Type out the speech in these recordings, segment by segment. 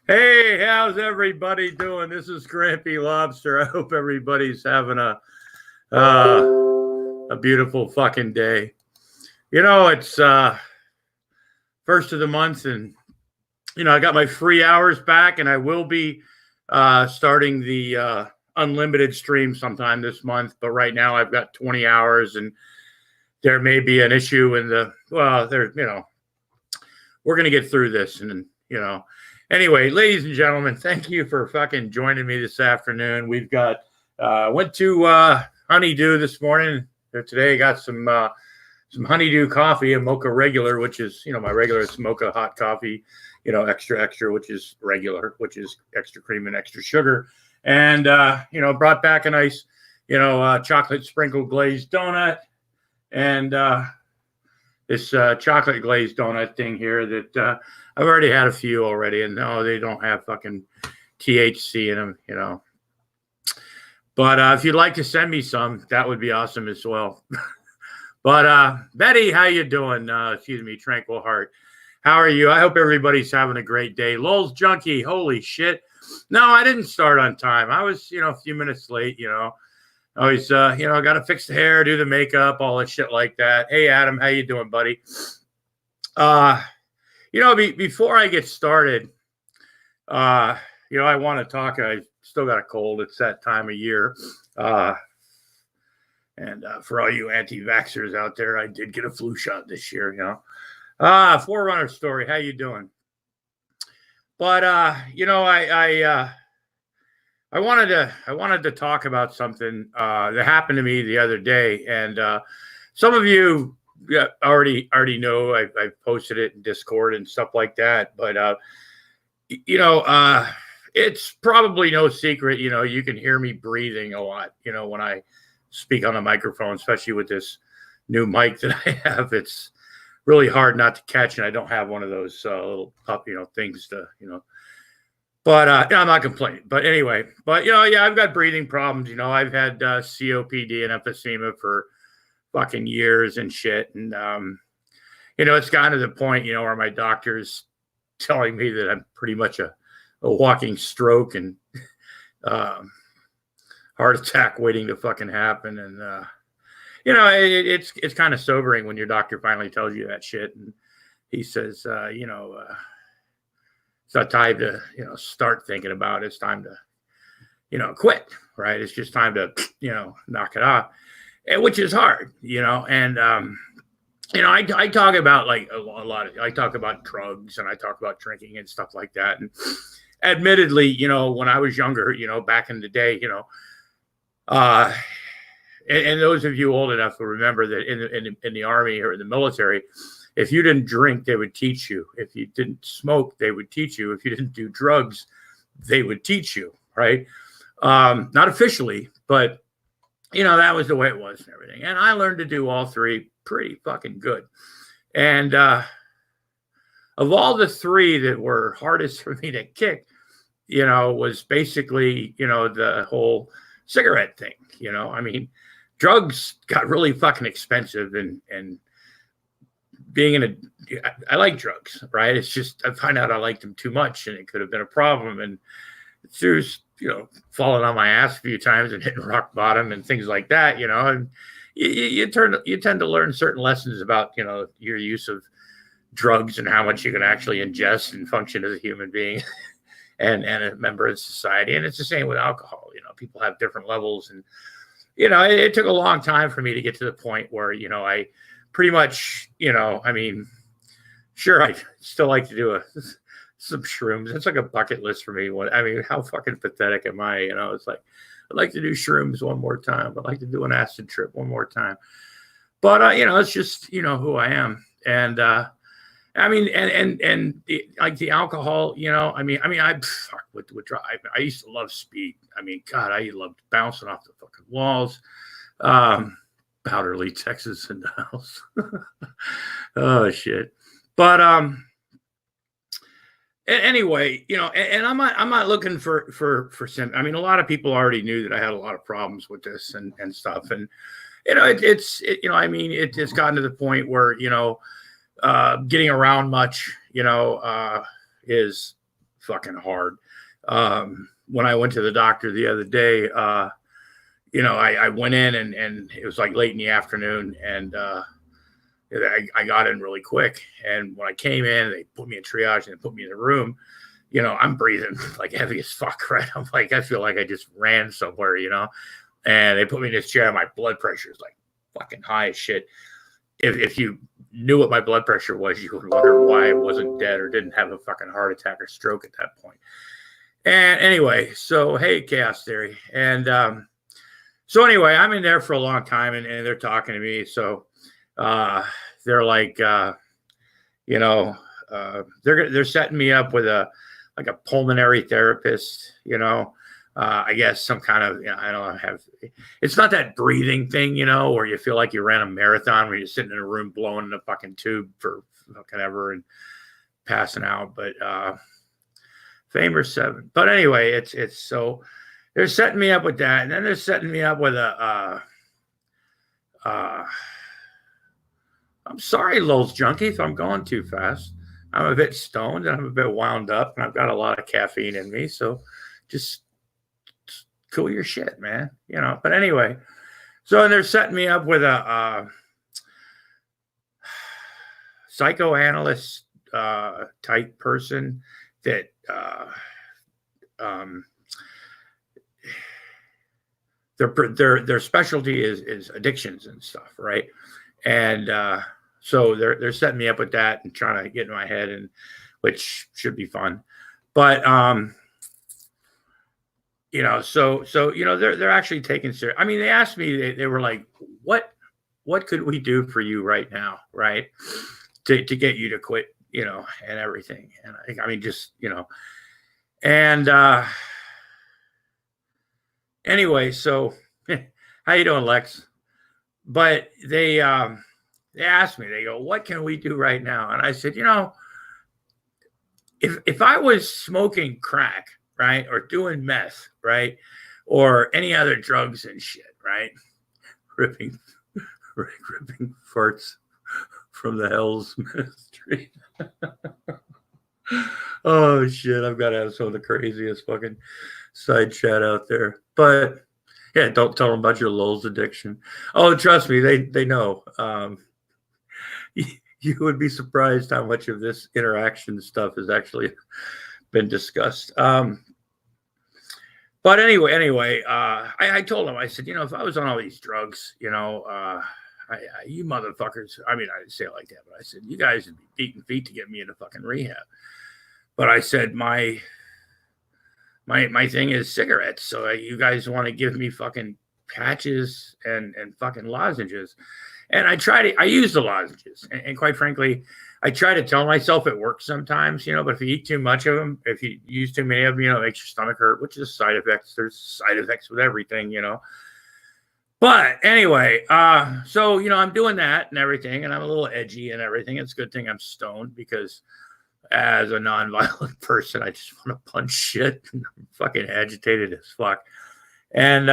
Hey, how's everybody doing? This is Grampy Lobster. I hope everybody's having a beautiful fucking day. It's first of the month, and I got my free hours back, and I will be starting the unlimited stream sometime this month. But right now, I've got 20 hours, and there may be an issue in the we're gonna get through this, and Anyway, ladies and gentlemen, thank you for fucking joining me this afternoon. We've got went to Honeydew this morning. Today got some Honeydew coffee, a mocha regular, which is my regular mocha hot coffee, extra, which is regular, which is extra cream and extra sugar, and brought back a nice chocolate sprinkle glazed donut, and this chocolate glazed donut thing here that I've already had a few already, and no, they don't have fucking THC in them, But if you'd like to send me some, that would be awesome as well. But Betty, how you doing? Excuse me, Tranquil Heart. How are you? I hope everybody's having a great day. Lulz Junkie, holy shit. No, I didn't start on time. I was, a few minutes late, Always, I got to fix the hair, do the makeup, all that shit like that. Hey, Adam, how you doing, buddy? Before I get started, I want to talk. I still got a cold. It's that time of year. And for all you anti-vaxxers out there, I did get a flu shot this year, Forerunner story. How you doing? But, I wanted to talk about something that happened to me the other day. And some of you already know I posted it in Discord and stuff like that. But it's probably no secret. You can hear me breathing a lot. When I speak on the microphone, especially with this new mic that I have, it's really hard not to catch. And I don't have one of those little things to But I'm not complaining. But anyway, I've got breathing problems. I've had COPD and emphysema for fucking years and shit. And, it's gotten to the point, where my doctor's telling me that I'm pretty much a walking stroke and heart attack waiting to fucking happen. And, it's kind of sobering when your doctor finally tells you that shit. And he says, it's not time to, start thinking about it. It's time to, quit, right? It's just time to, knock it off, which is hard, and, I talk about like I talk about drugs and I talk about drinking and stuff like that. And admittedly, when I was younger, back in the day, and those of you old enough will remember that in the Army or in the military, if you didn't drink, they would teach you. If you didn't smoke, they would teach you. If you didn't do drugs, they would teach you, right? Not officially, but, that was the way it was and everything. And I learned to do all three pretty fucking good. And of all the three that were hardest for me to kick, was basically, the whole cigarette thing. Drugs got really fucking expensive and I like drugs, right? It's just, I find out I liked them too much and it could have been a problem. And through, falling on my ass a few times and hitting rock bottom and things like that, and you tend to learn certain lessons about, your use of drugs and how much you can actually ingest and function as a human being and a member of society. And it's the same with alcohol. People have different levels. And, it took a long time for me to get to the point where, I pretty much, sure, I still like to do some shrooms. It's like a bucket list for me. How fucking pathetic am I? It's like, I'd like to do shrooms one more time. I'd like to do an acid trip one more time. But, it's just, who I am. And, like the alcohol, I used to love speed. God, I loved bouncing off the fucking walls. Powderly, Texas in the house. Oh shit. But anyway, and I'm not looking for some. A lot of people already knew that I had a lot of problems with this and stuff. And it's gotten to the point where getting around much, is fucking hard. When I went to the doctor the other day, I went in and it was like late in the afternoon, and I got in really quick. And when I came in, they put me in triage and they put me in the room. I'm breathing like heavy as fuck, right? I'm like, I feel like I just ran somewhere, and they put me in this chair. My blood pressure is like fucking high as shit. If you knew what my blood pressure was, you would wonder why I wasn't dead or didn't have a fucking heart attack or stroke at that point. And anyway, so hey, Chaos Theory. And so anyway, I'm in there for a long time, and they're talking to me. So they're like, they're setting me up with a pulmonary therapist, I guess some kind of, I don't have, it's not that breathing thing, where you feel like you ran a marathon where you're sitting in a room blowing in a fucking tube for fucking ever and passing out. But Famer 7. But anyway, it's so they're setting me up with that. And then they're setting me up with I'm sorry, Lulz Junkie, if I'm going too fast. I'm a bit stoned and I'm a bit wound up, and I've got a lot of caffeine in me. So just cool your shit, man. But anyway, so they're setting me up with a psychoanalyst type person that their specialty is addictions and stuff, right? And so they're setting me up with that and trying to get in my head, and which should be fun. But so they're actually taking serious. I mean, they asked me, they were like, what could we do for you right now, right? To get you to quit, and everything. And I mean, just, and anyway, so how you doing, Lex? But they asked me, they go, what can we do right now? And I said, if I was smoking crack, right, or doing meth, right, or any other drugs and shit, right, ripping farts from the Hell's Ministry. Oh shit, I've got to have some of the craziest fucking side chat out there. But yeah, don't tell them about your Lulz addiction. Oh, trust me, they know. You would be surprised how much of this interaction stuff has actually been discussed. But anyway, I told him, I said, if I was on all these drugs, you motherfuckers, I mean, I didn't say it like that, but I said, you guys would be beating feet to get me into fucking rehab. But I said, my thing is cigarettes. So you guys want to give me fucking patches and fucking lozenges. And I use the lozenges. And quite frankly, I try to tell myself it works sometimes, but if you eat too much of them, if you use too many of them, it makes your stomach hurt, which is side effects. There's side effects with everything, But anyway, so, I'm doing that and everything, and I'm a little edgy and everything. It's a good thing I'm stoned, because as a nonviolent person, I just want to punch shit. I'm fucking agitated as fuck. And,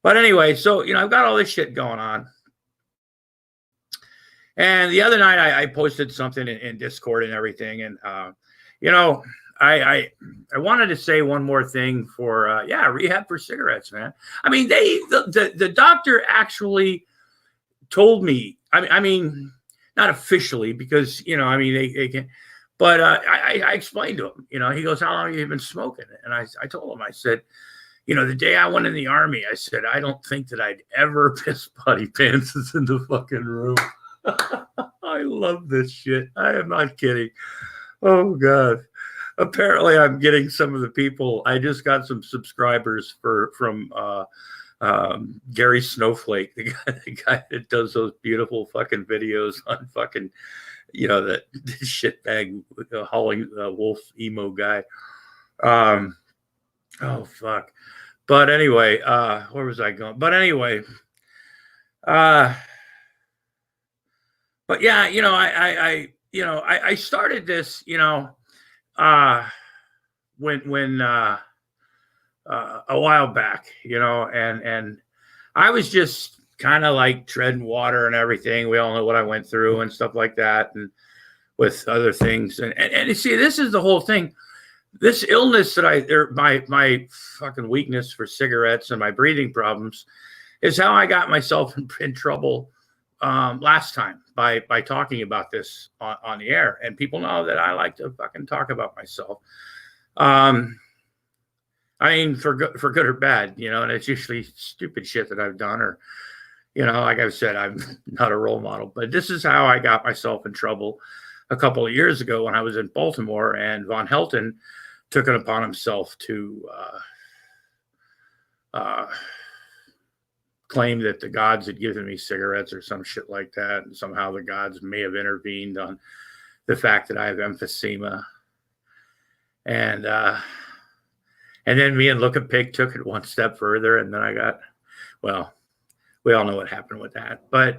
but anyway, so, I've got all this shit going on. And the other night I posted something in Discord and everything. And, I wanted to say one more thing for, rehab for cigarettes, man. I mean, the doctor actually told me, I mean, not officially, because, they can, but I explained to him, he goes, how long have you been smoking? And I told him, I said, the day I went in the Army, I said, I don't think that I'd ever piss potty pants in the fucking room. I love this shit. I am not kidding. Oh, God. Apparently, I'm getting some of the people. I just got some subscribers from Gary Snowflake, the guy that does those beautiful fucking videos on fucking, that shitbag hauling wolf emo guy. Oh, fuck. But anyway, where was I going? But anyway, but yeah, I started this, when a while back, and I was just kind of like treading water and everything. We all know what I went through and stuff like that, and with other things. And see, this is the whole thing. this illness that my fucking weakness for cigarettes and my breathing problems is how I got myself in trouble last time by talking about this on the air. And people know that I like to fucking talk about myself. I mean, for good or bad, you know, and it's usually stupid shit that I've done, or, you know, like I've said, I'm not a role model, but this is how I got myself in trouble a couple of years ago when I was in Baltimore, and Von Helton took it upon himself to claim that the gods had given me cigarettes or some shit like that. And somehow the gods may have intervened on the fact that I have emphysema. And then me and Look at Pig took it one step further. And then I got, well, we all know what happened with that. But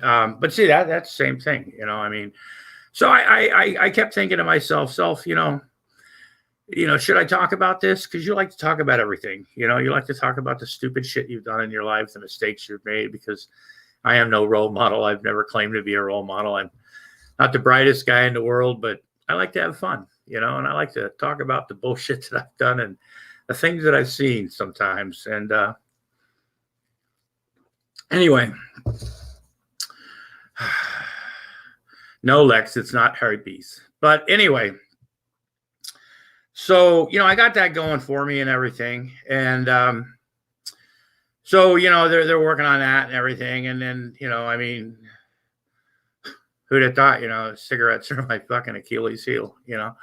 see, that's the same thing, you know, I mean, so I kept thinking to myself, you know, should I talk about this? Because you like to talk about everything. You know, you like to talk about the stupid shit you've done in your life, the mistakes you've made, because I am no role model. I've never claimed to be a role model. I'm not the brightest guy in the world, but I like to have fun, you know, and I like to talk about the bullshit that I've done and the things that I've seen sometimes. And anyway, no, Lex, it's not herpes. But anyway, so, you know, I got that going for me and everything. And so, you know, they're working on that and everything. And then, you know, I mean, who'd have thought, you know, cigarettes are my fucking Achilles heel, you know?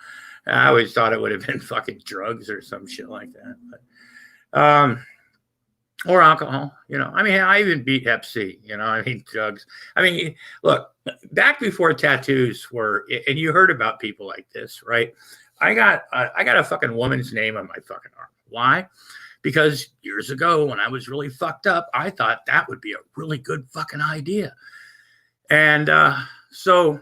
I always thought it would have been fucking drugs or some shit like that. But, or alcohol, you know. I mean, I even beat Hep C, you know. I mean, drugs. I mean, look, back before tattoos were, and you heard about people like this, right? I got a fucking woman's name on my fucking arm. Why? Because years ago when I was really fucked up, I thought that would be a really good fucking idea. And so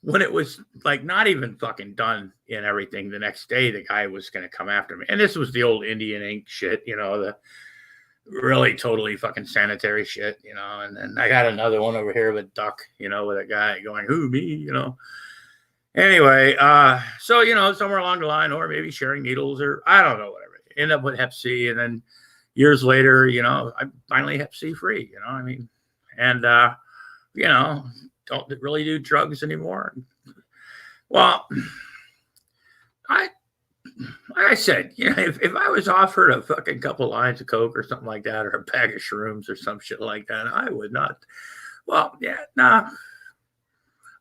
when it was like not even fucking done and everything, the next day the guy was going to come after me. And this was the old Indian ink shit, you know, the really totally fucking sanitary shit, you know. And then I got another one over here with duck, you know, with a guy going, who, me, you know. Anyway, so, you know, somewhere along the line, or maybe sharing needles, or I don't know, whatever. End up with Hep C. And then years later, you know, I'm finally Hep C free, you know, I mean, and, you know, don't really do drugs anymore. Well, like I said, you know, if I was offered a fucking couple lines of Coke or something like that, or a bag of shrooms or some shit like that, I would not. Well, yeah, nah.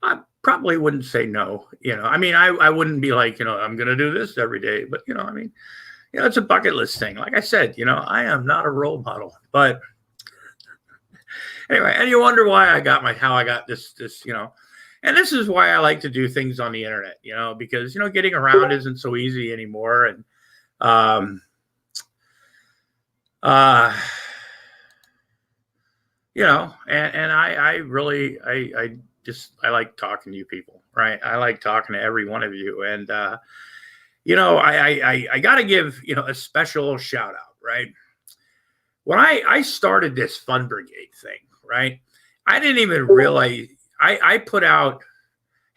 I probably wouldn't say no, you know. I mean, I wouldn't be like, you know, I'm going to do this every day. But, you know, I mean, you know, it's a bucket list thing. Like I said, you know, I am not a role model. But anyway, and you wonder why how I got this, you know. And this is why I like to do things on the internet, you know, because, you know, getting around isn't so easy anymore. And, you know, and I really, I like talking to you people, right? I like talking to every one of you. And, you know, I got to give, you know, a special shout out, right? When I started this Fun Brigade thing, right? I didn't even realize I put out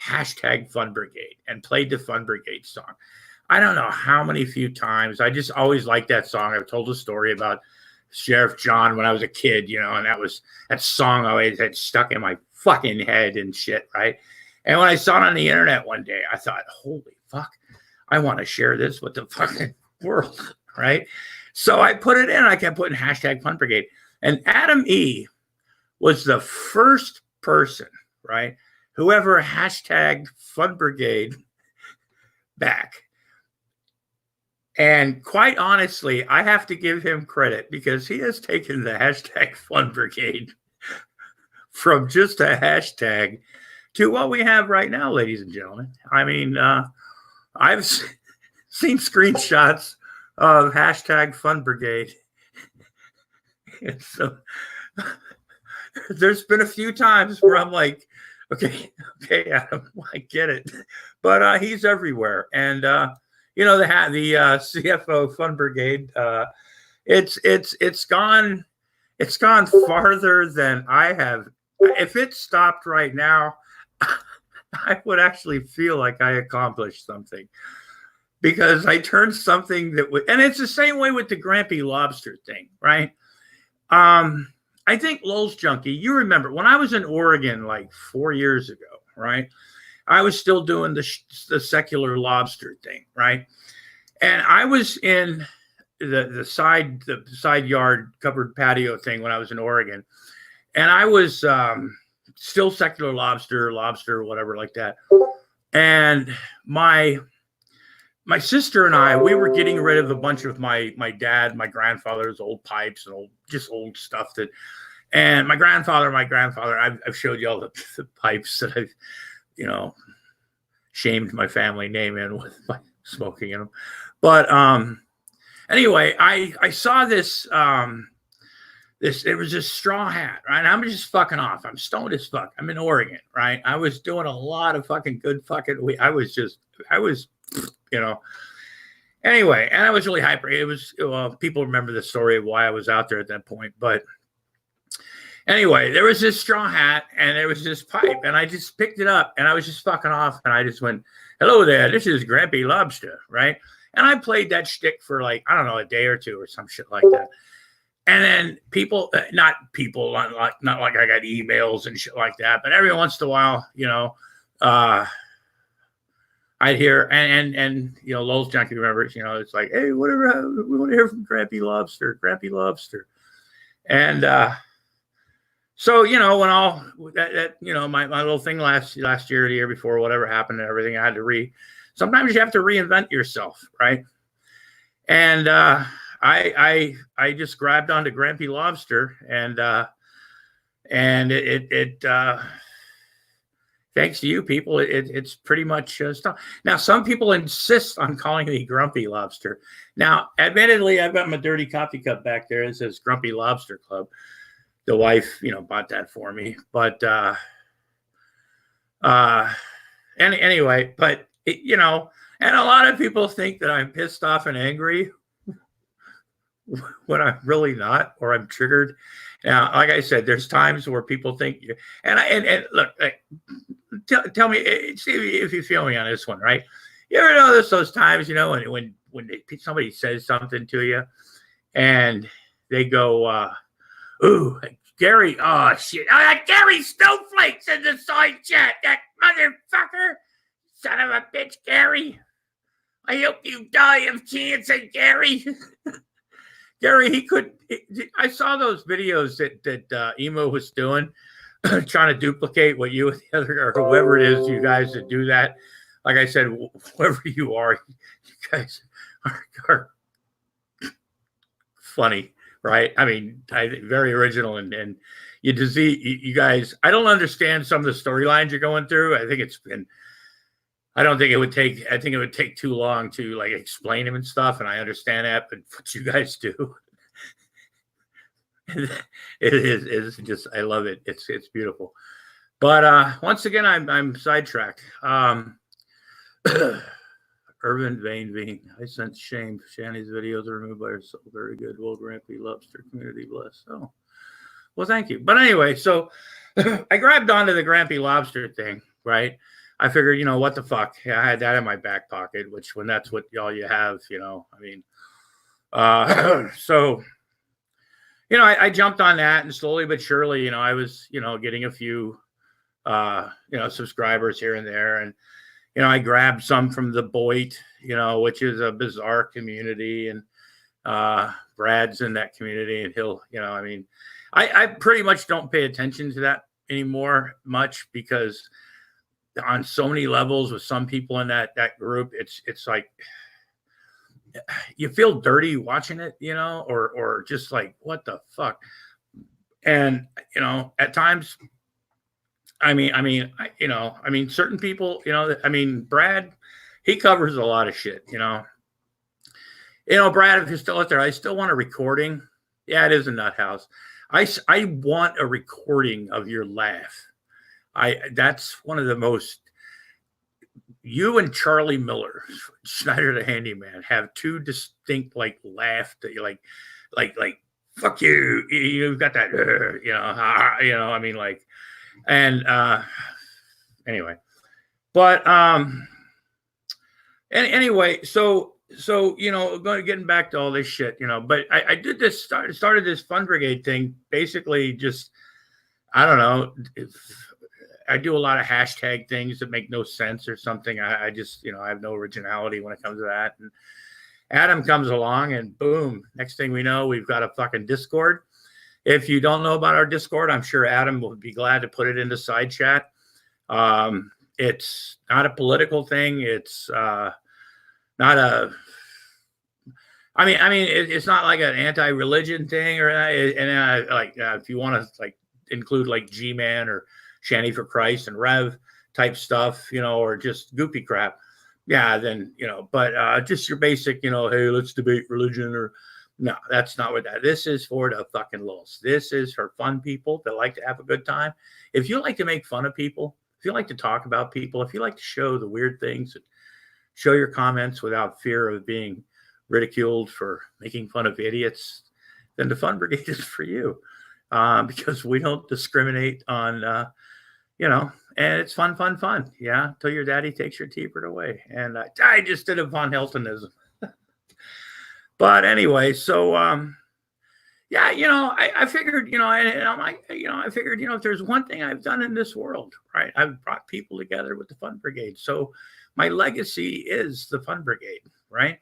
hashtag Fun Brigade and played the Fun Brigade song. I don't know how many few times. I just always liked that song. I've told a story about Sheriff John when I was a kid, you know, and that song always had stuck in my fucking head and shit, right? And when I saw it on the internet one day, I thought, holy fuck, I want to share this with the fucking world, right? So I put it in. I kept putting hashtag Fun Brigade. And Adam E. was the first person, right, whoever hashtagged Fun Brigade back. And quite honestly, I have to give him credit because he has taken the hashtag Fun Brigade from just a hashtag to what we have right now, ladies and gentlemen. I mean, I've seen screenshots of hashtag Fun Brigade. And so there's been a few times where I'm like, okay, Adam, I get it. But he's everywhere. And, you know, the CFO Fun Brigade, it's gone farther than I have. If it stopped right now, I would actually feel like I accomplished something because I turned something that would, and it's the same way with the Grampy Lobster thing, right? I think Lowell's Junkie, you remember when I was in Oregon like 4 years ago, right? I was still doing the secular lobster thing, right? And I was in the side yard covered patio thing when I was in Oregon, and I was still secular lobster, whatever like that. And my sister and I, we were getting rid of a bunch of my my grandfather's old pipes and old stuff that. And my grandfather, I've showed you all the pipes that I've, shamed my family name in with my smoking in them. But anyway, I saw this it was this straw hat, right? And I'm just fucking off. I'm stoned as fuck. I'm in Oregon, right? I was doing a lot of fucking good fucking. I was, Anyway, and I was really hyper. It was, people remember the story of why I was out there at that point, but. Anyway, there was this straw hat and there was this pipe, and I just picked it up and I was just fucking off, and I just went, "Hello there, this is Grampy Lobster," right? And I played that shtick for like, I don't know, a day or two or some shit like that. And then people, not like I got emails and shit like that, but every once in a while, I'd hear, and Lowell's Junkie remembers, it's like, "Hey, whatever, we want to hear from Grampy Lobster. And so, when all that my little thing last year or the year before, whatever happened and everything, I had to sometimes you have to reinvent yourself, right? And I just grabbed onto Grampy Lobster, and it thanks to you people, it's pretty much stuff. Now, some people insist on calling me Grumpy Lobster. Now, admittedly, I've got my dirty coffee cup back there. It says Grumpy Lobster Club. The wife, bought that for me. But anyway, but and a lot of people think that I'm pissed off and angry when I'm really not, or I'm triggered. Now, like I said, there's times where people think, and look, tell me if you feel me on this one, right? You ever notice those times, when somebody says something to you, and they go, "Ooh, Gary, oh shit. Gary Snowflake's in the side chat. That motherfucker. Son of a bitch, Gary. I hope you die of cancer, Gary." Gary, I saw those videos that Emo was doing, trying to duplicate what you and the other, or whoever it is, you guys that do that. Like I said, whoever you are, you guys are funny. Right. I mean, very original, and you guys, I don't understand some of the storylines you're going through. I think it would take too long to like explain them and stuff. And I understand that, but what you guys do, it's just, I love it. It's beautiful. But once again, I'm sidetracked. Irvin Vane. I sense shame. Shanny's videos are removed by herself. Very good. Well, Grampy Lobster community bless. Oh, well, thank you. But anyway, so I grabbed onto the Grampy Lobster thing, right? I figured, what the fuck? Yeah, I had that in my back pocket, which when that's what all you have, I mean, so, I jumped on that, and slowly but surely, I was, getting a few, subscribers here and there. And, I grabbed some from the Boit, which is a bizarre community, and Brad's in that community, and he'll, I mean, I pretty much don't pay attention to that anymore much, because on so many levels with some people in that group, it's like you feel dirty watching it, or just like, what the fuck? And at times, I mean, certain people, Brad, he covers a lot of shit, Brad, if you're still out there, I still want a recording. Yeah, it is a nut house. I want a recording of your laugh. That's one of the most, you and Charlie Miller, Schneider the Handyman, have two distinct laugh that you like, fuck you. You've got that, I mean, and anyway, But anyway, so getting back to all this shit, but I did this started this Fun Brigade thing, basically just, I don't know, I do a lot of hashtag things that make no sense or something. I just, I have no originality when it comes to that. And Adam comes along and boom, next thing we know, we've got a fucking Discord. If you don't know about our Discord, I'm sure Adam will be glad to put it into side chat. It's not a political thing. It's not a, it's not like an anti-religion thing or if you want to include like G-Man or Shanty for Christ and Rev type stuff, or just goopy crap. Yeah, then, but just your basic, hey, let's debate religion or no, that's not what that. This is for the fucking lulz. This is for fun people that like to have a good time. If you like to make fun of people, if you like to talk about people, if you like to show the weird things, show your comments without fear of being ridiculed for making fun of idiots, then the Fun Brigade is for you. Because we don't discriminate on, and it's fun. Yeah. Till your daddy takes your T-bird away. And I just did a Von Heltonism. But anyway, so, yeah, I figured, and I'm like, I figured, if there's one thing I've done in this world, right, I've brought people together with the Fun Brigade. So my legacy is the Fun Brigade, right?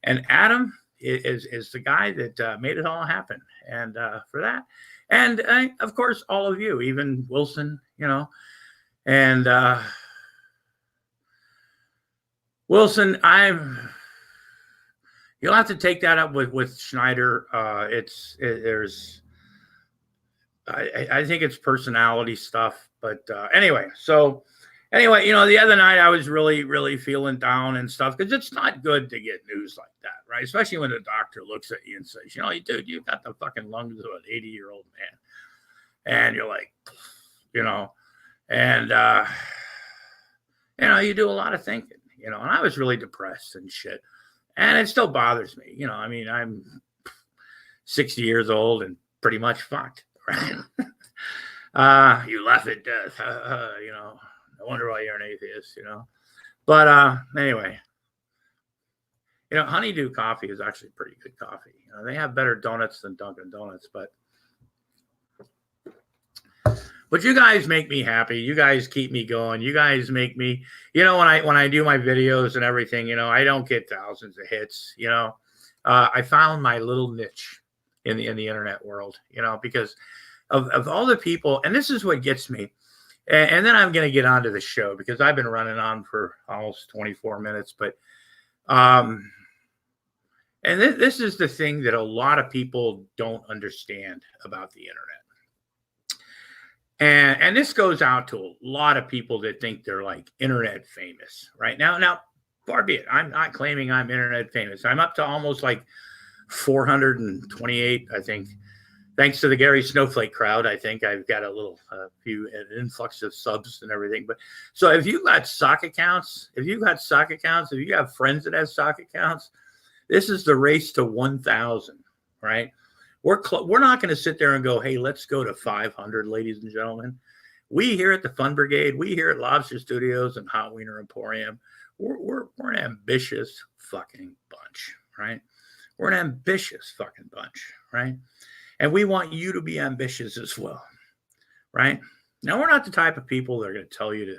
And Adam is the guy that made it all happen. And for that, and of course, all of you, even Wilson, and Wilson, you'll have to take that up with Schneider. I think it's personality stuff, but anyway, the other night I was really, really feeling down and stuff because it's not good to get news like that, right? Especially when the doctor looks at you and says, dude, you've got the fucking lungs of an 80-year-old man. And you're like, and, you do a lot of thinking, and I was really depressed and shit. And it still bothers me. I'm 60 years old and pretty much fucked, right? You laugh at death. No wonder why you're an atheist, But anyway, Honeydew coffee is actually pretty good coffee. They have better donuts than Dunkin' Donuts, but you guys make me happy. You guys keep me going. You guys make me, when I do my videos and everything, I don't get thousands of hits, I found my little niche in the internet world, because of all the people, and this is what gets me. And then I'm going to get onto the show because I've been running on for almost 24 minutes, but, and this is the thing that a lot of people don't understand about the internet. And this goes out to a lot of people that think they're like internet famous right now. Far be it. I'm not claiming I'm internet famous. I'm up to almost like 428, I think. Thanks to the Gary Snowflake crowd, I think I've got few influx of subs and everything. But so if you got sock accounts, if you have friends that have sock accounts, this is the race to 1,000, right? We're not going to sit there and go, hey, let's go to 500, ladies and gentlemen. We here at the Fun Brigade, we here at Lobster Studios and Hot Wiener Emporium, we're an ambitious fucking bunch, right? We're an ambitious fucking bunch, right? And we want you to be ambitious as well, right? Now, we're not the type of people that are going to tell you to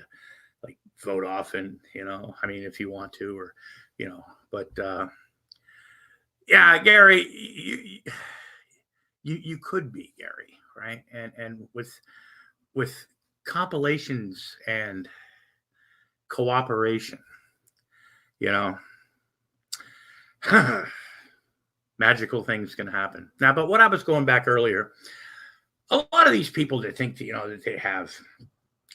like vote off and, if you want to or, but yeah, Gary, you could be Gary, right? And with compilations and cooperation, magical things can happen. Now, but what I was going back earlier, a lot of these people that think that they have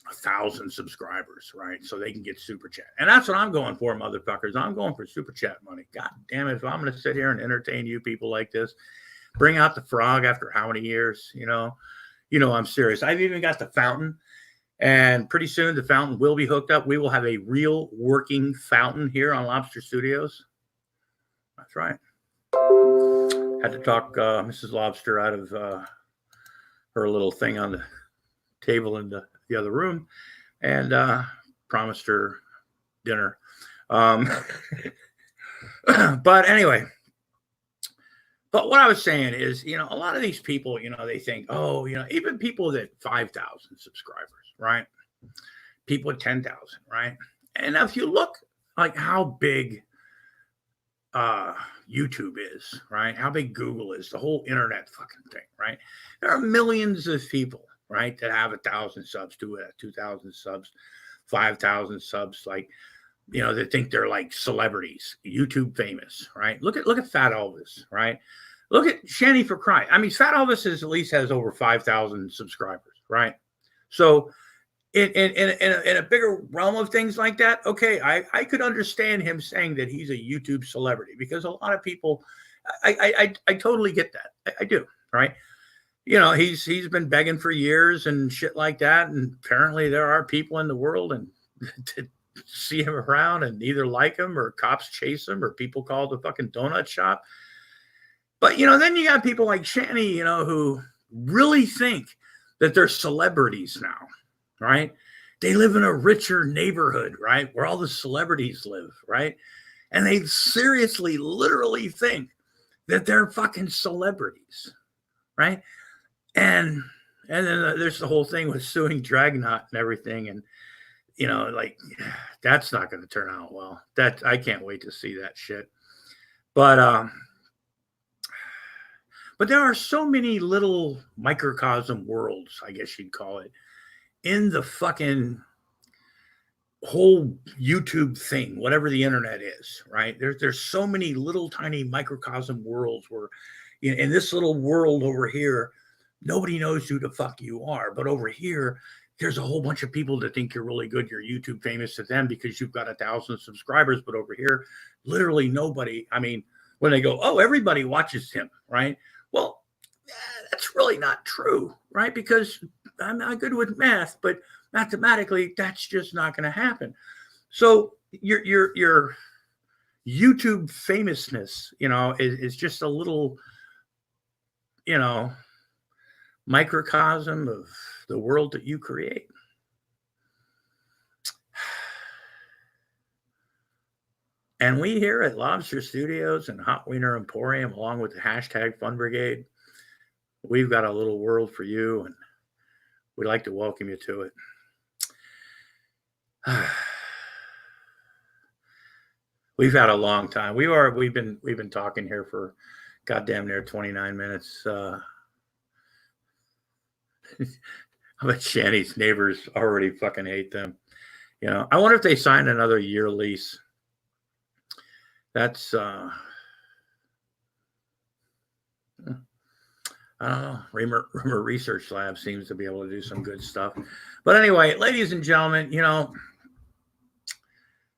1,000 subscribers, right? So they can get super chat. And that's what I'm going for, motherfuckers. I'm going for super chat money. God damn it. If I'm going to sit here and entertain you people like this, bring out the frog after how many years, I'm serious. I've even got the fountain, and pretty soon the fountain will be hooked up. We will have a real working fountain here on Lobster Studios. That's right. Had to talk Mrs. Lobster out of her little thing on the table in the other room. And promised her dinner. But anyway, but what I was saying is, a lot of these people, they think, oh, even people that 5,000 subscribers, right? People at 10,000, right? And if you look like how big YouTube is, right? How big Google is, the whole internet fucking thing, right? There are millions of people, right, that have 1,000 subs, 2,000 subs, 5,000 subs, like, that think they're like celebrities, YouTube famous, right? Look at Fat Elvis, right? Look at Shanny for Cry. I mean, Fat Elvis at least has over 5,000 subscribers, right? So in a bigger realm of things like that, okay, I could understand him saying that he's a YouTube celebrity, because a lot of people, I totally get that. I do, right? He's been begging for years and shit like that, and apparently there are people in the world and to see him around and either like him or cops chase him or people call the fucking donut shop. But then you got people like Shanny, who really think that they're celebrities now. Right? They live in a richer neighborhood, right? Where all the celebrities live, right? And they seriously, literally think that they're fucking celebrities, right? And then there's the whole thing with suing Dragnot and everything. And, like, that's not going to turn out well. That I can't wait to see that shit. But there are so many little microcosm worlds, I guess you'd call it, in the fucking whole YouTube thing, whatever the internet is, right? There's so many little tiny microcosm worlds where, in this little world over here, nobody knows who the fuck you are. But over here, there's a whole bunch of people that think you're really good. You're YouTube famous to them because you've got 1,000 subscribers. But over here, literally nobody. I mean, when they go, oh, everybody watches him, right? Well, that's really not true, right? Because I'm not good with math, but mathematically, that's just not going to happen. So your YouTube famousness, is just a little, microcosm of the world that you create. And we here at Lobster Studios and Hot Wiener Emporium, along with the hashtag Fun Brigade, we've got a little world for you, and we'd like to welcome you to it. We've had a long time. We've been talking here for goddamn near 29 minutes. I bet Shanny's neighbors already fucking hate them. I wonder if they signed another year lease. That's I don't know. Rumor Research Lab seems to be able to do some good stuff. But anyway, ladies and gentlemen,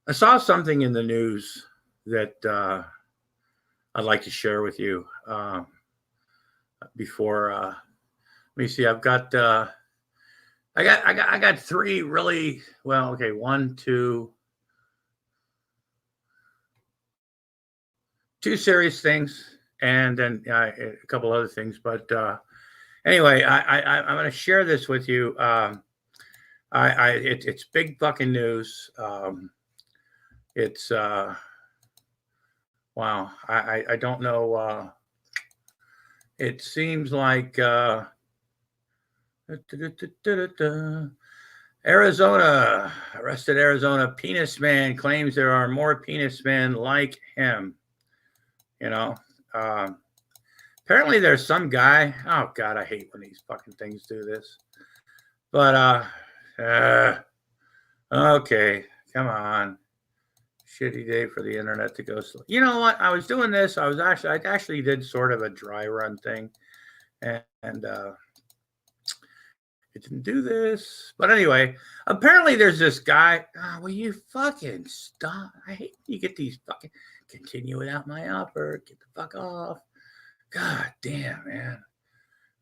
I saw something in the news that I'd like to share with you before. Let me see. I got three really well. Okay, 1, 2. Two serious things, and then a couple other things. But anyway, I'm going to share this with you. It's big fucking news. It's wow. I don't know. It seems like Arizona arrested Arizona penis man claims there are more penis men like him. Apparently there's some guy. Oh God, I hate when these fucking things do this. But okay, come on. Shitty day for the internet to go slow. You know what? I was doing this. I actually did sort of a dry run thing, and it didn't do this. But anyway, apparently there's this guy. Oh, will you fucking stop? I hate when you get these fucking. Continue without my upper. Get the fuck off. God damn, man.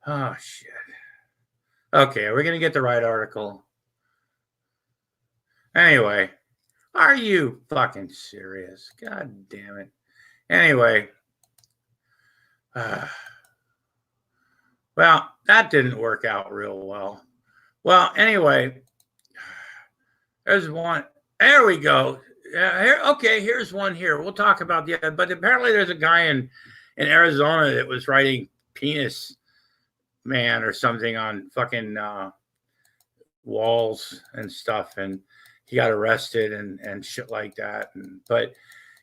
Oh, shit. Okay, are we going to get the right article? Anyway, are you fucking serious? God damn it. Anyway. Well, that didn't work out real well. Well, anyway, There's one. There we go. Okay, here's one here. We'll talk about but apparently there's a guy in Arizona that was writing penis man or something on fucking walls and stuff, and he got arrested and shit like that. But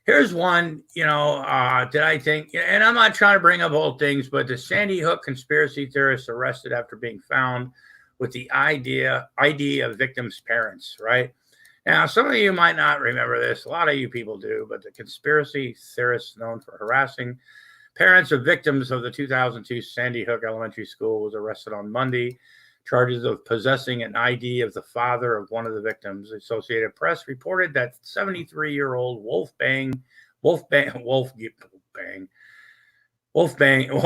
here's one, that I think, and I'm not trying to bring up old things, but the Sandy Hook conspiracy theorists arrested after being found with the ID of victims' parents, right? Now, some of you might not remember this. A lot of you people do, but the conspiracy theorists known for harassing parents of victims of the 2002 Sandy Hook Elementary School was arrested on Monday. Charges of possessing an ID of the father of one of the victims. The Associated Press reported that 73-year-old Wolfgang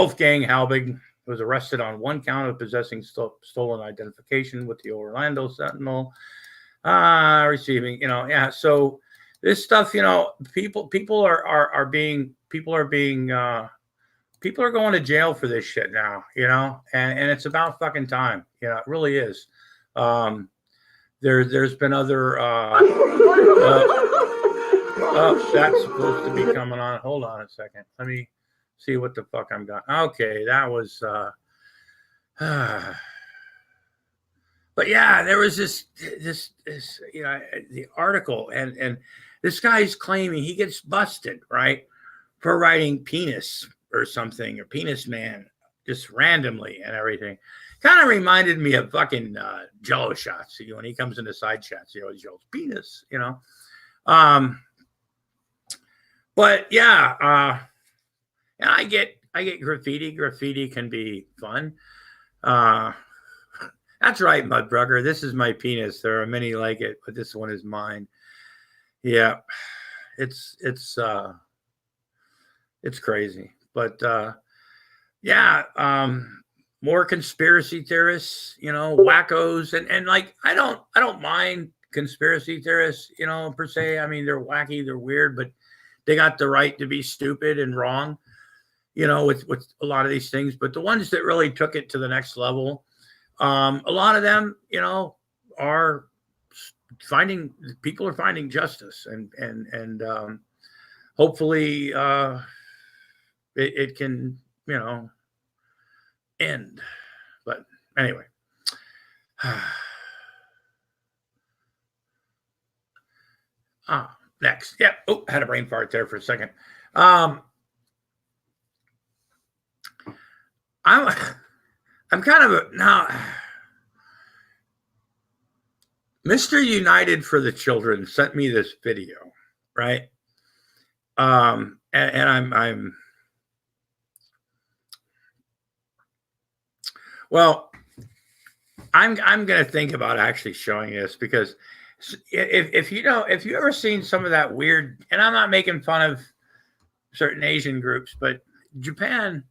Halbig was arrested on one count of possessing stolen identification with the Orlando Sentinel. Receiving, so this stuff, people are going to jail for this shit now, and it's about fucking time. It really is. There's been other, that's supposed to be coming on. Hold on a second. Let me see what the fuck I'm got. Okay. That was, but yeah, there was this, the article and this guy's claiming he gets busted, right, for writing penis or something, or penis man, just randomly and everything. Kind of reminded me of fucking Jello shots. When he comes into side chats, he always yells penis, But yeah, and I get graffiti. Graffiti can be fun. That's right, Mudbrugger. This is my penis. There are many like it, but this one is mine. Yeah, it's crazy. But more conspiracy theorists, wackos, and like I don't mind conspiracy theorists, per se. I mean, they're wacky, they're weird, but they got the right to be stupid and wrong, with a lot of these things. But the ones that really took it to the next level, a lot of them, are finding justice, and hopefully it can, end. But anyway, next. Yeah. Oh, had a brain fart there for a second. I'm kind of now. Mr. United for the Children sent me this video, right? And I'm going to think about actually showing this, because if you ever seen some of that weird, and I'm not making fun of certain Asian groups, but Japan,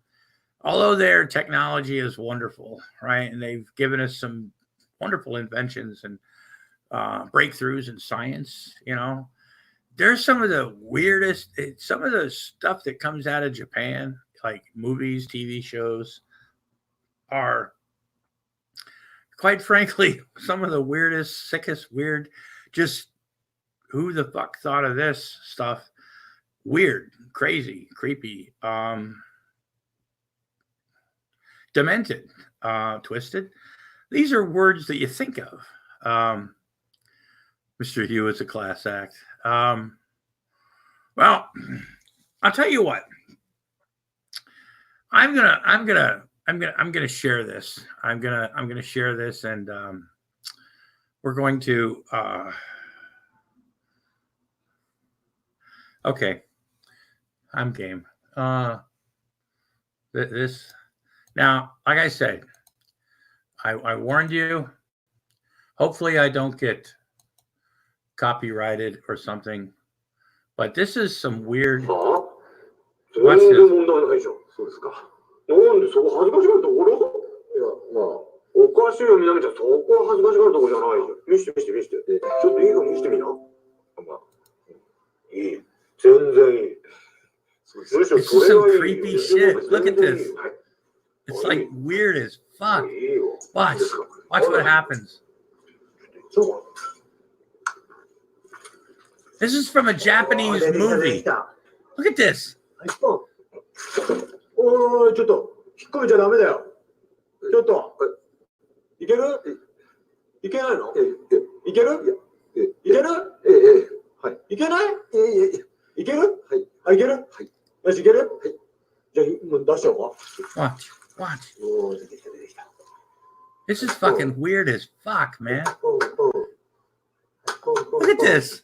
although their technology is wonderful, right? And they've given us some wonderful inventions and breakthroughs in science, there's some of the weirdest, some of the stuff that comes out of Japan, like movies, TV shows, are quite frankly some of the weirdest, sickest, weird, just who the fuck thought of this stuff? Weird, crazy, creepy, demented, twisted. These are words that you think of. Mr. Hugh is a class act. Well, I'll tell you what. I'm gonna share this. I'm gonna share this, and we're going to. Okay, I'm game. This now, like I said, I warned you. Hopefully, I don't get copyrighted or something. But this is some weird. Watch this. This is some creepy shit. Look at this. It's like weird as fuck. Watch what happens. This is from a Japanese movie. Look at this. おい、ちょっと、引っ込めちゃダメだよ。ちょっと、いける？いけないの？いける？いける？はい。いけない？いける？はい。あ、いける？はい。よし、いける？はい。じゃあ、もう出しちゃおうか。Watch. This is fucking weird as fuck, man. Look at this.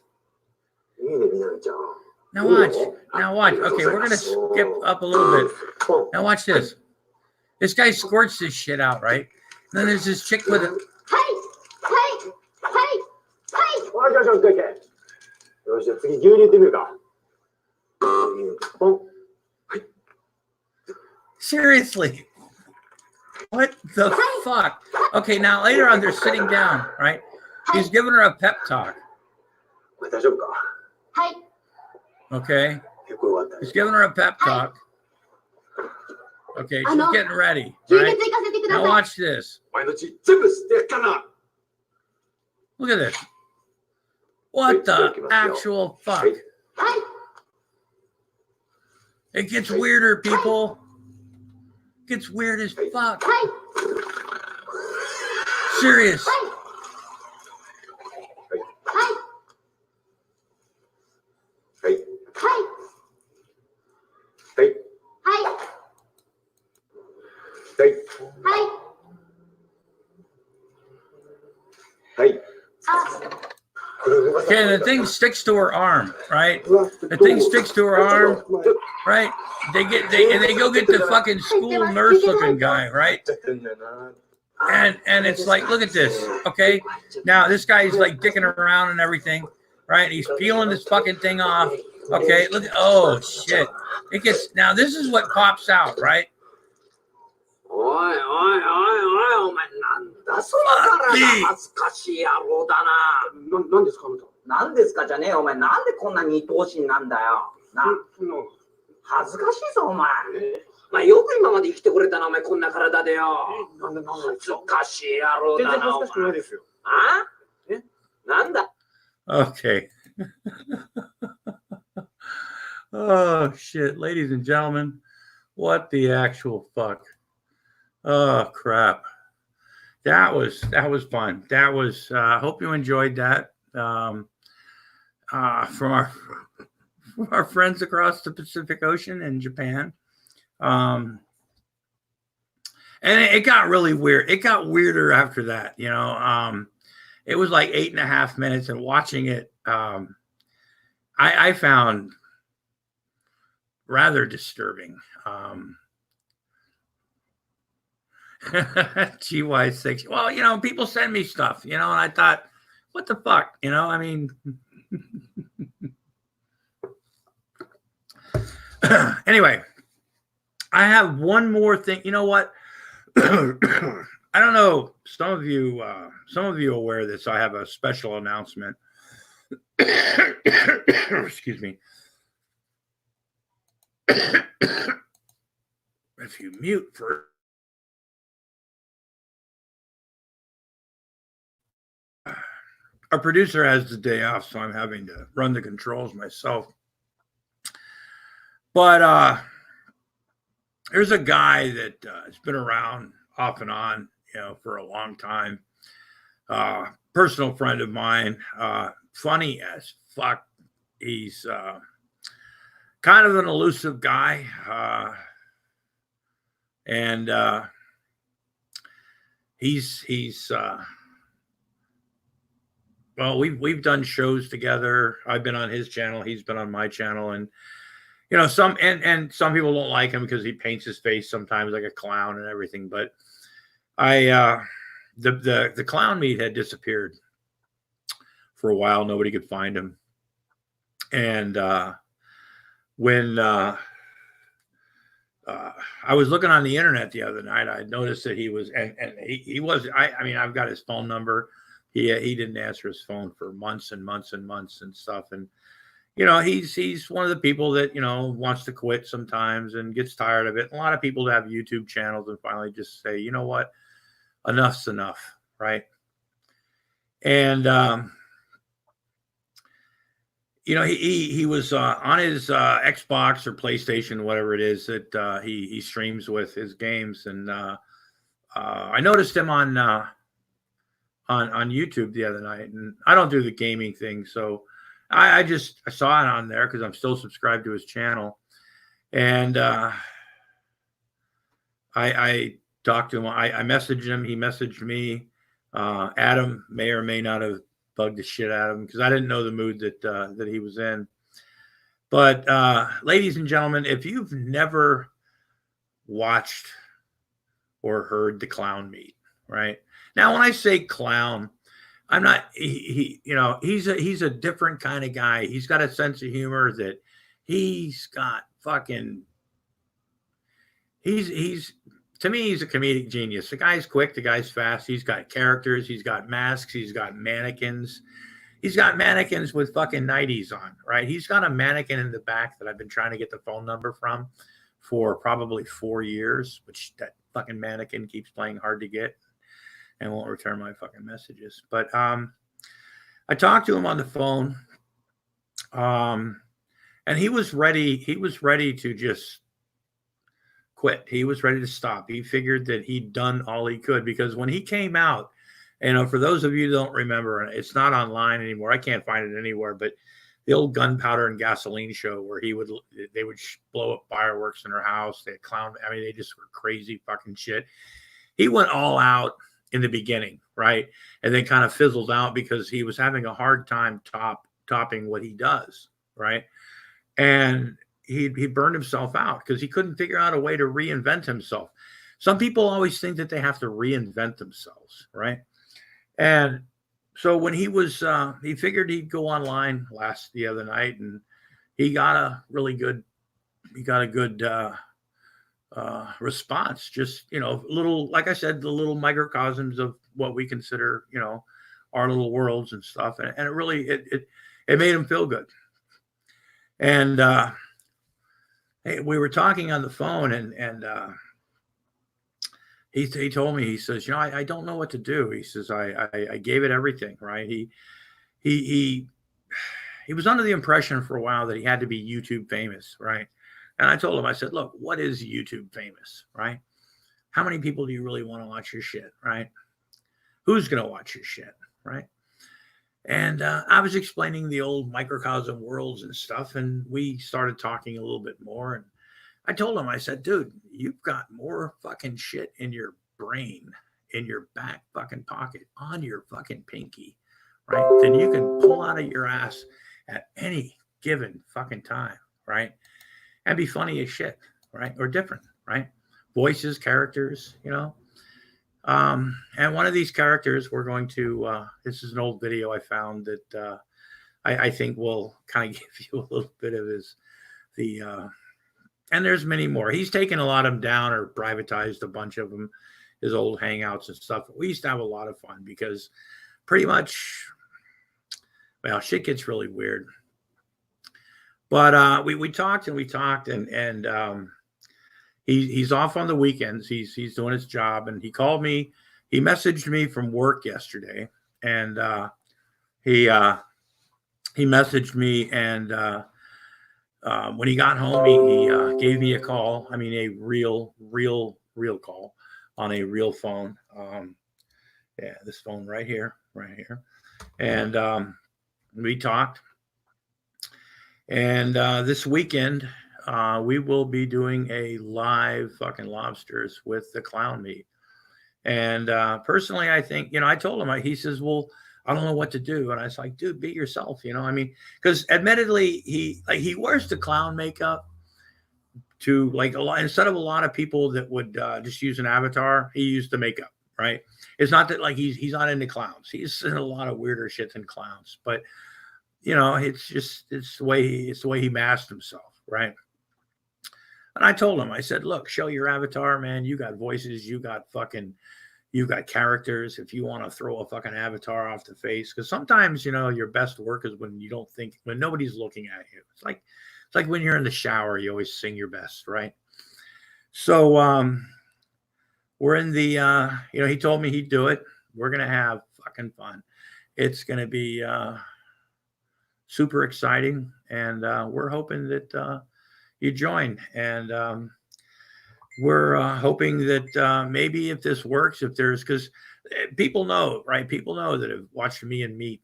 Now watch. Okay, we're gonna skip up a little bit. Now watch this. This guy squirts this shit out, right? And then there's this chick with a... Seriously. What the fuck? Okay, now later on they're sitting down, right? He's giving her a pep talk. Okay. He's giving her a pep talk. Okay, she's getting ready. Right? Now watch this. Look at this. What the actual fuck? It gets weirder, people. It gets weird as fuck. Serious. Okay, the thing sticks to her arm, right? The thing sticks to her arm, right? They go get the fucking school nurse looking guy, right? And it's like, look at this, okay? Now this guy's like dicking around and everything, right? He's peeling this fucking thing off. Okay, look at, oh shit. It gets, now this is what pops out, right? Okay. Oh shit, ladies and gentlemen, what the actual fuck? Oh crap. That was fun. That was hope you enjoyed that. From our friends across the Pacific Ocean in Japan. And it got really weird. It got weirder after that, you know. It was like 8.5 minutes, and watching it, I found rather disturbing. GY6. Well, you know, people send me stuff, you know, and I thought, what the fuck, you know? I mean, anyway, I have one more thing. You know what? I don't know. Some of you are aware of this. I have a special announcement. Excuse me. If you mute for our producer has the day off, so I'm having to run the controls myself. But there's a guy that has been around off and on, you know, for a long time. Personal friend of mine, funny as fuck. He's kind of an elusive guy, and he's well, we've done shows together. I've been on his channel, he's been on my channel, and you know, some people don't like him because he paints his face sometimes like a clown and everything. But the clown meat had disappeared for a while. Nobody could find him. And when I was looking on the internet the other night, I noticed that he was, and he was, I mean, I've got his phone number. He didn't answer his phone for months and months and months and stuff. And, you know, he's one of the people that, you know, wants to quit sometimes and gets tired of it. A lot of people have YouTube channels and finally just say, you know what, enough's enough, right? And you know, he was on his Xbox or PlayStation, whatever it is that he streams with his games, and I noticed him on YouTube the other night, and I don't do the gaming thing, so I saw it on there because I'm still subscribed to his channel, and I talked to him. I messaged him. He messaged me. Adam may or may not have bugged the shit out of him because I didn't know the mood that he was in. But ladies and gentlemen, if you've never watched or heard the clown meet, right? Now, when I say clown, I'm not, he's a different kind of guy. He's got a sense of humor that he's got fucking, to me, he's a comedic genius. The guy's quick, the guy's fast. He's got characters, he's got masks, he's got mannequins. He's got mannequins with fucking 90s on, right? He's got a mannequin in the back that I've been trying to get the phone number from for probably 4 years, which that fucking mannequin keeps playing hard to get and won't return my fucking messages. But I talked to him on the phone, and he was ready to just quit. He was ready to stop. He figured that he'd done all he could, because when he came out, for those of you who don't remember, it's not online anymore. I can't find it anywhere, but the old Gunpowder and Gasoline show where they would blow up fireworks in her house. They clown. I mean, they just were crazy fucking shit. He went all out in the beginning, right? And then kind of fizzled out because he was having a hard time topping what he does, right? And he burned himself out because he couldn't figure out a way to reinvent himself. Some people always think that they have to reinvent themselves, right? And so when he figured he'd go online the other night, and he got a good response. Just, little, like I said, the little microcosms of what we consider, our little worlds and stuff. And it really, it made him feel good. And we were talking on the phone, and he told me, he says, I don't know what to do. He says, I gave it everything, right? He was under the impression for a while that he had to be YouTube famous, right? And I told him, I said, look, what is YouTube famous, right? How many people do you really want to watch your shit, right? Who's going to watch your shit, right? And I was explaining the old microcosm worlds and stuff, and we started talking a little bit more. And I told him, I said, dude, you've got more fucking shit in your brain, in your back fucking pocket, on your fucking pinky, right? Than you can pull out of your ass at any given fucking time, right? And be funny as shit, right? Or different, right? Voices, characters, And one of these characters, we're going to, this is an old video I found that I think will kind of give you a little bit of and there's many more. He's taken a lot of them down or privatized a bunch of them, his old hangouts and stuff. We used to have a lot of fun because pretty much, well, shit gets really weird. But we talked and he's off on the weekends. He's doing his job, and he called me. He messaged me from work yesterday, and he messaged me, and when he got home, he gave me a call. I mean, a real call on a real phone. Yeah, this phone right here. And we talked. And this weekend, we will be doing a live fucking lobsters with the clown meet. And personally, I think, I told him, he says, well, I don't know what to do. And I was like, dude, be yourself, I mean, because admittedly, he wears the clown makeup to instead of a lot of people that would just use an avatar, he used the makeup, right? It's not that he's not into clowns. He's in a lot of weirder shit than clowns, but it's the way he masked himself, right? And I told him, I said, look, show your avatar, man. You got voices, you got characters. If you want to throw a fucking avatar off the face, because sometimes, your best work is when when nobody's looking at you. It's like when you're in the shower, you always sing your best, right? So we're in the, he told me he'd do it. We're going to have fucking fun. It's going to be super exciting, and we're hoping that you join. And we're hoping that maybe if this works, if there's, because people know, right? People know that have watched me and Meat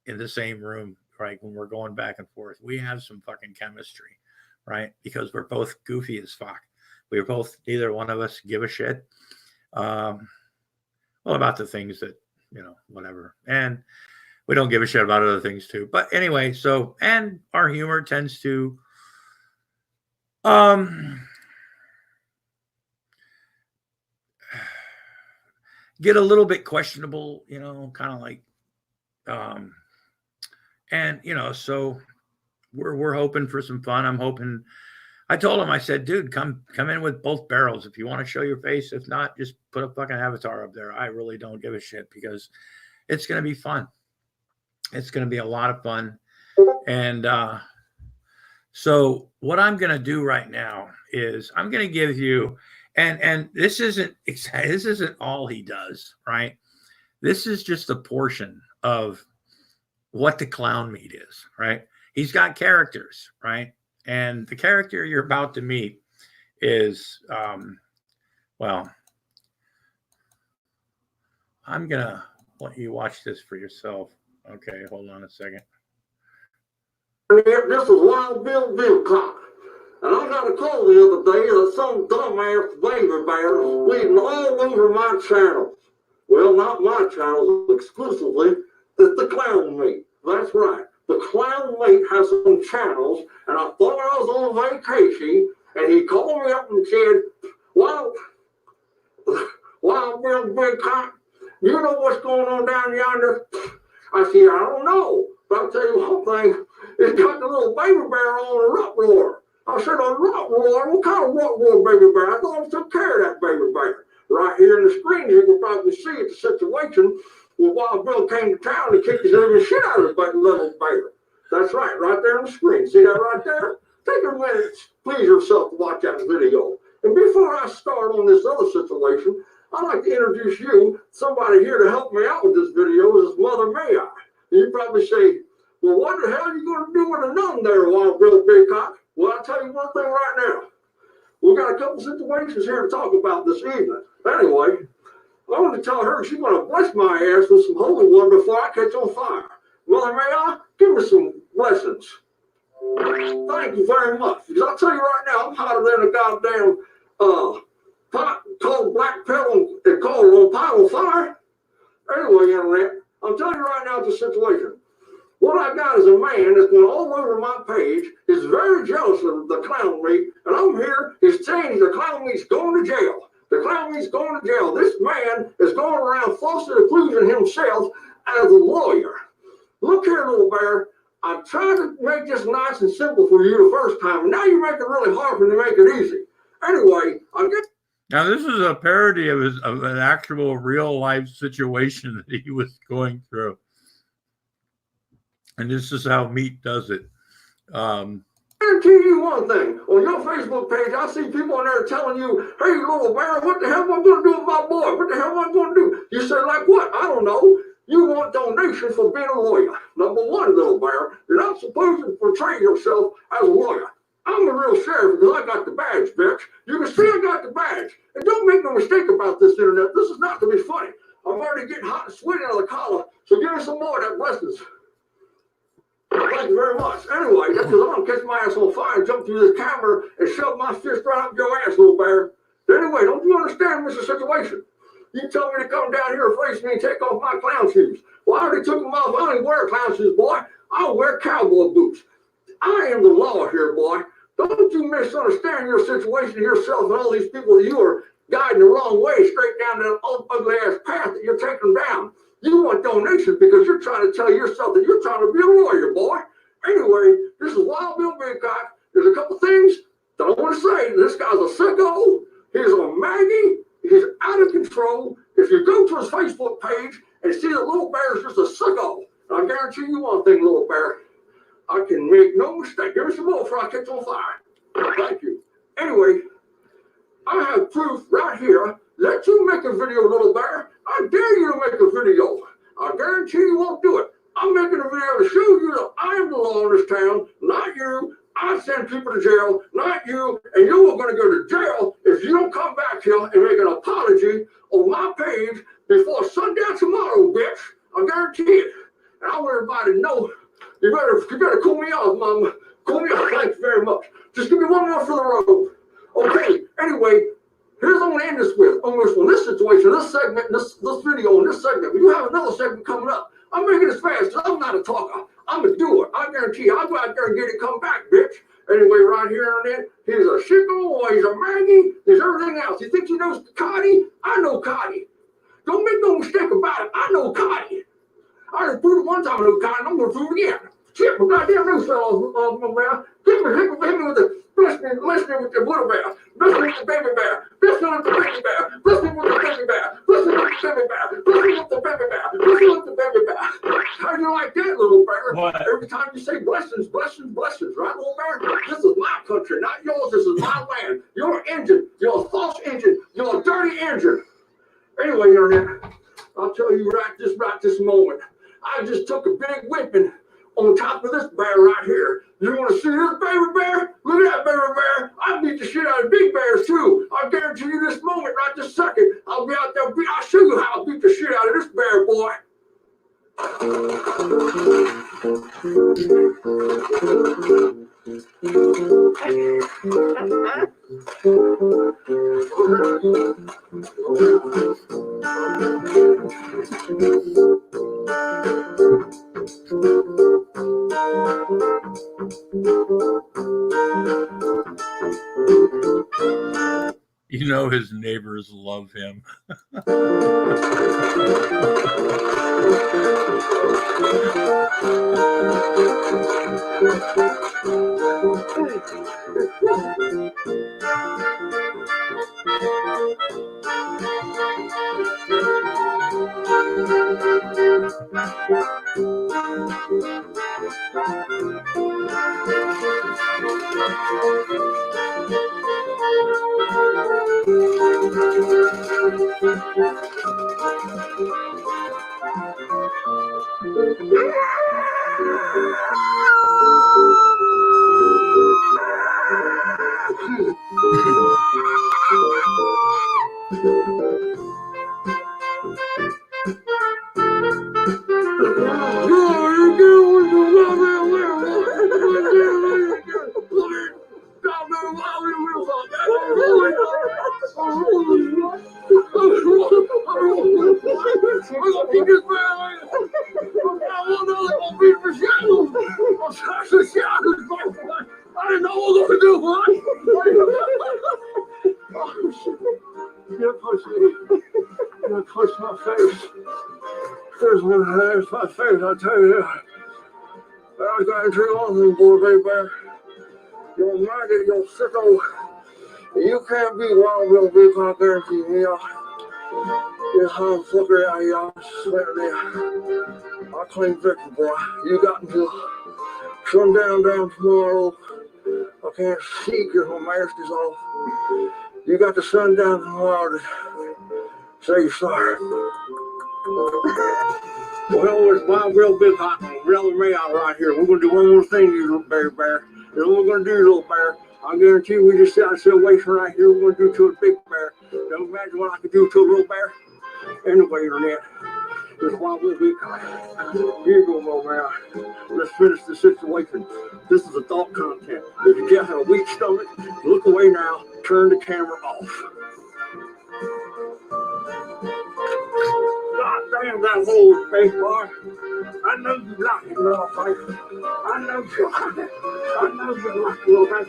in the same room, right? When we're going back and forth, we have some fucking chemistry, right? Because we're both goofy as fuck. We're both, neither one of us give a shit. Well, about the things that, whatever. And we don't give a shit about other things too. But anyway, so, and our humor tends to, get a little bit questionable, kind of like, and so we're hoping for some fun. I'm hoping. I told him, I said, dude, come in with both barrels if you want to show your face. If not, just put a fucking avatar up there. I really don't give a shit, because it's gonna be fun. It's gonna be a lot of fun. And so what I'm gonna do right now is I'm gonna give you, and this isn't all he does, right? This is just a portion of what the clown meat is, right? He's got characters, right? And the character you're about to meet is, well, I'm going to let you watch this for yourself. Okay, hold on a second. This is Wild Bill Vilcock. And I got a call the other day that some dumbass baby bear was bleeding all over my channels. Well, not my channels exclusively, it's the clown meat. That's right. The clown meat has some channels, and I thought I was on vacation, and he called me up and said, Wild Bill Vilcock, you know what's going on down yonder? I said, I don't know. But I'll tell you one thing, it's got the little baby bear on a rottweiler. I said, a rottweiler? What kind of rottweiler baby bear? I thought I took care of that baby bear. Right here in the screen, you can probably see the situation where Wild Bill came to town and kicked his living shit out of the little bear. That's right there on the screen. See that right there? Take a minute, please yourself, to watch that video. And before I start on this other situation, I'd like to introduce you, somebody here to help me out with this video, is Mother May I. And you probably say, well, what the hell are you going to do with a nun there, Wild Bill Vilcock? Well, I'll tell you one thing right now. We've got a couple situations here to talk about this evening. Anyway, I want to tell her she's going to bless my ass with some holy water before I catch on fire. Mother, may I? Give me some blessings. Thank you very much. Because I'll tell you right now, I'm hotter than a goddamn pot called black pebble and called on pile of fire. Anyway, Internet, I'm telling you right now, it's a situation. What I got is a man that's been all over my page, is very jealous of the clown meat, and I'm here, he's saying the clown meat's going to jail. The clown meat's going to jail. This man is going around falsely accusing himself as a lawyer. Look here, little bear, I tried to make this nice and simple for you the first time, and now you make it really hard for me to make it easy. Anyway, I guess. Now, this is a parody of an actual real life situation that he was going through. And this is how Meat does it. I guarantee you one thing. On your Facebook page, I see people on there telling you, hey, little bear, what the hell am I going to do with my boy? What the hell am I going to do? You say, like what? I don't know. You want donations for being a lawyer. Number one, little bear, you're not supposed to portray yourself as a lawyer. I'm the real sheriff because I got the badge, bitch. You can see I got the badge. And don't make no mistake about this, Internet. This is not to be funny. I'm already getting hot and sweaty out of the collar, so give me some more of that blessings. Thank you very much. Anyway, that's because I'm going to catch my ass on fire and jump through this camera and shove my fist right up your ass, little bear. Anyway, don't you understand Mr. Situation? You tell me to come down here and face me and take off my clown shoes. Well, I already took them off. I don't wear clown shoes, boy. I'll wear cowboy boots. I am the law here, boy. Don't you misunderstand your situation yourself and all these people that you are guiding the wrong way straight down that ugly ass path that you're taking down. You want donations because you're trying to tell yourself that you're trying to be a lawyer, boy. Anyway, this is Wild Bill Vilcock. There's a couple things that I want to say. This guy's a sicko. He's a maggie. He's out of control. If you go to his Facebook page and see that little bear is just a sicko, I guarantee you one thing, little bear. I can make no mistake. Give me some more before I catch on fire. Thank you. Anyway, I have proof right here. Let you make a video, little bear. I dare you to make a video. I guarantee you won't do it. I'm making a video to show you that I am the law in this town, not you. I send people to jail, not you. And you are going to go to jail if you don't come back here and make an apology on my page before sundown tomorrow, bitch. I guarantee it. And I want everybody to know you better cool me off, mama. Cool me off. Thanks very much. Just give me one more for the road. Okay. Anyway, here's what I'm going to end this with. On this situation, this segment, this video, and this segment. We do have another segment coming up. I'm making this fast because I'm not a talker. I'm a doer. I guarantee you. I'll go out there and get it come back, bitch. Anyway, right here and then, he's a Chico, he's a Maggie, he's everything else. You think he knows Cotty? I know Cotty. Don't make no mistake about it. I know Cotty. I done proved it one time I know Cotty, and I'm going to prove it again. Shit, my goddamn new fellow, man. Hit me with the, bless me with the little bear. Bless me with the baby bear. Bless me with the baby bear. Bless me with the baby bear. Bless me with the baby bear. Bless me with the baby bear. Bless me with the baby bear. How do you like that, little bear? What? Every time you say blessings, blessings, blessings, right, little bear? This is my country, not yours. This is my land. You're an engine. You're a false engine. You're a dirty engine. Anyway, Internet, I'll tell you right this moment. I just took a big whipping on top of this bear right here. You want to see this baby bear? Look at that baby bear. I beat the shit out of big bears too. I guarantee you this moment, right this second, I'll be out there. I'll show you how I beat the shit out of this bear, boy. You know his neighbors love him. I didn't know what to do, what? Oh, shit. You push me. You push my face. There's my face, I tell you. I was going to turn on them, boy, baby bear. You're maggot, you're sicko. You can't be wild, real big, I guarantee you. This whole fucker out here, I swear to you. I claim victory, boy. You got until sundown down tomorrow. I can't see because my mask is off. You got the sundown tomorrow to say you're sorry. Well, it's my real big hot and real me out right here. We're going to do one more thing, you little baby bear. Here's what we're going to do, little bear. I guarantee you we just sit situation right here. We're going to do to a big bear. Don't imagine what I could do to a little bear. Anyway, Internet, this is why we'll be kind. Here you go, little man. Let's finish the situation. This is a thought content. If you just have a weak stomach, look away now. Turn the camera off. God damn that old face, boy. I know you like it, little face. I know you like it. I know you like it, little face.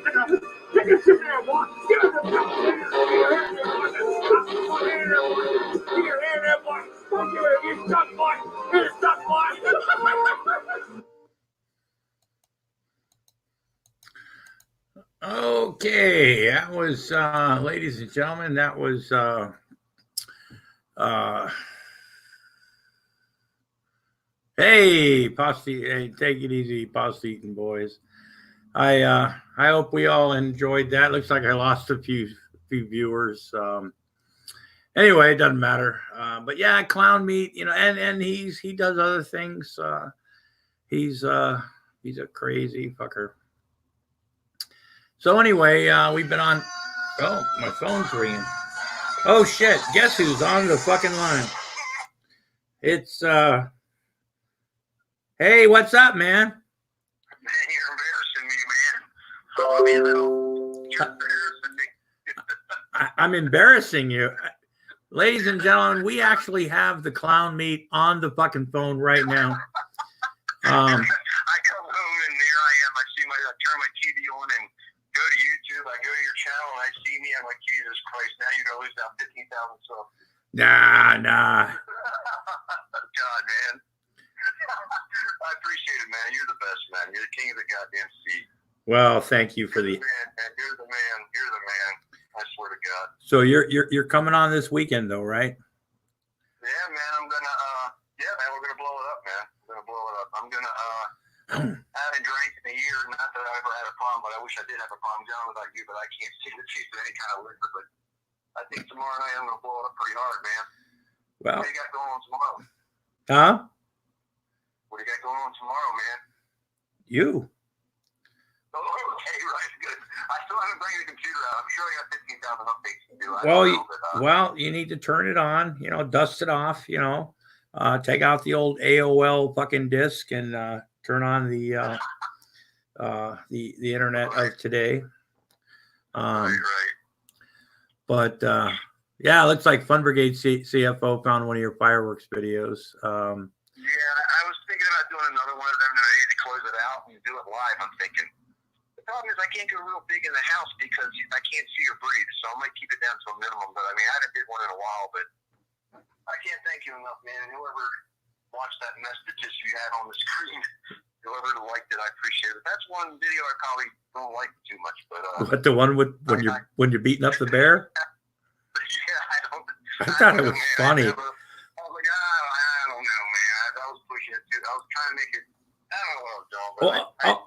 Take a sit there, boy. Get up there, boy. Here, boy. Fuck you, you're stuck, boy. You're stuck, boy. Okay, that was, ladies and gentlemen, that was, hey, Posse, hey, take it easy, Posse boys. I hope we all enjoyed that. Looks like I lost a few viewers. Anyway, it doesn't matter. But yeah, clown meat, you know, and he does other things. He's He's a crazy fucker. So anyway, we've been on. Oh, my phone's ringing. Oh shit! Guess who's on the fucking line? It's Hey, what's up, man? Man, you're embarrassing me, man. So, I mean, you're embarrassing me. I'm embarrassing you. Ladies and gentlemen, we actually have the clown meat on the fucking phone right now. I come home and there I am. I turn my TV on and go to YouTube. I go to your channel and I see me. I'm like, Jesus Christ, now you're going to lose down 15,000 subs. Nah. God, man. I appreciate it, man. You're the best, man. You're the king of the goddamn seat. Well, thank you for the. Man. You're the man. You're the man. I swear to God. So you're coming on this weekend though, right? Yeah, man. I'm gonna. Man. We're gonna blow it up, man. We're gonna blow it up. I'm gonna. I haven't drank in a year. Not that I ever had a problem, but I wish I did have a problem. I don't know about you, but I can't seem to taste any kind of liquor. But I think tomorrow night I'm gonna blow it up pretty hard, man. Well. What do you got going on tomorrow? Huh? What do you got going on tomorrow, man? You. Oh, okay, right, good. I still haven't brought the computer out. I'm sure I got 15,000 updates to do. Well, you need to turn it on, dust it off, take out the old AOL fucking disk and turn on the internet of today. Right. But yeah, it looks like Fun Brigade CFO found one of your fireworks videos. Yeah, I was thinking about doing another one of them today to close it out and do it live. I'm thinking. The problem is I can't go real big in the house because I can't see or breathe, so I might keep it down to a minimum. But I mean, I haven't did one in a while, but I can't thank you enough, man. Whoever watched that mess that just you had on the screen, whoever liked it, I appreciate it. That's one video I probably don't like too much, but what, the one with when you're beating up the bear? Yeah, I thought it was funny. I was like, I don't know, man. I was pushing it too. I was trying to make it. I don't know what I was doing, but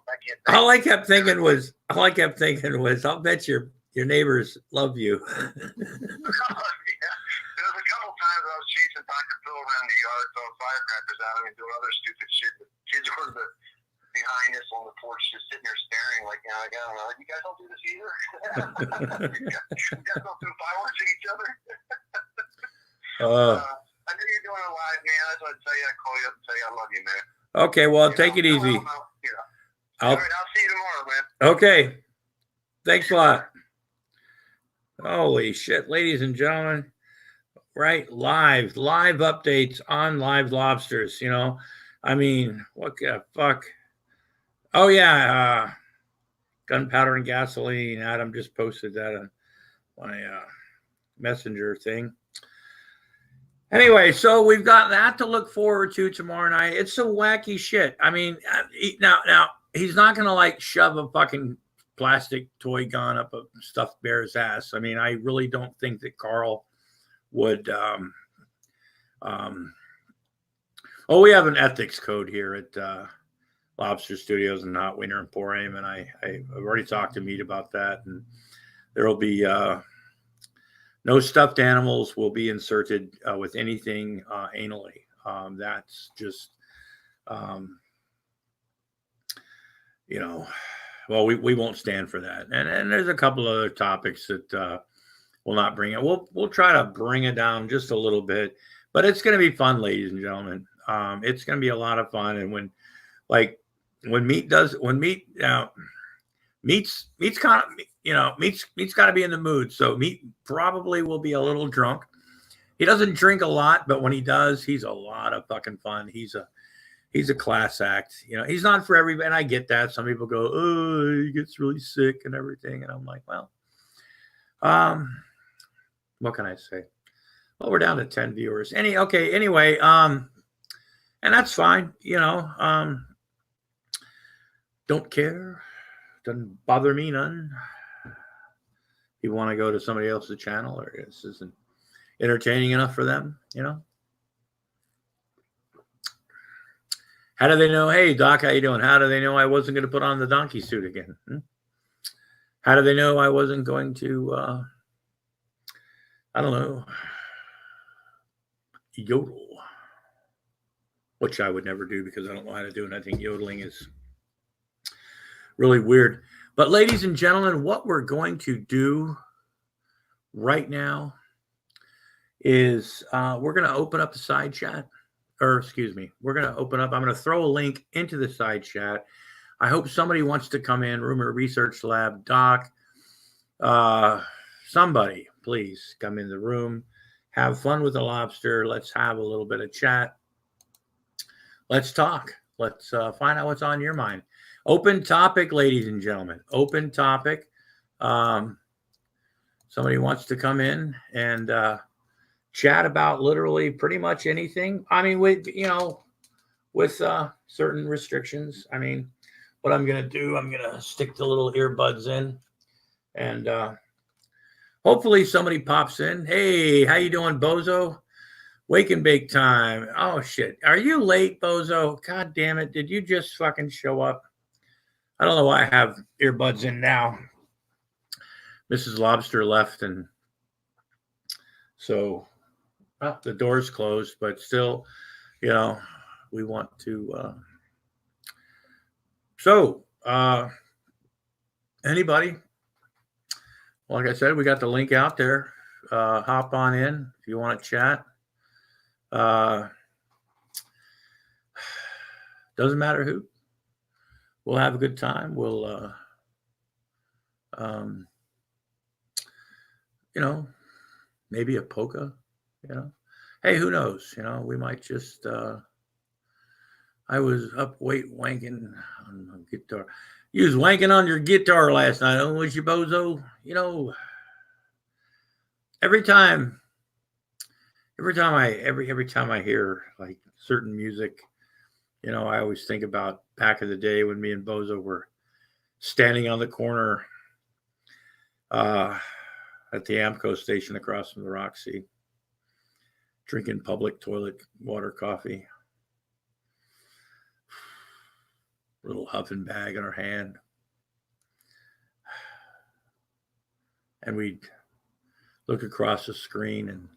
I can't. All I kept thinking was, I'll bet your neighbors love you. Yeah. There was a couple times I was chasing Dr. Phil around the yard, throwing firecrackers at him and doing other stupid shit. The kids were behind us on the porch, just sitting there staring, like, I don't know, you guys don't do this either. You guys don't do fireworks at each other. I knew you were doing it live, man. That's what I'd tell you. I'd call you up and tell you I love you, man. Okay, well, take it easy. All right, I'll see you tomorrow, man. Okay. Thanks a lot. Holy shit, ladies and gentlemen. Right, live updates on Live Lobsters, I mean, what the fuck? Oh, yeah, gunpowder and gasoline. Adam just posted that on my messenger thing. Anyway, so we've got that to look forward to tomorrow night. It's some wacky shit. I mean, now he's not going to like shove a fucking plastic toy gun up a stuffed bear's ass. I mean, I really don't think that Carl would. We have an ethics code here at Lobster Studios and Not Winter Emporium, and I've already talked to Meat about that, and there will be no stuffed animals will be inserted with anything anally. That's just, well, we won't stand for that. And there's a couple other topics that we'll not bring it. We'll try to bring it down just a little bit, but it's going to be fun, ladies and gentlemen. It's going to be a lot of fun. And when Meat's kind of, Meat's got to be in the mood. So Meat probably will be a little drunk. He doesn't drink a lot, but when he does, he's a lot of fucking fun. He's a class act. He's not for everybody. And I get that. Some people go, oh, he gets really sick and everything. And I'm like, well, what can I say? Well, we're down to 10 viewers. Anyway, and that's fine. Don't care. Doesn't bother me none. You want to go to somebody else's channel, or this isn't entertaining enough for them, How do they know? Hey, Doc, how you doing? How do they know I wasn't going to put on the donkey suit again? How do they know I wasn't going to, I don't know, yodel, which I would never do because I don't know how to do it. I think yodeling is really weird. But ladies and gentlemen, what we're going to do right now is we're going to open up the side chat. Or excuse me, we're going to open up. I'm going to throw a link into the side chat. I hope somebody wants to come in. Rumor Research Lab, Doc, somebody, please come in the room. Have fun with the lobster. Let's have a little bit of chat. Let's talk. Let's find out what's on your mind. Open topic, ladies and gentlemen. Open topic. Somebody wants to come in and chat about literally pretty much anything. I mean, with certain restrictions. I mean, what I'm gonna do, I'm gonna stick the little earbuds in, and hopefully somebody pops in. Hey, how you doing, Bozo? Wake and bake time. Oh shit, are you late, Bozo? God damn it! Did you just fucking show up? I don't know why I have earbuds in now. Mrs. Lobster left, and so. Well, the door's closed, but still, we want to. Anybody? Like I said, we got the link out there. Hop on in if you want to chat. Doesn't matter who. We'll have a good time. We'll, maybe a polka. Hey, who knows? We might just. I was up wanking on my guitar. You was wanking on your guitar last night, was you, Bozo? Every time I hear like certain music, I always think about back in the day when me and Bozo were standing on the corner at the Amco station across from the Roxy. Drinking public toilet water coffee. Little huffing bag in our hand. And we'd look across the screen and,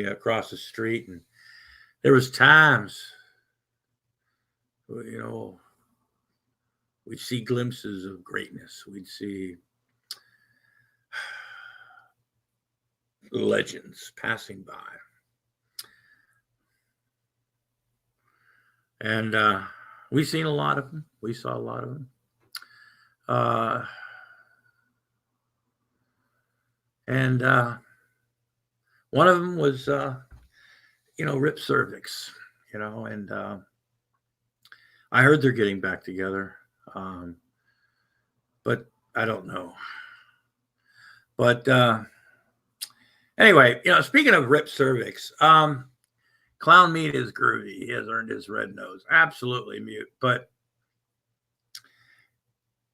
across the street. And there was times, we'd see glimpses of greatness. We'd see legends passing by. And we've seen a lot of them. We saw a lot of them. And one of them was, Rip Cervix, and I heard they're getting back together. But I don't know. But anyway, speaking of Rip Cervix, Clown Meat is groovy. He has earned his red nose. Absolutely mute. But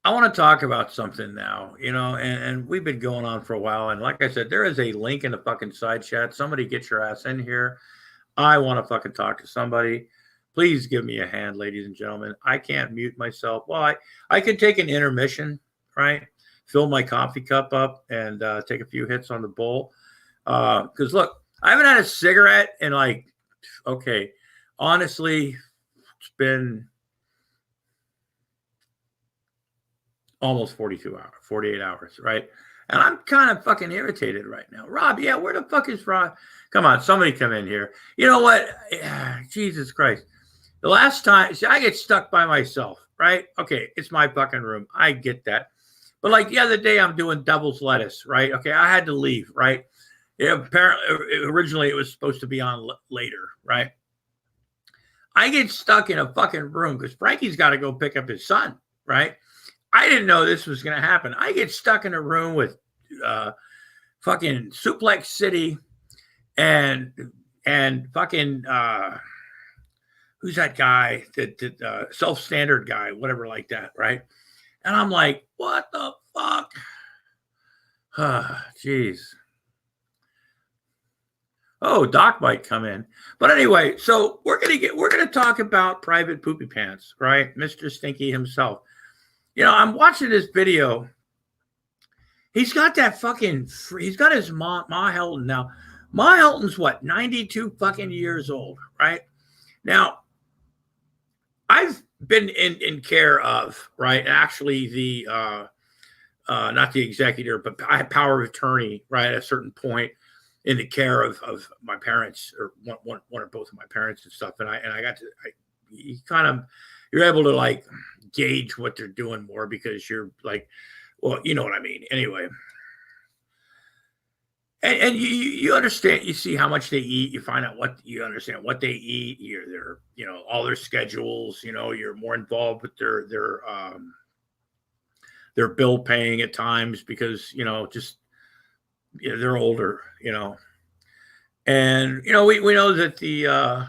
I want to talk about something now, and we've been going on for a while. And like I said, there is a link in the fucking side chat. Somebody get your ass in here. I want to fucking talk to somebody. Please give me a hand, ladies and gentlemen. I can't mute myself. Well, I could take an intermission, right? Fill my coffee cup up and take a few hits on the bowl. Because look, I haven't had a cigarette in honestly, it's been almost 48 hours, right? And I'm kind of fucking irritated right now. Rob, yeah, where the fuck is Rob? Come on, somebody come in here. You know what? Jesus Christ. The last time, I get stuck by myself, right? Okay, it's my fucking room. I get that. But like the other day, I'm doing devil's lettuce, right? Okay, I had to leave, right? Yeah, apparently, originally it was supposed to be on later, right? I get stuck in a fucking room because Frankie's got to go pick up his son, right? I didn't know this was going to happen. I get stuck in a room with fucking Suplex City and fucking who's that guy that self-standard guy, whatever like that, right? And I'm like, what the fuck? Jeez. Oh, Doc might come in. But anyway, so we're gonna talk about Private Poopy Pants, right? Mr. Stinky himself. I'm watching this video. He's got that fucking he's got his Ma Helton now. Ma Helton's what, 92 fucking years old, right? Now, I've been in care of, right? Actually, the not the executor, but I had power of attorney, right, at a certain point in the care of my parents, or one or both of my parents and stuff. And I got to, you kind of, you're able to like gauge what they're doing more, because you're like, well, you know what I mean. Anyway. And you understand, you see how much they eat, you find out what, you understand what they eat, their, all their schedules, you're more involved with their bill paying at times, because, just, they're older, and, we know that the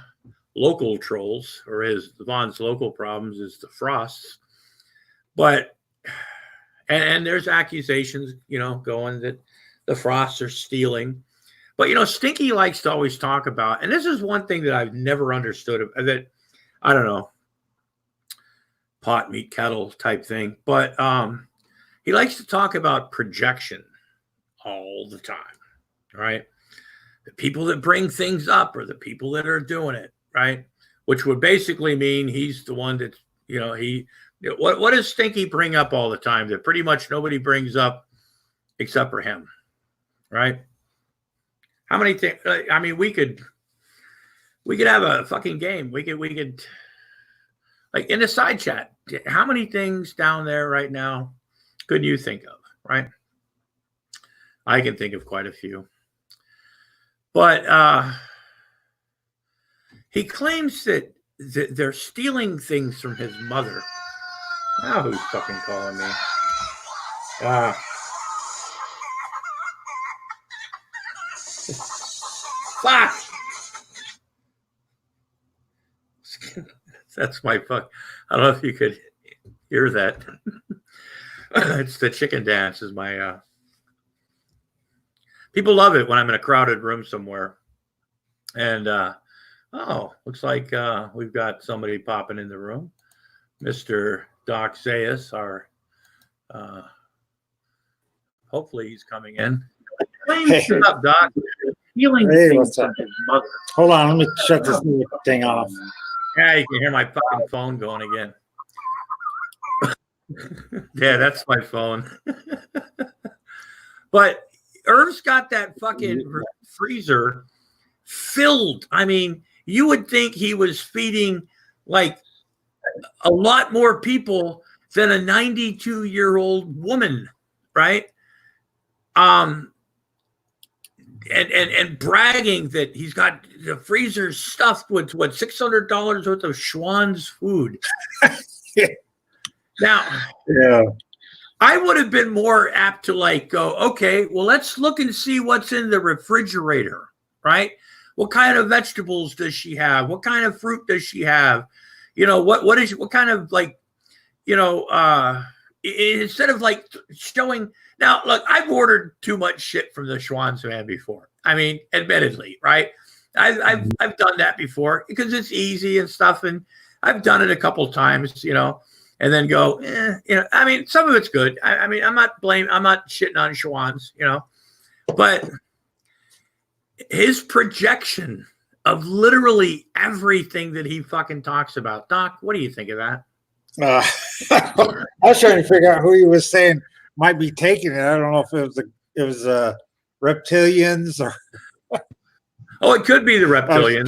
local trolls, or Vaughn's local problems, is the Frosts, but, and there's accusations, going that the Frosts are stealing. But, Stinky likes to always talk about, and this is one thing that I've never understood, that, I don't know, pot, meat, kettle type thing. But he likes to talk about projection all the time, right? The people that bring things up are the people that are doing it, right? Which would basically mean he's the one that, what does Stinky bring up all the time that pretty much nobody brings up except for him? Right? How many things? I mean, we could have a fucking game. We could like in the side chat. How many things down there right now could you think of? Right? I can think of quite a few. But he claims that they're stealing things from his mother. Now who's fucking calling me? Fuck! That's my fuck. I don't know if you could hear that. It's the chicken dance. Is my people love it when I'm in a crowded room somewhere. And looks like we've got somebody popping in the room. Mr. Doc Zayas, our hopefully he's coming in. Hey. What's up, Doc? Hey, what's up? Hold on, let me shut this thing off. Yeah, you can hear my fucking phone going again. Yeah, that's my phone. But Irv's got that fucking freezer filled. I mean, you would think he was feeding like a lot more people than a 92-year-old woman, right? And bragging that he's got the freezer stuffed with what, $600 worth of Schwann's food. Now, yeah, I would have been more apt to like go, okay, well, let's look and see what's in the refrigerator, right? What kind of vegetables does she have? What kind of fruit does she have? What kind of like, instead of like showing. Now, look, I've ordered too much shit from the Schwann's man before. I mean, admittedly, right? I've done that before because it's easy and stuff, and I've done it a couple times, and then go, I mean, some of it's good. I mean, I'm not shitting on Schwann's, but his projection of literally everything that he fucking talks about. Doc, what do you think of that? I was trying to figure out who he was saying might be taking it. I don't know if it was reptilians or. Oh, it could be the reptilians.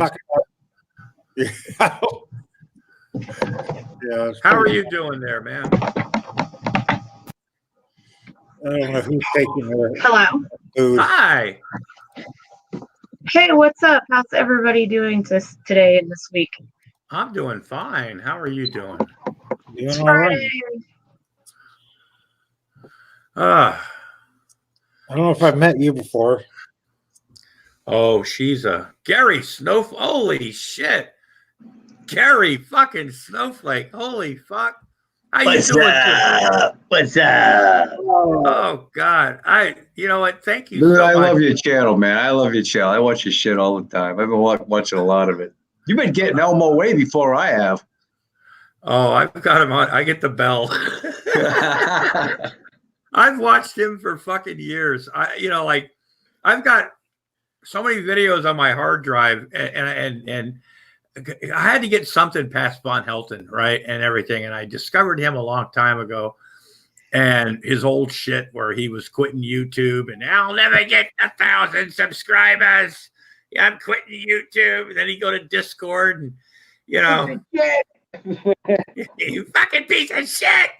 Yeah. How are you doing there, man? I don't know who's taking it. Hello. Food. Hi. Hey, what's up? How's everybody doing today and this week? I'm doing fine. How are you doing? Doing all right. I don't know if I've met you before. Oh, she's a Gary Snowflake. Holy shit. Gary fucking Snowflake. Holy fuck. How you doing? What's up? Oh, God. You know what? Thank you Dude, so I much. love your channel, man. I love your channel. I watch your shit all the time. I've been watching a lot of it. You've been getting Elmo way before I have. Oh, I've got him on. I get the bell. I've watched him for fucking years. I've got so many videos on my hard drive, and I had to get something past Von Helton, right, and everything, and I discovered him a long time ago, and his old shit where he was quitting YouTube, and I'll never get 1,000 subscribers. Yeah, I'm quitting YouTube. And then he go to Discord, and you know, you fucking piece of shit.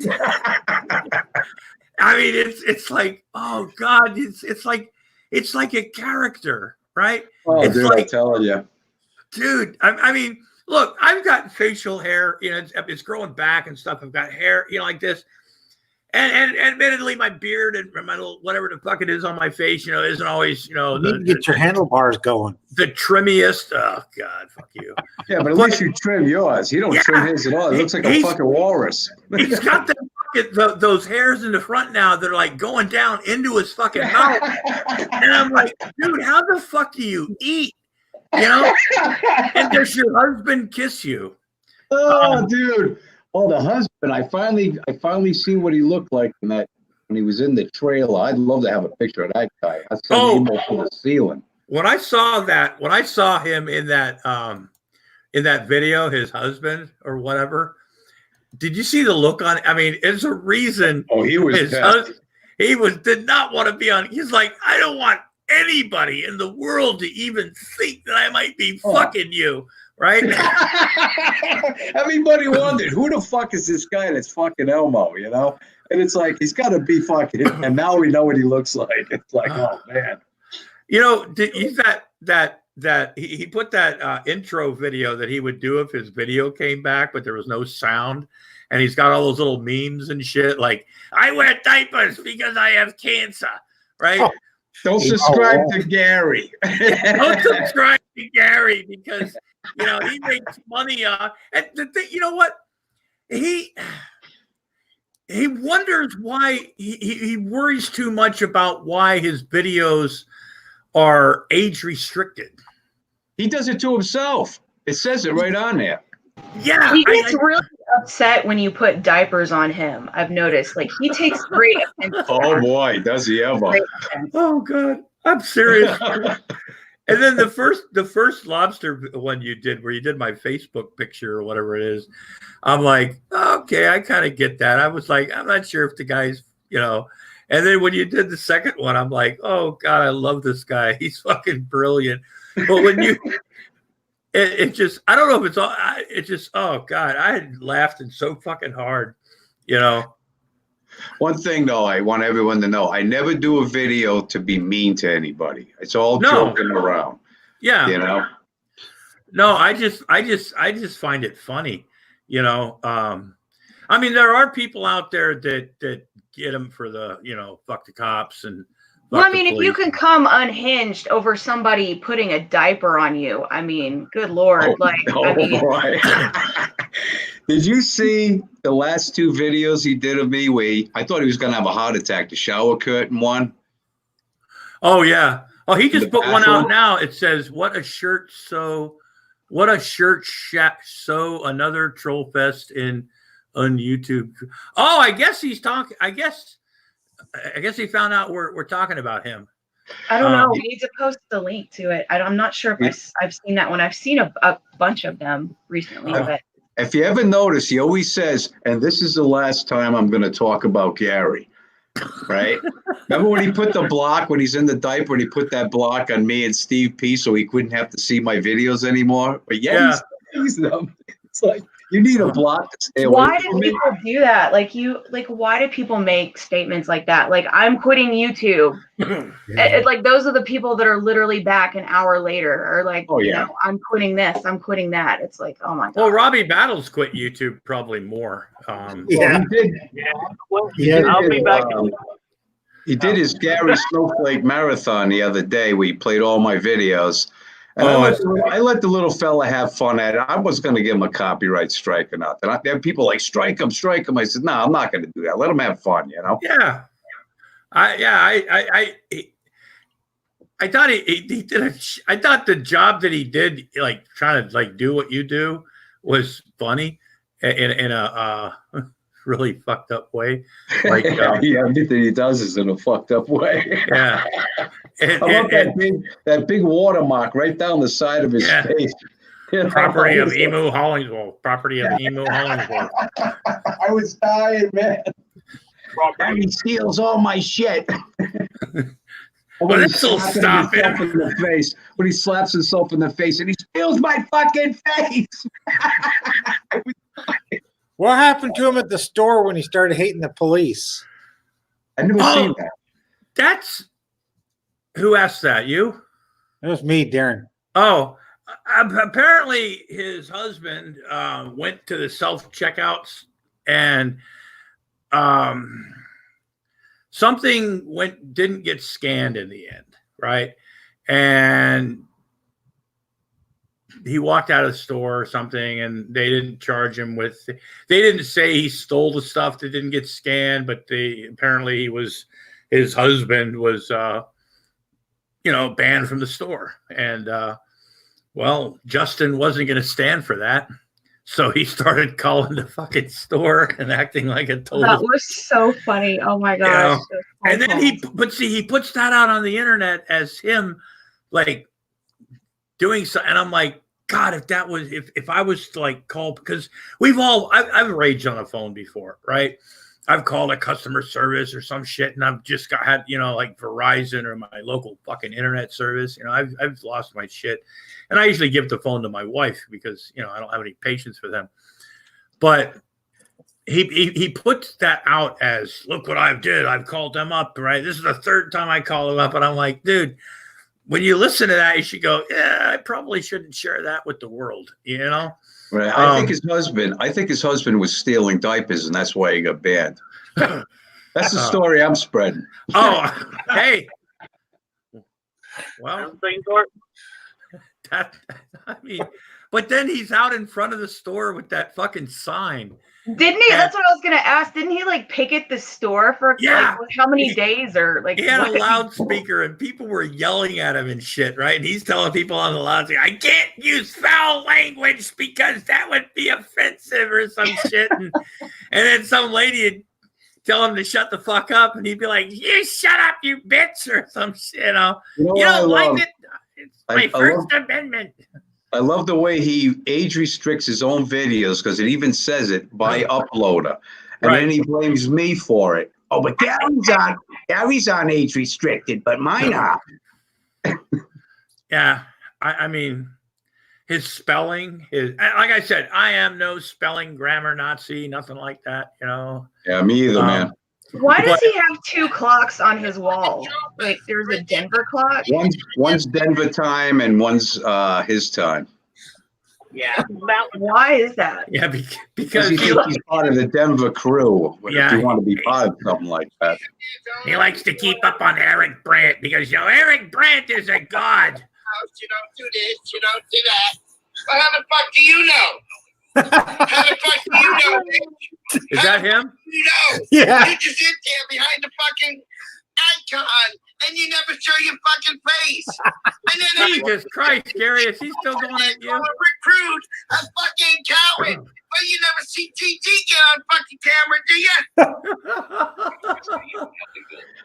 I mean, it's like, oh God, it's like a character, right? Oh, it's dude, like, I'm telling you. Dude, I mean, look, I've got facial hair, you know, it's growing back and stuff. I've got hair, you know, like this. And admittedly, my beard and my little whatever the fuck it is on my face, you know, isn't always, you know, You need to get your handlebars going. the trimmiest. Oh God, fuck you. Yeah, but at least you trim yours. You don't trim his at all. It looks like a fucking walrus. He's got those hairs in the front now that are like going down into his fucking mouth. And I'm like, dude, how the fuck do you eat? You know? And does your husband kiss you? Oh, dude. Oh, the husband. I finally see what he looked like when he was in the trailer. I'd love to have a picture of that guy. I saw him up to the ceiling. When I saw him in that video, his husband or whatever, did you see the look on? I mean, it's a reason. Oh, he was did not want to be on. He's like, I don't want anybody in the world to even think that I might be fucking you, right? Everybody wondered, who the fuck is this guy that's fucking Elmo, you know? And it's like, he's got to be fucking, and now we know what he looks like. It's like, oh, man. You know, he put that intro video that he would do if his video came back, but there was no sound. And he's got all those little memes and shit like, I wear diapers because I have cancer, right? Oh, don't subscribe to Gary. Don't subscribe to Gary because, you know, he makes money. And the thing, you know what? He wonders why he worries too much about why his videos are age restricted. He does it to himself. It says it right on there. Yeah, he gets really upset when you put diapers on him. I've noticed. Like he takes great offense. Oh boy, does he ever? Oh God, I'm serious. And then the first lobster one you did, where you did my Facebook picture or whatever it is, I'm like, okay, I kind of get that. I was like, I'm not sure if the guy's, you know. And then when you did the second one, I'm like, oh God, I love this guy. He's fucking brilliant. But when you, it just, I don't know if it's all, it just, oh God, I had laughed so fucking hard, you know. One thing though, I want everyone to know, I never do a video to be mean to anybody. It's all joking around. Yeah. You know? No, I just find it funny, you know. I mean, there are people out there that get them for the, you know, fuck the cops and. Well, I mean, if you can come unhinged over somebody putting a diaper on you, I mean, good Lord. I mean, did you see the last two videos he did of me where I thought he was going to have a heart attack, the shower curtain one? Oh, yeah. Oh, he just put one out now. It says, what a shirt sew another troll fest on YouTube. Oh, I guess he's talking. I guess he found out we're talking about him. I don't know. We need to post the link to it. I'm not sure if I've seen that one. I've seen a bunch of them recently. But if you ever notice, he always says, and this is the last time I'm going to talk about Gary. Right? Remember when he put the block, when he's in the diaper, and he put that block on me and Steve P so he couldn't have to see my videos anymore? But yeah. He sees them. It's like, you need a block to stay away why do people do that? Why do people make statements like that? Like, I'm quitting YouTube. Like, those are the people that are literally back an hour later, or like, you know, I'm quitting this, I'm quitting that. It's like, oh my God. Well, Robbie Battles quit YouTube probably more. Yeah, he did. Yeah, I'll be back. He did his Gary Snowflake marathon the other day where he played all my videos. And I let the little fella have fun at it. I was going to give him a copyright strike or nothing. There are people like, strike him. I said, no, I'm not going to do that. Let him have fun, you know? Yeah. I thought he did I thought the job that he did, like trying to like do what you do, was funny in a really fucked up way. Like yeah, everything he does is in a fucked up way. Yeah. I love that big watermark right down the side of his face. Property of Emu Hollingsworth. Property of Emu Hollingsworth. I was dying, man. And he steals all my shit. Well, this'll stop him. In the face, when he slaps himself in the face and he steals my fucking face. What happened to him at the store when he started hating the police? I never seen that. That's who asked that? You? It was me, Darren. Oh, apparently his husband went to the self-checkouts and something didn't get scanned in the end, right? And he walked out of the store or something, and they didn't charge him with. They didn't say he stole the stuff that didn't get scanned, but apparently his husband was banned from the store, and well, Justin wasn't going to stand for that. So he started calling the fucking store and acting like a total. That was so funny. Oh my gosh. And then he puts that out on the internet as him like doing so. And I'm like, God, if I was to like call, because I've raged on a phone before, right? I've called a customer service or some shit, and I've just had, like Verizon or my local fucking internet service. I've lost my shit. And I usually give the phone to my wife because, I don't have any patience for them. But he puts that out as, look what I've did. I've called them up, right? This is the third time I call them up. And I'm like, dude, when you listen to that, you should go, yeah, I probably shouldn't share that with the world, Right. I think his husband was stealing diapers, and that's why he got banned. That's the story I'm spreading. Oh, hey. Well, but then he's out in front of the store with that fucking sign. Didn't he? That's what I was gonna ask. Didn't he like picket the store for like how many days or like? He had a loudspeaker and people were yelling at him and shit, right? And he's telling people on the loudspeaker, "I can't use foul language because that would be offensive" or some shit. And then some lady would tell him to shut the fuck up, and he'd be like, "You shut up, you bitch," or some shit. You don't like it? It's my First Amendment. I love the way he age restricts his own videos because it even says it by uploader. And then he blames me for it. Oh, but Gary's on age restricted, but mine are. Yeah. I mean, his spelling is, like I said, I am no spelling grammar Nazi, nothing like that, Yeah, me either, man. Why does he have two clocks on his wall? Like there's a Denver clock. One's Denver time and one's his time. Yeah. Why is that? Yeah, because he's part of the Denver crew. Yeah, if you want to be part of something like that. He likes to keep up on Eric Brandt because Eric Brandt is a god. You don't do this, you don't do that. But how the fuck do you know? How the fuck do you know, bitch? Is that him? You know. Yeah. You just sit there behind the fucking icon and you never show your fucking face. And then Jesus Christ, Gary, is he still going at you? Recruit a fucking coward. But you never see TG get on fucking camera, do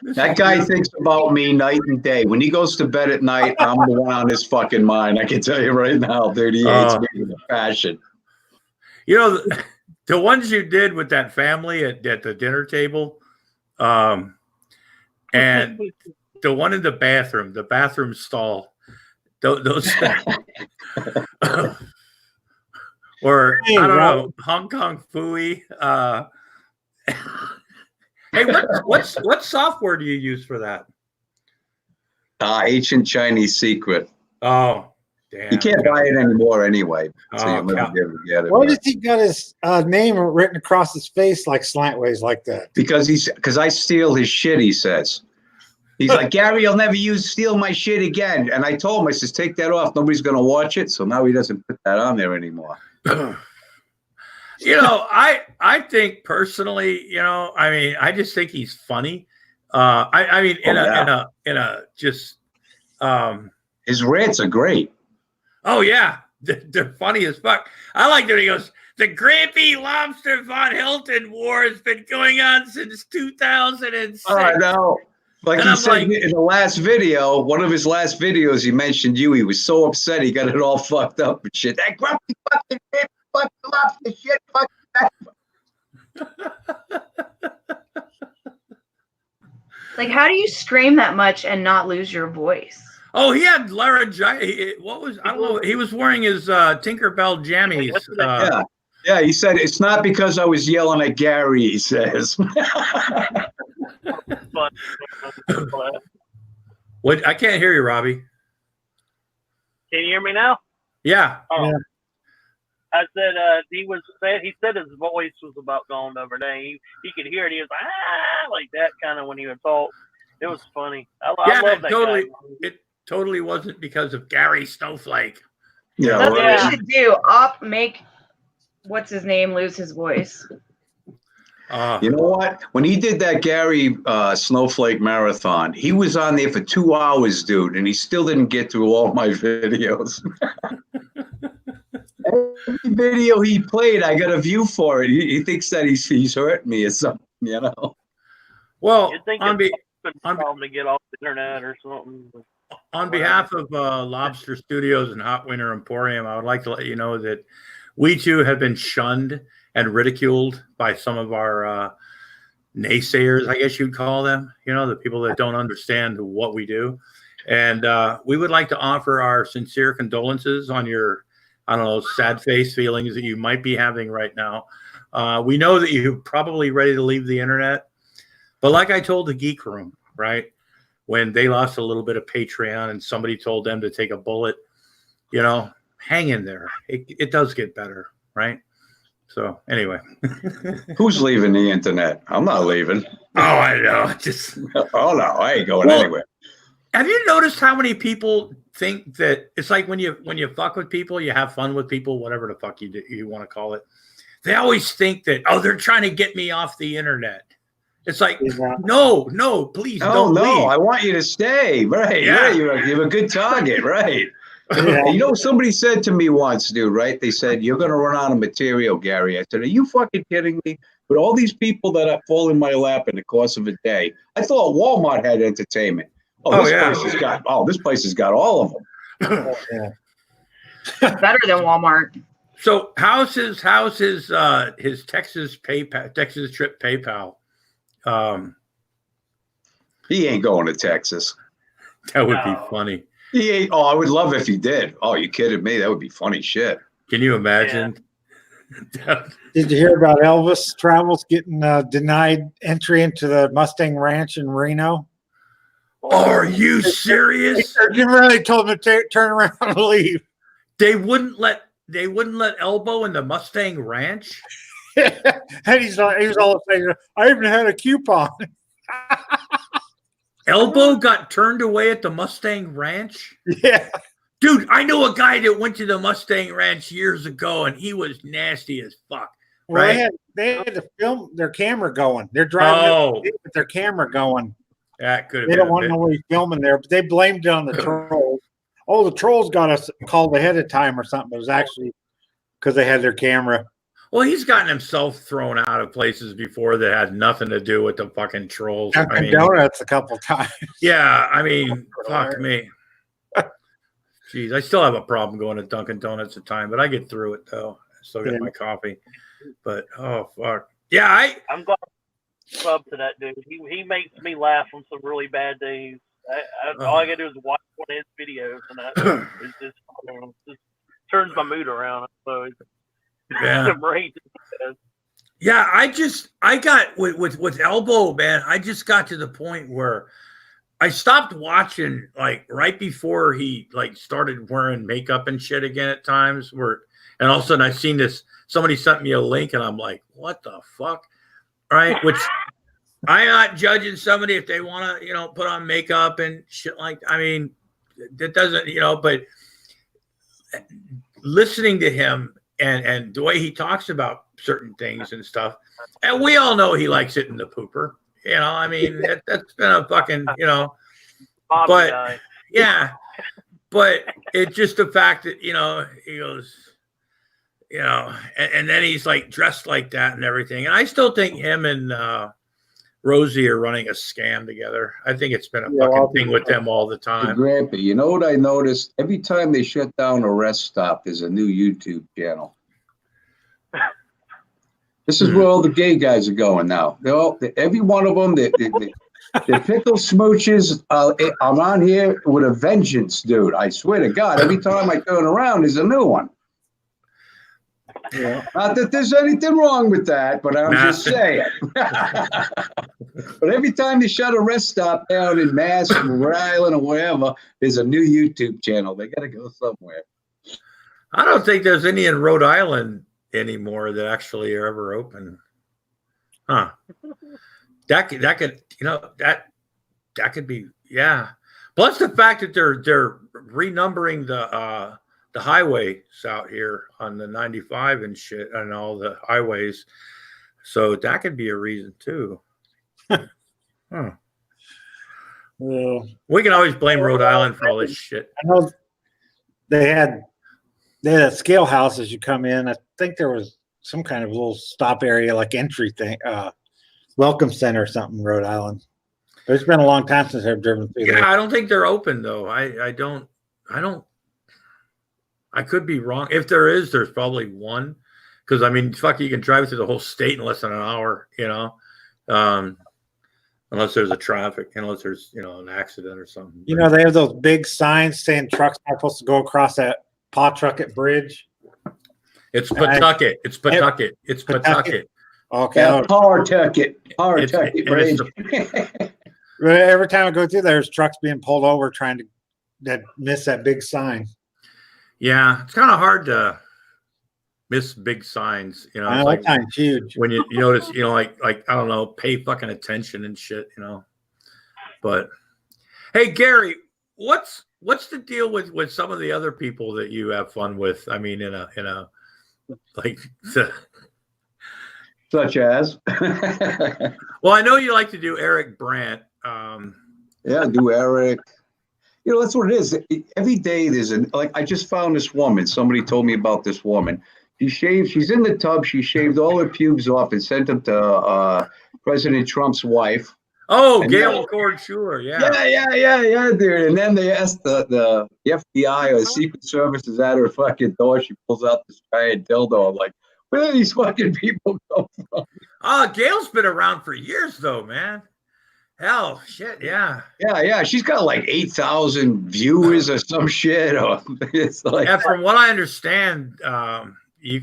you? That guy thinks about me night and day. When he goes to bed at night, I'm the one on his fucking mind. I can tell you right now, dude, he hates me with a passion. The ones you did with that family at the dinner table, and the one in the bathroom stall, those or I don't know, Hong Kong Fooey. Hey, what software do you use for that? Ancient Chinese Secret. Oh, damn. You can't buy it anymore anyway. So you'll never be able to get it. Why does he got his name written across his face like slantways like that? Because I steal his shit, he says. He's like, Gary, you'll never steal my shit again. And I told him, I says, take that off. Nobody's going to watch it. So now he doesn't put that on there anymore. I think personally, I just think he's funny. His rants are great. Oh yeah, they're funny as fuck. I like that he goes, the Grampy Lobster Von Hilton war has been going on since 2006. Oh, I know. Like And he I'm said like- in the last video, one of his last videos, he mentioned you. He was so upset, he got it all fucked up and shit. That grumpy fucking bitch, fucking lobster shit, Like, how do you scream that much and not lose your voice? Oh, he had laryngitis. What was, I don't know. He was wearing his Tinkerbell jammies. Yeah, he said it's not because I was yelling at Gary, he says. What? I can't hear you, Robbie. Can you hear me now? Yeah. Oh. Yeah. I said he said his voice was about gone the other day. He could hear it. He was like that kind of when he would talk. It was funny. I love that totally. guy. It totally wasn't because of Gary Snowflake. Yeah, That's right. what we should do. Make what's his name lose his voice. You know what? When he did that Gary Snowflake marathon, he was on there for 2 hours, dude, and he still didn't get through all my videos. Every video he played, I got a view for it. He thinks that he's hurting me or something, you know. Well, You'd think on, it's problem to get off the internet or something. on behalf of Lobster Studios and Hot Winter Emporium, I would like to let you know that we too have been shunned and ridiculed by some of our naysayers, I guess you'd call them, you know, the people that don't understand what we do. And we would like to offer our sincere condolences on your, I don't know, sad face feelings that you might be having right now. We know that you're probably ready to leave the internet. But like I told the Geek Room, right, when they lost a little bit of Patreon and somebody told them to take a bullet, you know, hang in there. It does get better, right? So anyway. Who's leaving the internet? I'm not leaving. Oh, I know. Just oh no, I ain't going anywhere. Have you noticed how many people think that it's like when you fuck with people, you have fun with people, whatever the fuck you want to call it. They always think that, oh, they're trying to get me off the internet. It's like, no, please don't leave. I want you to stay. Right. Yeah. Right. You have a good target. Right. Yeah. You know, somebody said to me once, dude, right? They said, you're going to run out of material, Gary. I said, are you fucking kidding me? But all these people that fall in my lap in the course of a day, I thought Walmart had entertainment. This place has got all of them. Better than Walmart. So how's his Texas trip PayPal? He ain't going to Texas. That would be funny. He ain't. Oh, I would love if he did. Oh, you kidding me? That would be funny shit. Can you imagine? Did you hear about Elvis Travels getting denied entry into the Mustang Ranch in Reno? Are you serious? You really told him to turn around and leave. They wouldn't let Elbow in the Mustang Ranch. And he was all saying, I even had a coupon. Elbow got turned away at the Mustang Ranch. Yeah. Dude, I know a guy that went to the Mustang Ranch years ago, and he was nasty as fuck. Well, right? they had to film their camera going. They're driving with their camera going. That could have They been don't want nobody filming there, but they blamed it on the trolls. Oh, the trolls got us called ahead of time or something. It was actually because they had their camera. Well, he's gotten himself thrown out of places before that had nothing to do with the fucking trolls. Dunkin' Donuts a couple times. Yeah, I mean, fuck me. Jeez, I still have a problem going to Dunkin' Donuts at time, but I get through it though. I still get my coffee. But oh fuck. Yeah, I'm glad club to that dude. He makes me laugh on some really bad days. All I gotta do is watch one of his videos, and it just turns my mood around. So yeah. Yeah, I got with Elbow, man. I just got to the point where I stopped watching like right before he like started wearing makeup and shit again at times. And all of a sudden I seen this. Somebody sent me a link, and I'm like, what the fuck, right? Which I'm not judging somebody if they want to, put on makeup and shit like. I mean, that doesn't, but listening to him. And the way he talks about certain things and stuff, and we all know he likes it in the pooper. I mean, that's been a fucking, but yeah, but it's just the fact that, he goes, and then he's like dressed like that and everything. And I still think him and Rosie are running a scam together. I think it's been a fucking thing with them all the time. Grampy, you know what I noticed? Every time they shut down a rest stop, there's a new YouTube channel. This is where all the gay guys are going now. Every one of them, the pickle smooches are on here with a vengeance, dude. I swear to God, every time I turn around, there's a new one. Yeah. Not that there's anything wrong with that, but I'm just saying. But every time they shut a rest stop down in Mass, Rhode Island, or wherever, there's a new YouTube channel. They got to go somewhere. I don't think there's any in Rhode Island anymore that actually are ever open. Huh. That could that could be, yeah. Plus the fact that they're renumbering the highways out here on the 95 and shit and all the highways. So that could be a reason too. Huh. Well, we can always blame Rhode Island for all this shit. I know they had a scale house as you come in. I think there was some kind of little stop area, like entry thing, welcome center or something in Rhode Island. But it's been a long time since I've driven through there. Yeah, I don't think they're open though. I could be wrong. If there is, there's probably one. Because I mean, fuck, you can drive through the whole state in less than an hour, unless there's unless there's an accident or something. They have those big signs saying trucks aren't supposed to go across that Pawtucket Bridge. It's Pawtucket. It's Pawtucket. It's Pawtucket. Okay. Yeah, Pawtucket Bridge. Every time I go through, there's trucks being pulled over trying to miss that big sign. Yeah, it's kind of hard to miss big signs. It's like sign's huge. When you notice, like I don't know, pay fucking attention and shit. But hey, Gary, what's the deal with some of the other people that you have fun with? I mean, in a like. Such as. Well, I know you like to do Eric Brandt. Yeah, do Eric. That's what it is. Every day there's I just found this woman. Somebody told me about this woman. She's in the tub. She shaved all her pubes off and sent them to President Trump's wife. Oh, Gail Chord Schuler. Yeah, dude. And then they asked the FBI or the Secret Service is at her fucking door. She pulls out this giant dildo. I'm like, where do these fucking people come from? Gail's been around for years, though, man. Hell, shit, yeah. Yeah. She's got like 8,000 viewers or some shit. Or it's like, yeah, from what I understand, she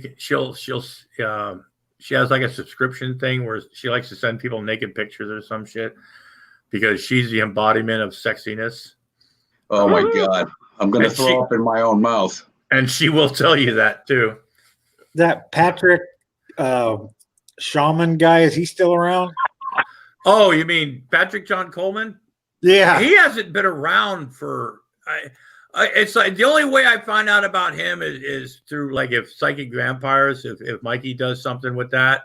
has like a subscription thing where she likes to send people naked pictures or some shit because she's the embodiment of sexiness. Oh my God. I'm going to throw up in my own mouth. And she will tell you that too. That Patrick Shaman guy, is he still around? Oh, you mean Patrick John Coleman? Yeah. He hasn't been around for it's like the only way I find out about him is through like if Psychic Vampires, if Mikey does something with that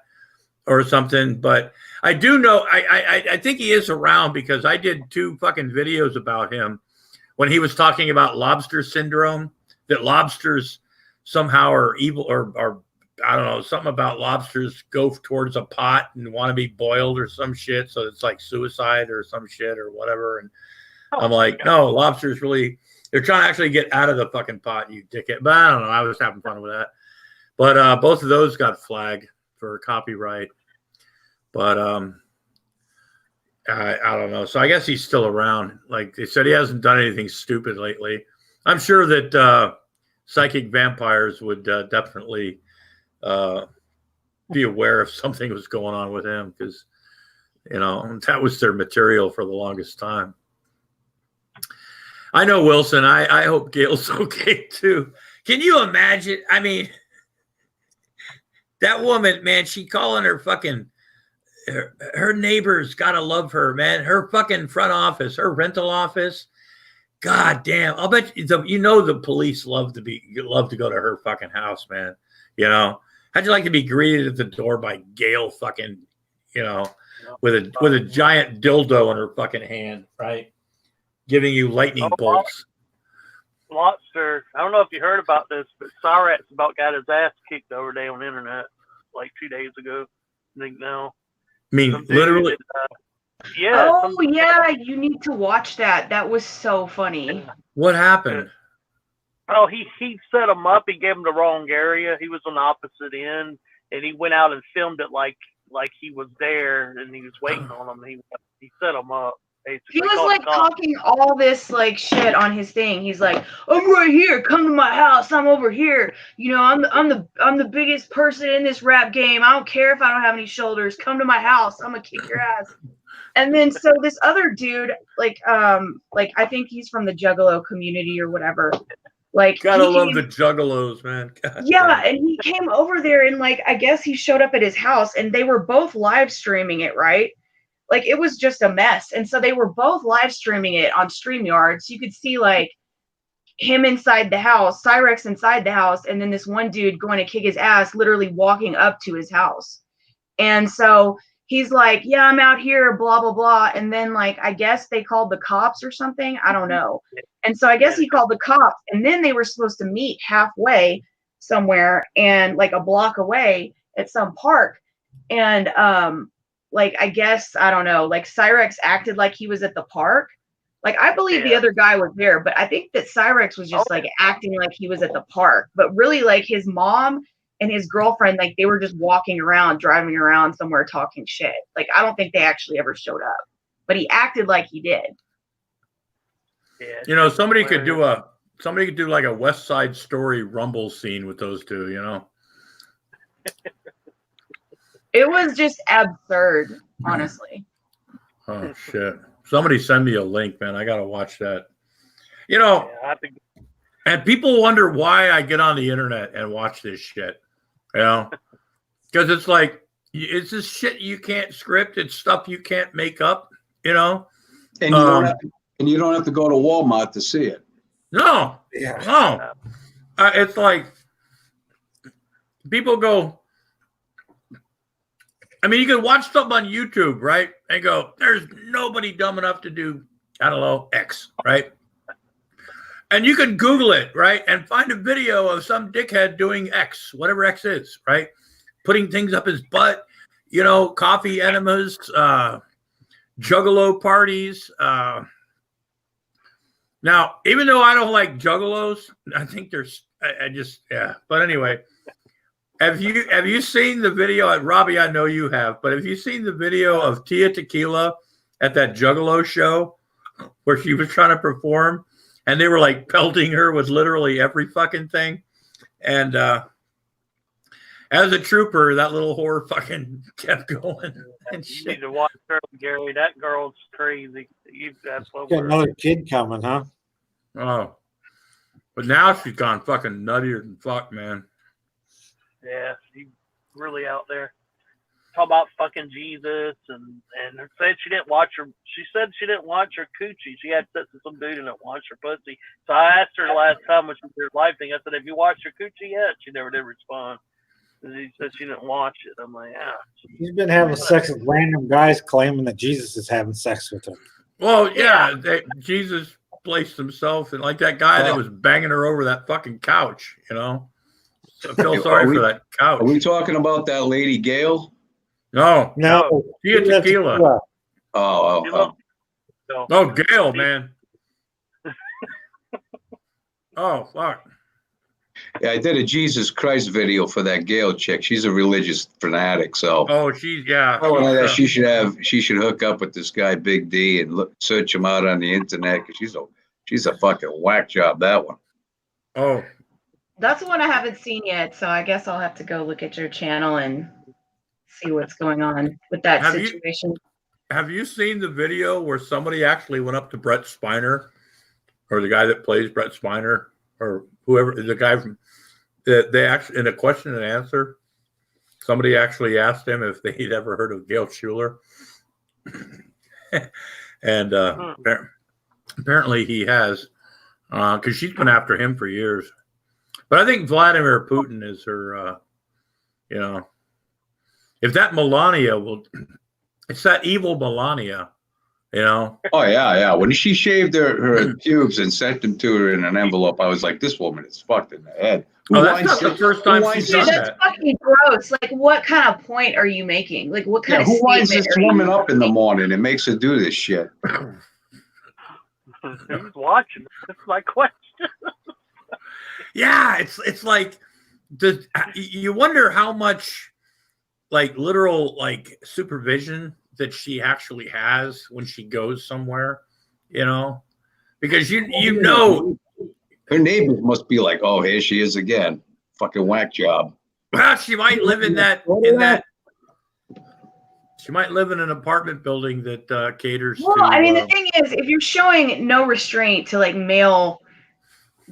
or something. But I do know I think he is around because I did 2 fucking videos about him when he was talking about lobster syndrome, that lobsters somehow are evil or I don't know, something about lobsters go towards a pot and want to be boiled or some shit. So it's like suicide or some shit or whatever. And I'm like, no, lobsters really, they're trying to actually get out of the fucking pot, you dickhead. But I don't know. I was having fun with that. But both of those got flagged for copyright. But I don't know. So I guess he's still around. Like they said, he hasn't done anything stupid lately. I'm sure that Psychic Vampires would definitely be aware if something was going on with him because, that was their material for the longest time. I know, Wilson. I hope Gail's okay too. Can you imagine? I mean, that woman, man, she calling her fucking, her neighbors gotta love her, man. Her fucking front office, her rental office. God damn. I'll bet the police love to go to her fucking house, man. How'd you like to be greeted at the door by Gail fucking, with a giant dildo in her fucking hand, right? Giving you lightning bolts. Lobster, I don't know if you heard about this, but Cyrat's about got his ass kicked over there on the internet like 2 days ago. I think now. mean, Some dude literally. yeah. Oh yeah, you need to watch that. That was so funny. What happened? Oh, he set him up. He gave him the wrong area. He was on the opposite end, and he went out and filmed it like he was there, and he was waiting on him. He set him up. Basically. He was like talking all this like shit on his thing. He's like, "I'm right here. Come to my house. I'm over here. You know, I'm the biggest person in this rap game. I don't care if I don't have any shoulders. Come to my house. I'm gonna kick your ass." And then so this other dude, like I think he's from the Juggalo community or whatever. Like, gotta love the Juggalos, man. God yeah, and he came over there and like I guess he showed up at his house and they were both live streaming it, right? Like it was just a mess. And so they were both live streaming it on StreamYard. So you could see like him inside the house, Cyrex inside the house, and then this one dude going to kick his ass, literally walking up to his house. And so he's like, yeah, I'm out here, blah, blah, blah. And then like, I guess they called the cops or something. I don't know. And so I guess he called the cops and then they were supposed to meet halfway somewhere and like a block away at some park. And, like, I guess, I don't know, like Cyrex acted like he was at the park. Like, I believe the other guy was there, but I think that Cyrex was just like acting like he was at the park. But really, like his mom and his girlfriend, like they were just walking around, driving around somewhere talking shit. Like, I don't think they actually ever showed up, but he acted like he did. Yeah, you know, somebody could do like a West Side Story Rumble scene with those two, you know. It was just absurd, honestly. Oh shit! Somebody send me a link, man. I gotta watch that. You know, and people wonder why I get on the internet and watch this shit. You know, because it's like it's this shit you can't script. It's stuff you can't make up. You know, and you don't have to go to Walmart to see it. No, no. It's like people go. I mean, you can watch something on YouTube, right? And go, there's nobody dumb enough to do, I don't know, X, right? And you can Google it, right? And find a video of some dickhead doing X, whatever X is, right? Putting things up his butt, you know, coffee enemas, juggalo parties. Now, even though I don't like juggalos, I think yeah. But anyway. Have you seen the video, Robbie? I know you have, but have you seen the video of Tia Tequila at that Juggalo show where she was trying to perform and they were like pelting her with literally every fucking thing? And as a trooper, that little whore fucking kept going. And you need to watch her, Gary. That girl's crazy. Got another kid coming, huh? Oh, but now she's gone fucking nuttier than fuck, man. Yeah, she's really out there. Talk about fucking Jesus and said she didn't watch her. She said she didn't watch her coochie. She had sex with some dude and didn't watch her pussy. So I asked her last time when she did her live thing. I said, "Have you watched her coochie yet?" She never did respond. And he said she didn't watch it. I'm like, yeah. He's been having sex with random guys claiming that Jesus is having sex with him. Well, yeah, Jesus placed himself, and like that guy that was banging her over that fucking couch, you know. I feel sorry for that couch. Are we talking about that lady Gail? No. Tia Tequila. Oh, Gail, man. Oh, fuck. Yeah, I did a Jesus Christ video for that Gail chick. She's a religious fanatic, so. Oh, she should hook up with this guy Big D and search him out on the internet because she's a fucking whack job, that one. Oh. That's the one I haven't seen yet, so I guess I'll have to go look at your channel and see what's going on with that situation. Have you seen the video where somebody actually went up to Brett Spiner, or the guy that plays Brett Spiner, or whoever, the guy from, they actually, in a question and answer, somebody actually asked him if he'd ever heard of Gail Schuler. And apparently he has, because she's been after him for years. But I think Vladimir Putin is her, you know, if that Melania it's that evil Melania You know? Oh yeah, yeah. When she shaved her pubes and sent them to her in an envelope, I was like, this woman is fucked in the head. Oh, that's not the first time she's done That's that. fucking gross. Like, what kind of point are you making? Like, what kind of who winds statement this are you woman up in the making? morning and makes her do this shit? Who's watching? That's my question. Yeah, it's like you wonder how much like literal like supervision that she actually has when she goes somewhere, you know, because you know her neighbors must be like, oh, here she is again, fucking whack job. Well, she might live in that she might live in an apartment building that caters to. Well, I mean, the thing is, if you're showing no restraint to like mail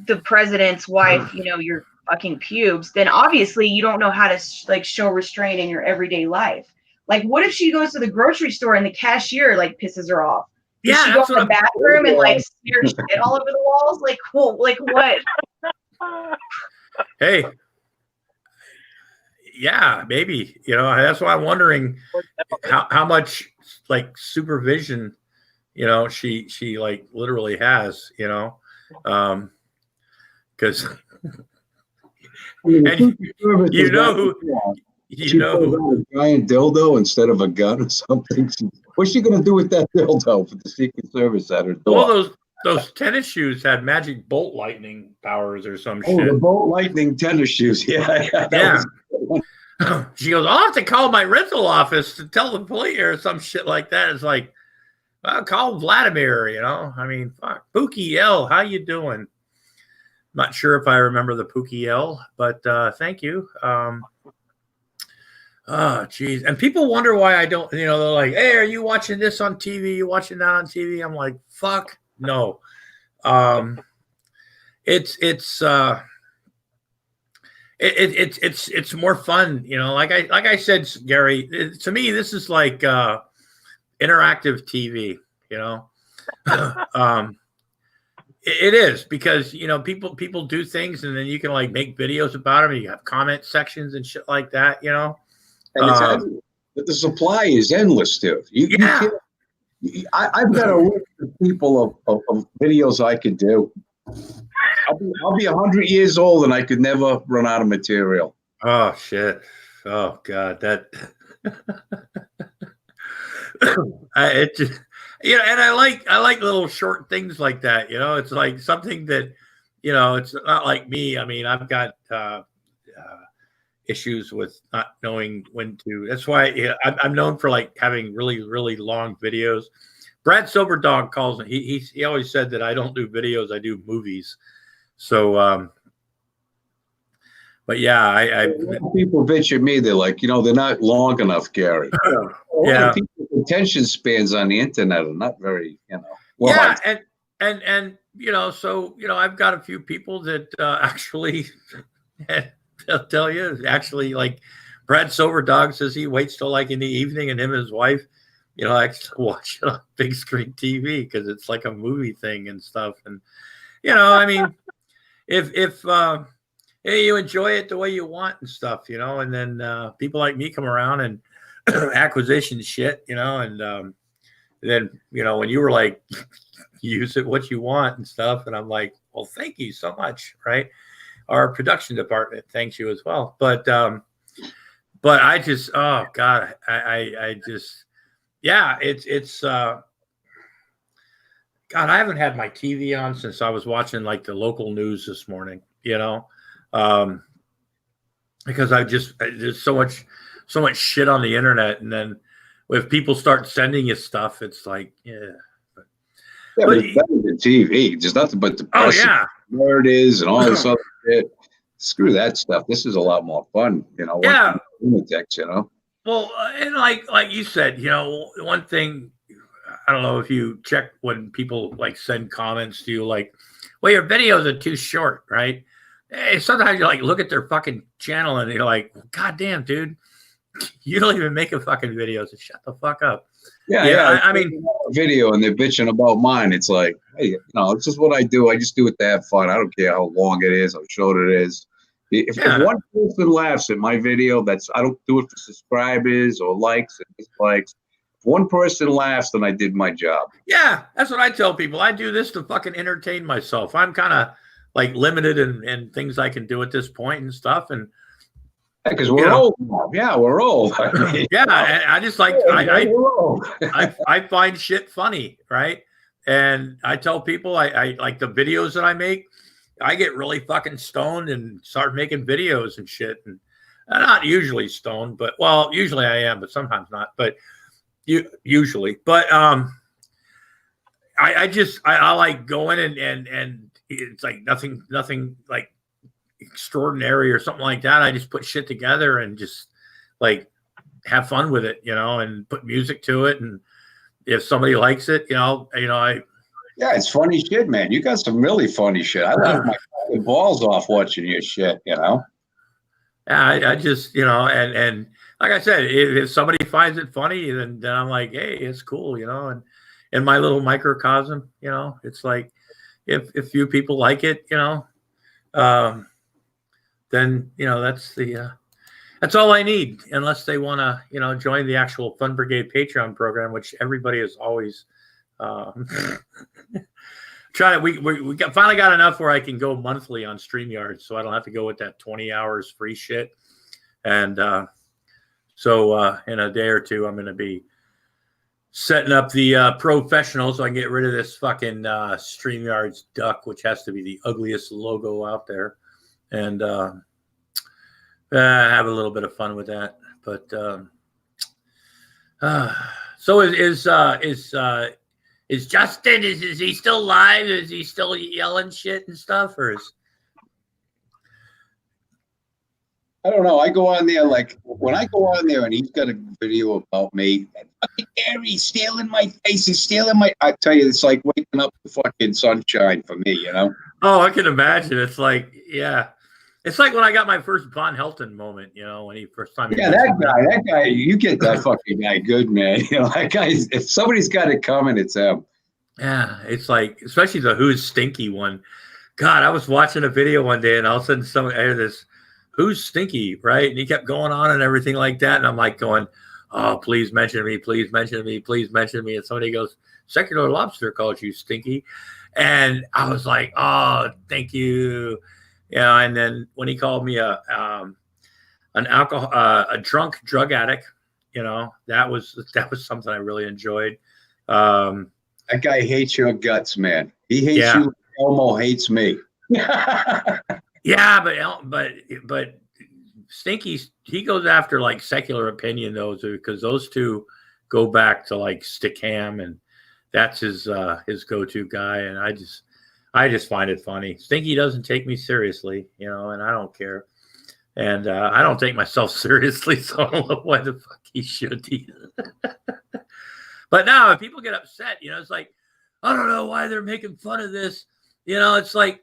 the president's wife, you know, your fucking pubes, then obviously you don't know how to like show restraint in your everyday life. Like, what if she goes to the grocery store and the cashier like pisses her off? Does she go to the bathroom and like smear shit all over the walls? Like, cool. Like what? Hey, yeah, maybe. You know, that's why I'm wondering how much like supervision, you know, she like literally has, you know, because and you know who. She pulls out a giant dildo instead of a gun or something. What's she gonna do with that dildo for the Secret Service at her door? Well, those tennis shoes had magic bolt lightning powers or some shit. Oh, the bolt lightning tennis shoes. Yeah. She goes, I'll have to call my rental office to tell the police or some shit like that. It's like, well, call Vladimir, you know. I mean, fuck. Pookie L, how you doing? Not sure if I remember the Pookie L, but thank you. Oh, geez. And people wonder why I don't, you know, they're like, hey, are you watching this on TV? You watching that on TV? I'm like, fuck no. It's more fun, you know, like I said, Gary, to me, this is like interactive TV, you know. It is because, you know, people do things and then you can like make videos about them and you have comment sections and shit like that, you know. And the supply is endless, too. I've got a list of people of videos I could do. I'll be 100 years old and I could never run out of material. Oh shit! Oh god, that. It just, you know, and I like little short things like that. You know, it's like something that, you know, it's not like me. I mean, I've got issues with not knowing when to. That's why I'm known for like having really, really long videos. Brad Silverdog calls it. He always said that I don't do videos, I do movies. So, but yeah, people bitch at me. They're like, you know, they're not long enough, Gary. Yeah, people's attention spans on the internet are not very, you know. Well, yeah, and you know, so you know, I've got a few people that actually. They'll tell you actually, like Brad Silverdog says he waits till like in the evening and him and his wife, you know, actually watch it on big screen TV because it's like a movie thing and stuff. And you know, I mean, if hey, you enjoy it the way you want and stuff, you know, and then people like me come around and acquisition shit, you know, and then you know when you were like use it what you want and stuff, and I'm like, well, thank you so much, right? Our production department thanks you as well. But I just, oh God, I just, yeah, it's God, I haven't had my TV on since I was watching like the local news this morning, you know, because there's so much shit on the internet. And then if people start sending you stuff, it's like, yeah. But it's better than TV. There's nothing but the press. Oh, yeah. Where it is and all this other shit. Screw that stuff. This is a lot more fun, you know. Yeah. Lunatics, you know. Well, and like you said, you know, one thing, I don't know if you check when people like send comments to you, like, well, your videos are too short, right? Hey, sometimes you like look at their fucking channel and you're like, God damn, dude, you don't even make a fucking videos. So shut the fuck up. Yeah. I mean, video and they're bitching about mine. It's like, hey, no, it's just what I do. I just do it to have fun. I don't care how long it is, how short it is. If one person laughs at my video, I don't do it for subscribers or likes and dislikes. one person laughs, then I did my job. Yeah, that's what I tell people. I do this to fucking entertain myself. I'm kind of like limited in things I can do at this point and stuff. And because we're old now. Yeah, we're old. I mean, yeah, I just like I find shit funny, right? And I tell people I like the videos that I make. I get really fucking stoned and start making videos and shit. And I'm not usually stoned, but well, usually I am, but sometimes not. But usually, but I like going and it's like nothing like extraordinary or something like that. I just put shit together and just like have fun with it, you know, and put music to it. And if somebody likes it, yeah, it's funny shit, man. You got some really funny shit. I laugh my fucking balls off watching your shit, you know. Yeah, I just, you know, and like I said, if somebody finds it funny, then I'm like, hey, it's cool, you know. And in my little microcosm, you know, it's like if few people like it, you know, then you know that's all I need, unless they want to, you know, join the actual Fun Brigade Patreon program, which everybody is always trying to. We finally got enough where I can go monthly on StreamYard, so I don't have to go with that 20 hours free shit. And so in a day or two, I'm going to be setting up the professional, so I can get rid of this fucking StreamYard's duck, which has to be the ugliest logo out there, and have a little bit of fun with that. But so is Justin? Is he still live? Is he still yelling shit and stuff, or is? I don't know. I go on there, like when I go on there and he's got a video about me, Gary stealing my face, he's stealing my. I tell you, it's like waking up the fucking sunshine for me, you know. Oh, I can imagine. It's like, yeah, it's like when I got my first Von Helton moment, you know, when he first time. Yeah, that guy, you get that fucking guy good, man. You know, that guy. If somebody's got it coming, it's him. Yeah, it's like, especially the Who's Stinky one. God, I was watching a video one day, and all of a sudden, I hear this. Who's Stinky, right? And he kept going on and everything like that. And I'm like going, oh, please mention me, please mention me, please mention me. And somebody goes, Secular Lobster calls you Stinky. And I was like, oh, thank you. Yeah. And then when he called me a drunk drug addict, you know, that was something I really enjoyed. That guy hates your guts, man. He hates you. Elmo hates me. Yeah, but Stinky, he goes after like secular opinion though, because those two go back to like Stickam, and that's his go-to guy, and I just find it funny. Stinky doesn't take me seriously, you know, and I don't care, and I don't take myself seriously, so I don't know why the fuck he should either. But now if people get upset, you know, it's like, I don't know why they're making fun of this, you know, it's like,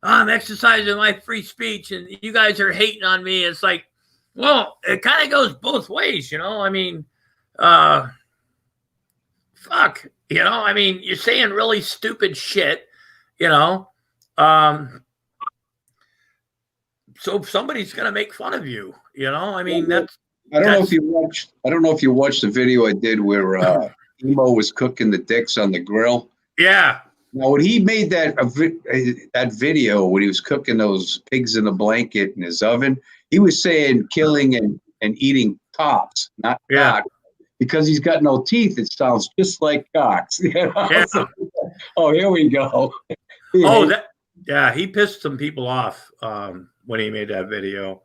I'm exercising my free speech and you guys are hating on me. It's like, well, it kind of goes both ways, you know? I mean, fuck, you know? I mean, you're saying really stupid shit, you know? So somebody's going to make fun of you, you know? I mean, I don't know if you watched the video I did where Emo was cooking the dicks on the grill. Yeah. Now, when he made that video, when he was cooking those pigs in a blanket in his oven, he was saying killing and eating tops, not cocks. Because he's got no teeth, it sounds just like cocks. You know? Yeah. Oh, here we go. He pissed some people off when he made that video.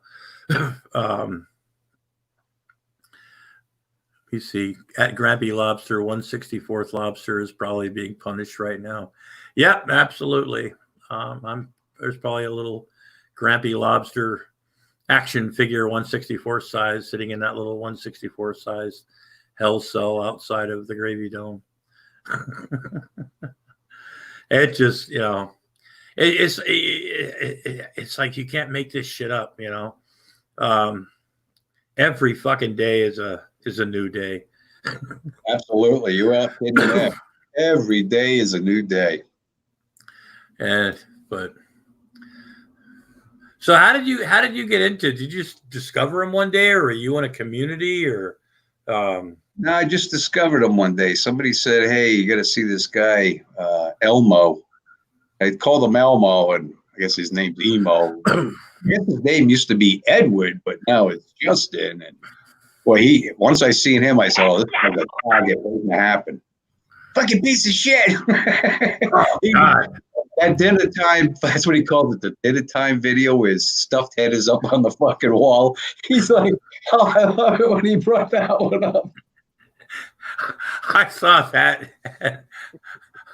You see, at Grampy Lobster, 164th Lobster is probably being punished right now. Yep, absolutely. There's probably a little Grampy Lobster action figure, 164 size, sitting in that little 164 size hell cell outside of the Gravy Dome. It just, you know, it's like you can't make this shit up, you know. Every fucking day is a new day. Absolutely. You're out in there. Every day is a new day. So how did you get into, did you just discover him one day, or were you in a community, or no, No, I just discovered him one day. Somebody said, "Hey, you got to see this guy, Elmo." I called him Elmo, and I guess his name's Emo. I guess his name used to be Edward, but now it's Justin. And well, once I seen him, I said, "Oh, this is a target waiting to happen." Fucking piece of shit. That dinner time, that's what he called it, the dinner time video where his stuffed head is up on the fucking wall. He's like, oh, I love it when he brought that one up. I saw that.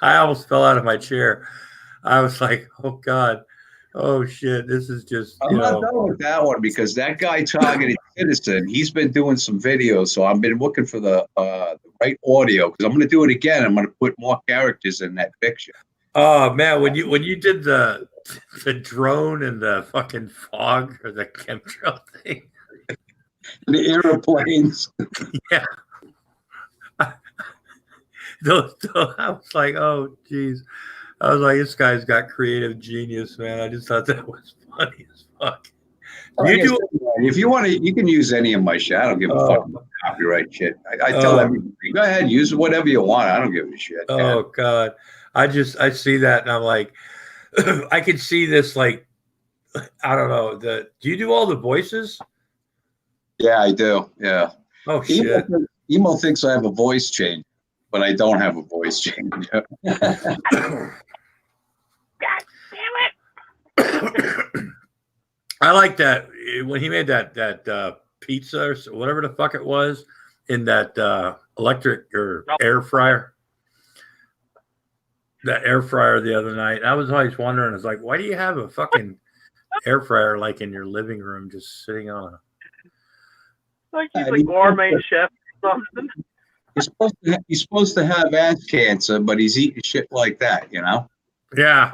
I almost fell out of my chair. I was like, oh God. Oh shit. This is just I'm not done with that one because that guy targeted Citizen. He's been doing some videos, so I've been looking for the right audio because I'm gonna do it again. I'm gonna put more characters in that picture. Oh man, when you did the drone and the fucking fog or the chemtrail thing. The airplanes. Yeah. I was like, oh geez. I was like, this guy's got creative genius, man. I just thought that was funny as fuck. If you want to, you can use any of my shit. I don't give a fuck about copyright shit. I tell everybody, go ahead, use whatever you want. I don't give a shit. Oh God. I see that and I'm like, I could see this like, I don't know. Do you do all the voices? Yeah, I do. Yeah. Oh shit. Emo thinks I have a voice change, but I don't have a voice change. God damn it! I like that when he made that pizza or whatever the fuck it was in that electric or air fryer. That air fryer the other night. I was always wondering, it's like, why do you have a fucking air fryer like in your living room just sitting on a like he's a gourmet chef or something. He's supposed to have ass cancer, but he's eating shit like that, you know? Yeah.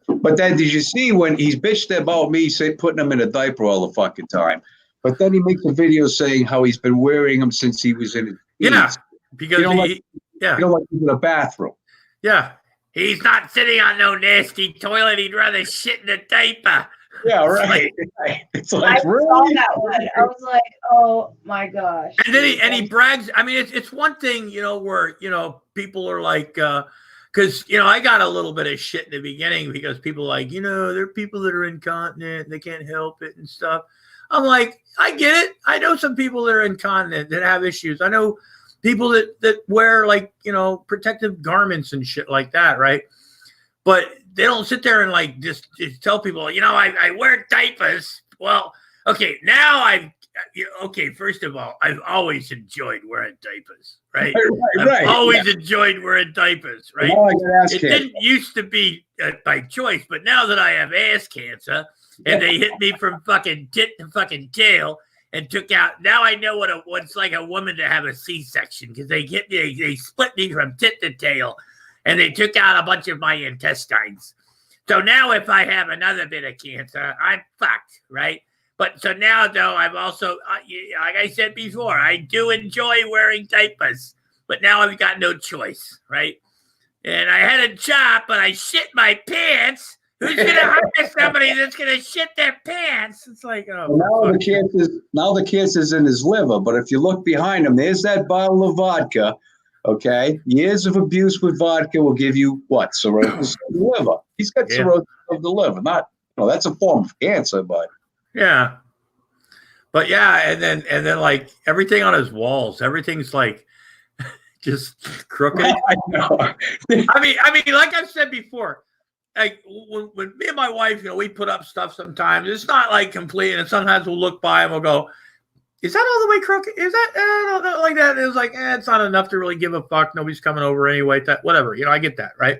But then did you see when he's bitched about me putting him in a diaper all the fucking time? But then he makes a video saying how he's been wearing them since he was in his teens. Because you don't like him in the bathroom. Yeah. He's not sitting on no nasty toilet. He'd rather shit in a diaper. Yeah, right. It's like, I saw that one. I was like, oh my gosh. And then he brags. I mean, it's one thing, where, people are like, because, I got a little bit of shit in the beginning because people are like, there are people that are incontinent. They can't help it and stuff. I'm like, I get it. I know some people that are incontinent that have issues. I know people that wear like, protective garments and shit like that, right? But they don't sit there and like just tell people, I wear diapers. Well, okay, now first of all, I've always enjoyed wearing diapers, right? I've always enjoyed wearing diapers, right? It didn't used to be by choice, but now that I have ass cancer and they hit me from fucking tit to fucking tail and took out, now I know what it's like a woman to have a C-section because they split me from tit to tail and they took out a bunch of my intestines. So now if I have another bit of cancer, I'm fucked, right? But so now, though, I'm also, like I said before, I do enjoy wearing diapers, but now I've got no choice, right? And I had a job, but I shit my pants. Who's going to hire somebody that's going to shit their pants? It's like, oh. Well, now the cancer's in his liver, but if you look behind him, there's that bottle of vodka, okay? Years of abuse with vodka will give you what? Cirrhosis of the liver. He's got cirrhosis of the liver. Not, that's a form of cancer, but. Yeah. But yeah, and then like everything on his walls, everything's like just crooked. I know. I mean, like I've said before, like when me and my wife, we put up stuff sometimes. It's not like complete, and sometimes we'll look by and we'll go, "Is that all the way crooked? Is that not like that?" And it was like, it's not enough to really give a fuck. Nobody's coming over anyway. That whatever, I get that, right?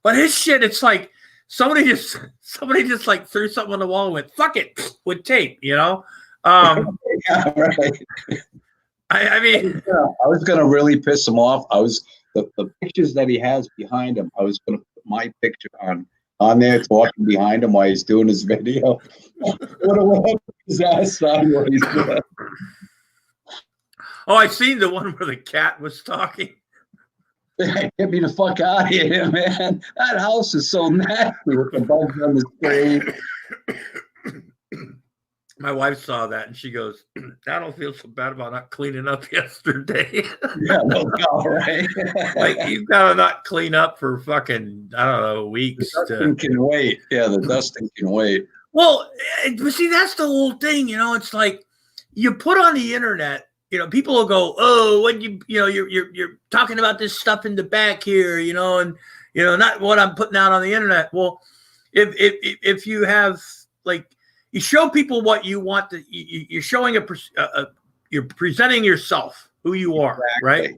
But his shit, it's like somebody just like threw something on the wall and went, "Fuck it," with tape, Yeah, right. I mean, I was gonna really piss him off. The pictures that he has behind him. I was gonna put my picture on there, talking behind him while he's doing his video. What a his ass sideways. Oh, I seen the one where the cat was talking. Get me the fuck out of here, man. That house is so nasty with the bugs on the screen. my wife saw that and she goes, I don't feel so bad about not cleaning up yesterday. Yeah, well, all right. Like, you've got to not clean up for fucking, I don't know, weeks. The dusting can wait. Yeah, the dusting can wait. Well, but see, that's the whole thing. You know, it's like you put on the internet, you know, people will go, oh, when you're talking about this stuff in the back here, you know, and, you know, not what I'm putting out on the internet. Well, if you have, like, you show people what you want to, you're showing you're presenting yourself, who you are, exactly. Right?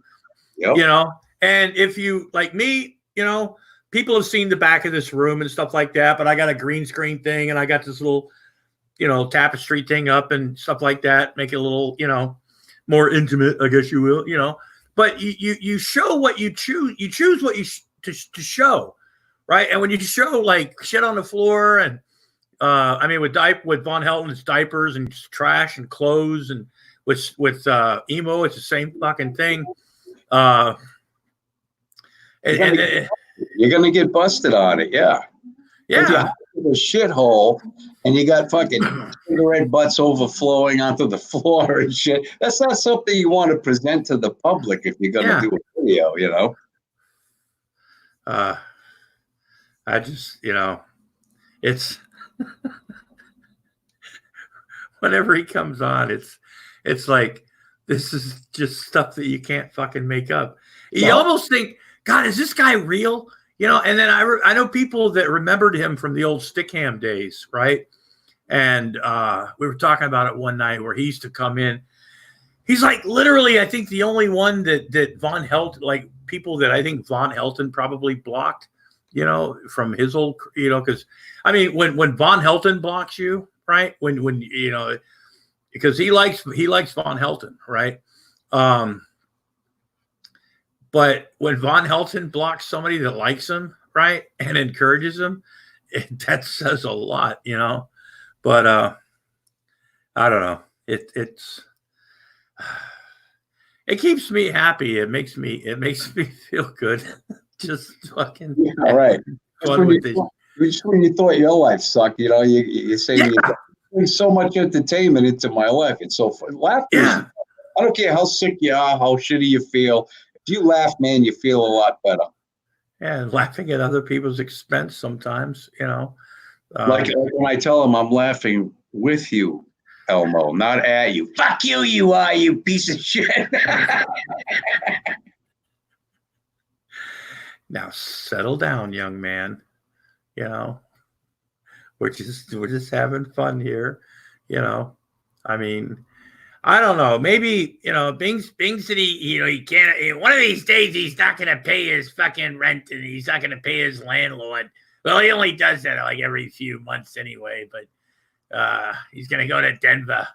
Yep. You know, and if you, like me, you know, people have seen the back of this room and stuff like that, but I got a green screen thing and I got this little, you know, tapestry thing up and stuff like that, make it a little, you know, more intimate, I guess you will, you know, but you show what you choose what you to show, right? And when you show like shit on the floor and, I mean, with Von Helton's diapers and trash and clothes, and with emo, it's the same fucking thing. You're gonna get busted on it, yeah. Yeah. A shithole, and you got fucking cigarette butts overflowing onto the floor and shit. That's not something you want to present to the public if you're gonna do a video, you know. I just, you know, it's. Whenever he comes on, it's like, this is just stuff that you can't fucking make up. You almost think, God, is this guy real? You know, and then I know people that remembered him from the old Stickham days, right? And we were talking about it one night where he used to come in. He's like literally, I think, the only one that Von Helton, like people that I think Von Helton probably blocked, you know, from his old, you know, because I mean, when Von Helton blocks you, right? When you know, because he likes Von Helton, right? But when Von Helton blocks somebody that likes him, right, and encourages him, that says a lot, you know. But I don't know. It keeps me happy. It makes me feel good. Just fucking right. Just when you thought your life sucked, you know, you say you bring so much entertainment into my life. It's so fun. Laughter. I don't care how sick you are, how shitty you feel. If you laugh, man, you feel a lot better. Yeah, laughing at other people's expense sometimes, you know. Like when I tell them I'm laughing with you, Elmo, not at you. Fuck you, you are, you piece of shit. Now settle down, young man. You know, we're just having fun here. You know, I mean, I don't know. Maybe, you know, Bing City, you know, he can't. One of these days, he's not going to pay his fucking rent, and he's not going to pay his landlord. Well, he only does that like every few months anyway. But he's going to go to Denver,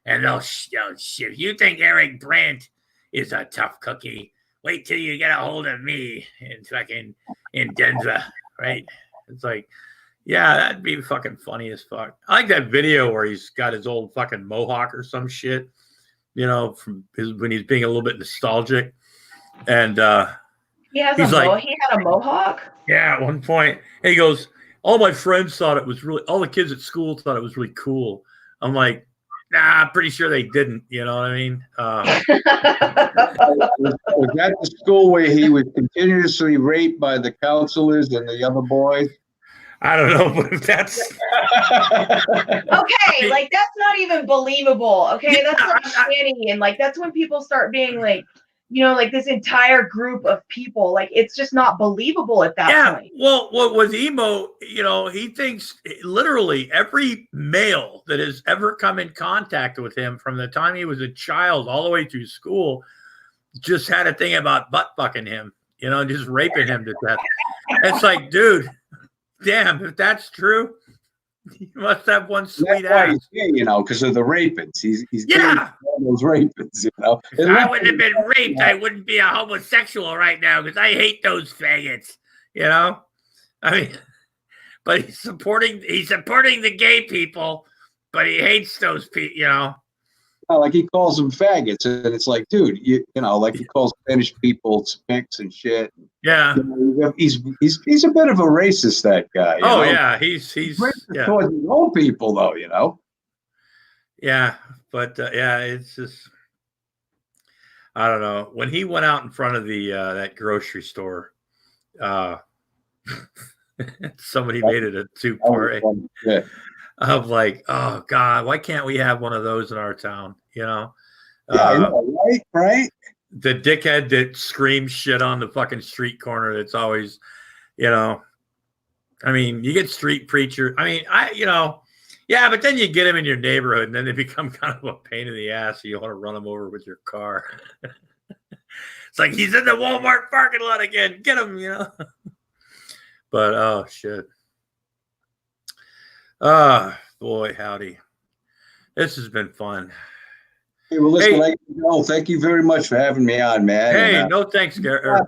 and they'll shit. You think Eric Brandt is a tough cookie? Wait till you get a hold of me in Denver, right? It's like, yeah, that'd be fucking funny as fuck. I like that video where he's got his old fucking mohawk or some shit, you know, when he's being a little bit nostalgic. And he had a mohawk? Yeah, at one point. And he goes, all my friends thought it was all the kids at school thought it was really cool. I'm like, nah, I'm pretty sure they didn't. You know what I mean? Was that the school where he was continuously raped by the counselors and the other boys? I don't know, but that's okay. Like, that's not even believable. Okay, that's like shitty, and like that's when people start being like, you know, like this entire group of people, like it's just not believable at that point. Well, what with emo, you know, he thinks literally every male that has ever come in contact with him from the time he was a child all the way through school just had a thing about butt fucking him, you know, just raping him to death. It's like, dude, damn, if that's true, you must have one sweet ass. You know, because of the rapings. He's those rapings, you know. If I wouldn't have been raped, I wouldn't be a homosexual right now because I hate those faggots, you know. I mean, but he's supporting the gay people, but he hates those people, you know. Like he calls them faggots, and it's like, dude, you know, like he calls Spanish people spinks and shit. Yeah, you know, he's a bit of a racist, that guy. Oh know? Yeah, he's towards his own people, though, you know. Yeah, but yeah, it's just I don't know. When he went out in front of the that grocery store, somebody made it a two-part. Yeah. I'm like, oh God, why can't we have one of those in our town? You know? Yeah, I know, right? Right? The dickhead that screams shit on the fucking street corner. That's always, you know. I mean, you get street preacher. I mean, yeah, but then you get them in your neighborhood, and then they become kind of a pain in the ass. So you want to run them over with your car. It's like he's in the Walmart parking lot again. Get him, you know. But oh shit. Boy, howdy. This has been fun. Hey, well, listen, thank you very much for having me on, man. Hey, and, no thanks, Gary.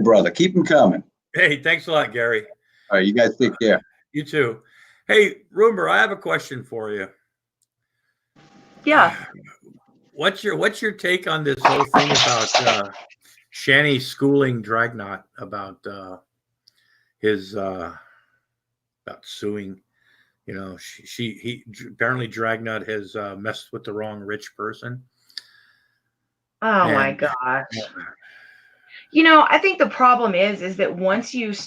Brother, keep them coming. Hey, thanks a lot, Gary. All right, you guys take care. You too. Hey, Rumor, I have a question for you. Yeah. What's your take on this whole thing about Shanny schooling Dragnot about his about suing? You know, he apparently Dragnot has messed with the wrong rich person. Oh my gosh. You know, I think the problem is that once you've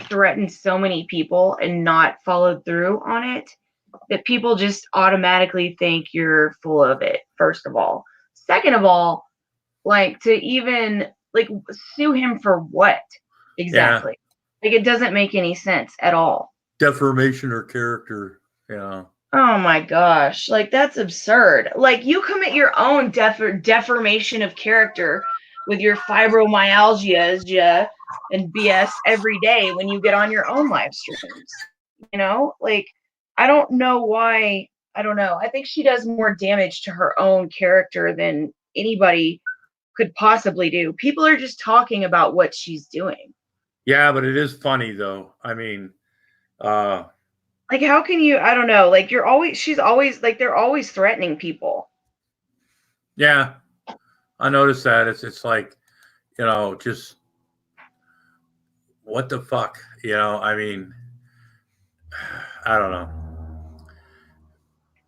threatened so many people and not followed through on it, that people just automatically think you're full of it, first of all. Second of all, like to even like sue him for what exactly? Yeah. Like it doesn't make any sense at all. Defamation or character, yeah. Oh my gosh, like that's absurd. Like you commit your own deformation of character with your fibromyalgia and BS every day when you get on your own live streams. You know, like I don't know why. I don't know. I think she does more damage to her own character than anybody could possibly do. People are just talking about what she's doing. Yeah, but it is funny though. I mean, like how can you, I don't know, like she's always like they're always threatening people. Yeah. I noticed that. It's like, you know, just what the fuck? You know, I mean, I don't know.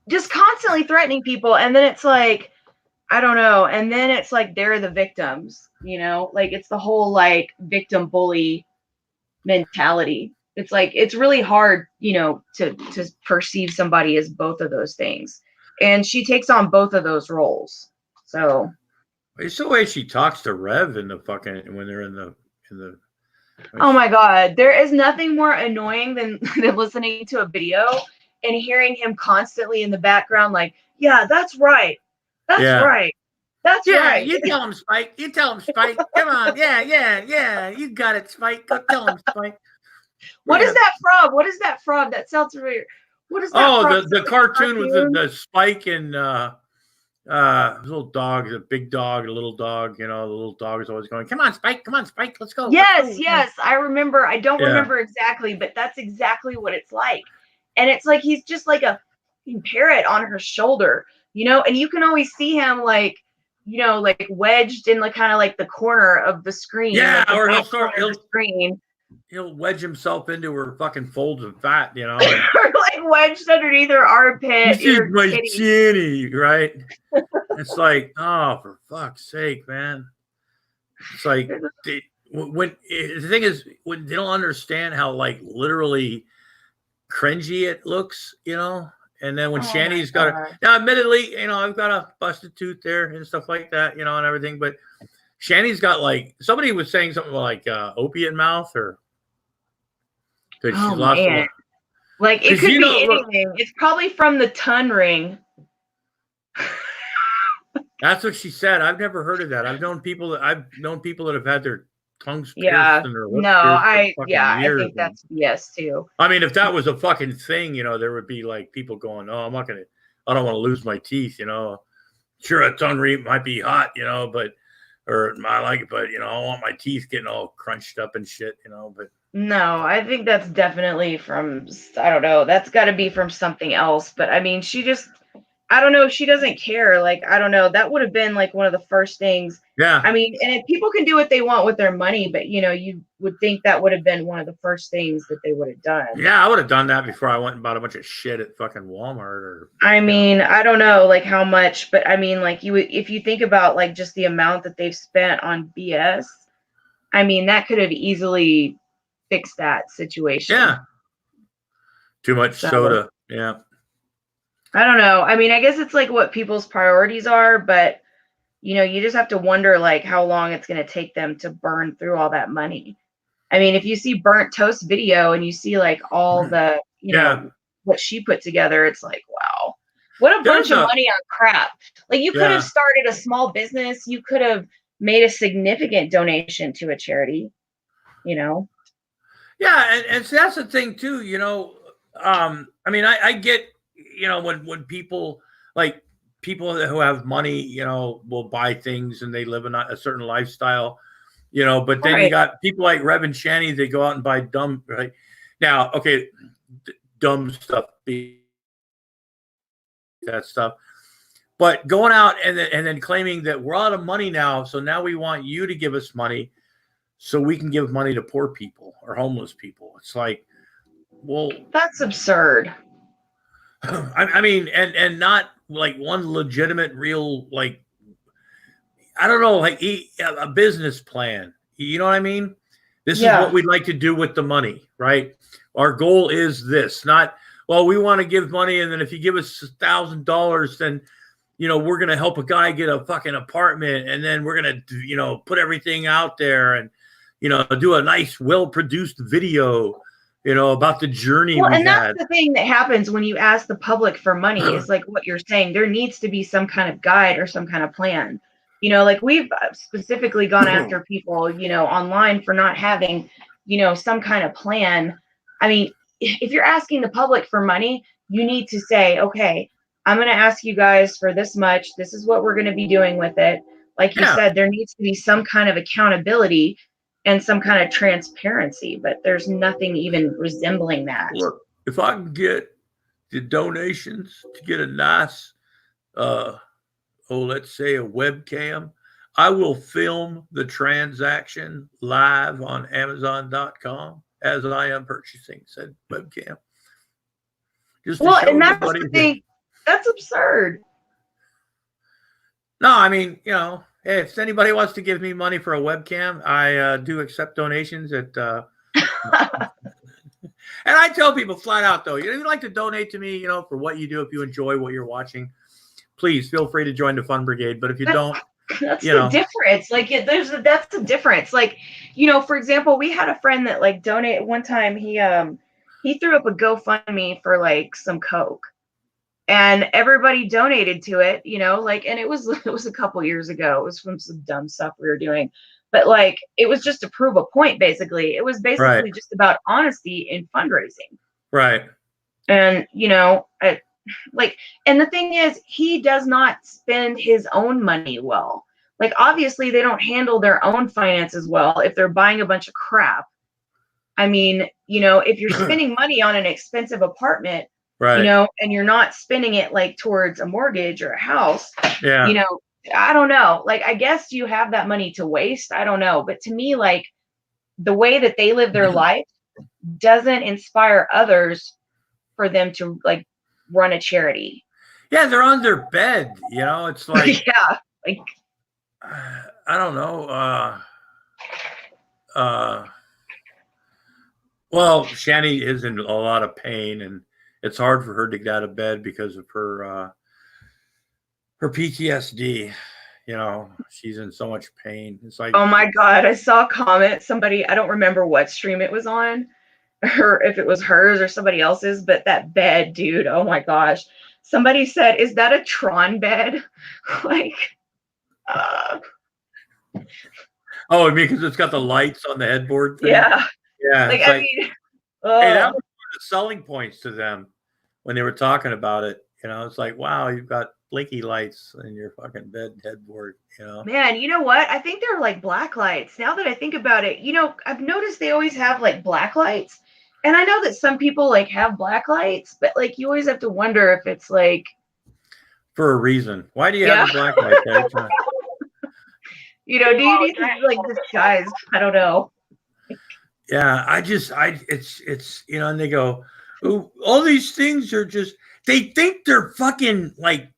Just constantly threatening people, and then it's like, I don't know, and then it's like they're the victims, you know? Like it's the whole like victim bully mentality. It's like it's really hard, you know, to perceive somebody as both of those things. And she takes on both of those roles. So it's the way she talks to Rev in the fucking when they're in the oh my god, there is nothing more annoying than listening to a video and hearing him constantly in the background like, yeah, that's right. That's right. That's right. You tell him, Spike. You tell him, Spike. Come on. Yeah. You got it, Spike. Go tell him, Spike. What is that from? What is that from? That sounds familiar. What is that? Oh, the cartoon with the Spike and little dog, the big dog, the little dog. You know, the little dog is always going, "Come on, Spike. Come on, Spike. Let's go." Yes, yes, I remember. I don't remember exactly, but that's exactly what it's like. And it's like he's just like a parrot on her shoulder, you know. And you can always see him like, you know, like wedged in like kind of like the corner of the screen. Yeah, like or he'll screen. He'll wedge himself into her fucking folds of fat, you know. Or like wedged underneath her armpit. This is my chinny, right? It's like, oh, for fuck's sake, man. It's like when the thing is when they don't understand how like literally cringy it looks, you know. And then when Shanny's got it now, admittedly, you know, I've got a busted tooth there and stuff like that, you know, and everything. But Shanny's got like somebody was saying something like opiate mouth or because she lost a lot. Like it could be anything. It's probably from the tongue ring. That's what she said. I've never heard of that. I've known people that have had their tongues pierced and their lips pierced I think that's BS too. I mean, if that was a fucking thing, you know, there would be like people going, "Oh, I don't want to lose my teeth," you know. Sure, a tongue ring might be hot, you know, or I like it, but you know, I don't want my teeth getting all crunched up and shit, you know. But no, I think that's definitely from, I don't know, that's got to be from something else. But I mean, she just, I don't know. She doesn't care. Like, I don't know. That would have been like one of the first things. Yeah. I mean, and if people can do what they want with their money, but you know, you would think that would have been one of the first things that they would have done. Yeah, I would have done that before I went and bought a bunch of shit at fucking Walmart or. I mean, I don't know like how much, but I mean, like if you think about like just the amount that they've spent on BS, I mean, that could have easily fixed that situation. Yeah. Too much soda. Yeah. I don't know. I mean, I guess it's like what people's priorities are, but you know, you just have to wonder like how long it's going to take them to burn through all that money. I mean, if you see Burnt Toast video and you see like all the, you know, what she put together, it's like, wow, what a bunch of money on crap. Like you could have started a small business. You could have made a significant donation to a charity, you know? Yeah. And so that's the thing too, you know, I mean, I get, you know, when people like people who have money, you know, will buy things and they live in a certain lifestyle, you know, but then you got people like Rev and Shanny, they go out and buy dumb, right? Now, okay, dumb stuff, that stuff, but going out and then claiming that we're out of money now, so now we want you to give us money so we can give money to poor people or homeless people. It's like, well, that's absurd. I mean, and not like one legitimate, real, like, I don't know, like a business plan. You know what I mean? This is what we'd like to do with the money, right? Our goal is this, not, well, we want to give money, and then if you give us $1,000, then, you know, we're going to help a guy get a fucking apartment, and then we're going to, you know, put everything out there and, you know, do a nice, well-produced video, you know, about the journey we and had. that's the thing that happens when you ask the public for money is like what you're saying. There needs to be some kind of guide or some kind of plan. You know, like we've specifically gone after people, you know, online for not having, you know, some kind of plan. I mean, if you're asking the public for money, you need to say, okay, I'm going to ask you guys for this much. This is what we're going to be doing with it. Like you said, there needs to be some kind of accountability and some kind of transparency, but there's nothing even resembling that. Look, if I can get the donations to get a nice, let's say a webcam, I will film the transaction live on Amazon.com as I am purchasing said webcam. Just to show and that's the thing. That's absurd. No, I mean, you know, if anybody wants to give me money for a webcam, I do accept donations at. And I tell people flat out, though, you'd like to donate to me, you know, for what you do. If you enjoy what you're watching, please feel free to join the Fun Brigade. But if you don't, that's the difference. Like, that's the difference. Like, you know, for example, we had a friend that like donated one time. He threw up a GoFundMe for like some Coke. And everybody donated to it, you know, like, and it was a couple years ago. It was from some dumb stuff we were doing, but like, it was just to prove a point. Basically, it was basically just about honesty in fundraising. Right. And, you know, and the thing is, he does not spend his own money well. Like, obviously they don't handle their own finances well if they're buying a bunch of crap. I mean, you know, if you're spending money on an expensive apartment, you know, and you're not spending it like towards a mortgage or a house, you know, I don't know. Like, I guess you have that money to waste. I don't know. But to me, like, the way that they live their life doesn't inspire others for them to like run a charity. Yeah, they're on their bed, you know, it's like, like, I don't know. Well, Shani is in a lot of pain, and it's hard for her to get out of bed because of her PTSD. You know, she's in so much pain. It's like, oh my God, I saw a comment. Somebody, I don't remember what stream it was on, or if it was hers or somebody else's, but that bed, dude, oh my gosh. Somebody said, is that a Tron bed? Like, oh, because it's got the lights on the headboard thing? Yeah. Like, I mean, hey, that was one of the selling points to them when they were talking about it. You know, it's like, wow, you've got blinky lights in your fucking bed headboard, you know? Man, you know what? I think they're like black lights. Now that I think about it, you know, I've noticed they always have like black lights. And I know that some people like have black lights, but like you always have to wonder if it's like, for a reason. Why do you have a black light there? You know, do you need to like disguise? I don't know. Yeah, it's you know, and they go, oh, all these things are just, they think they're fucking like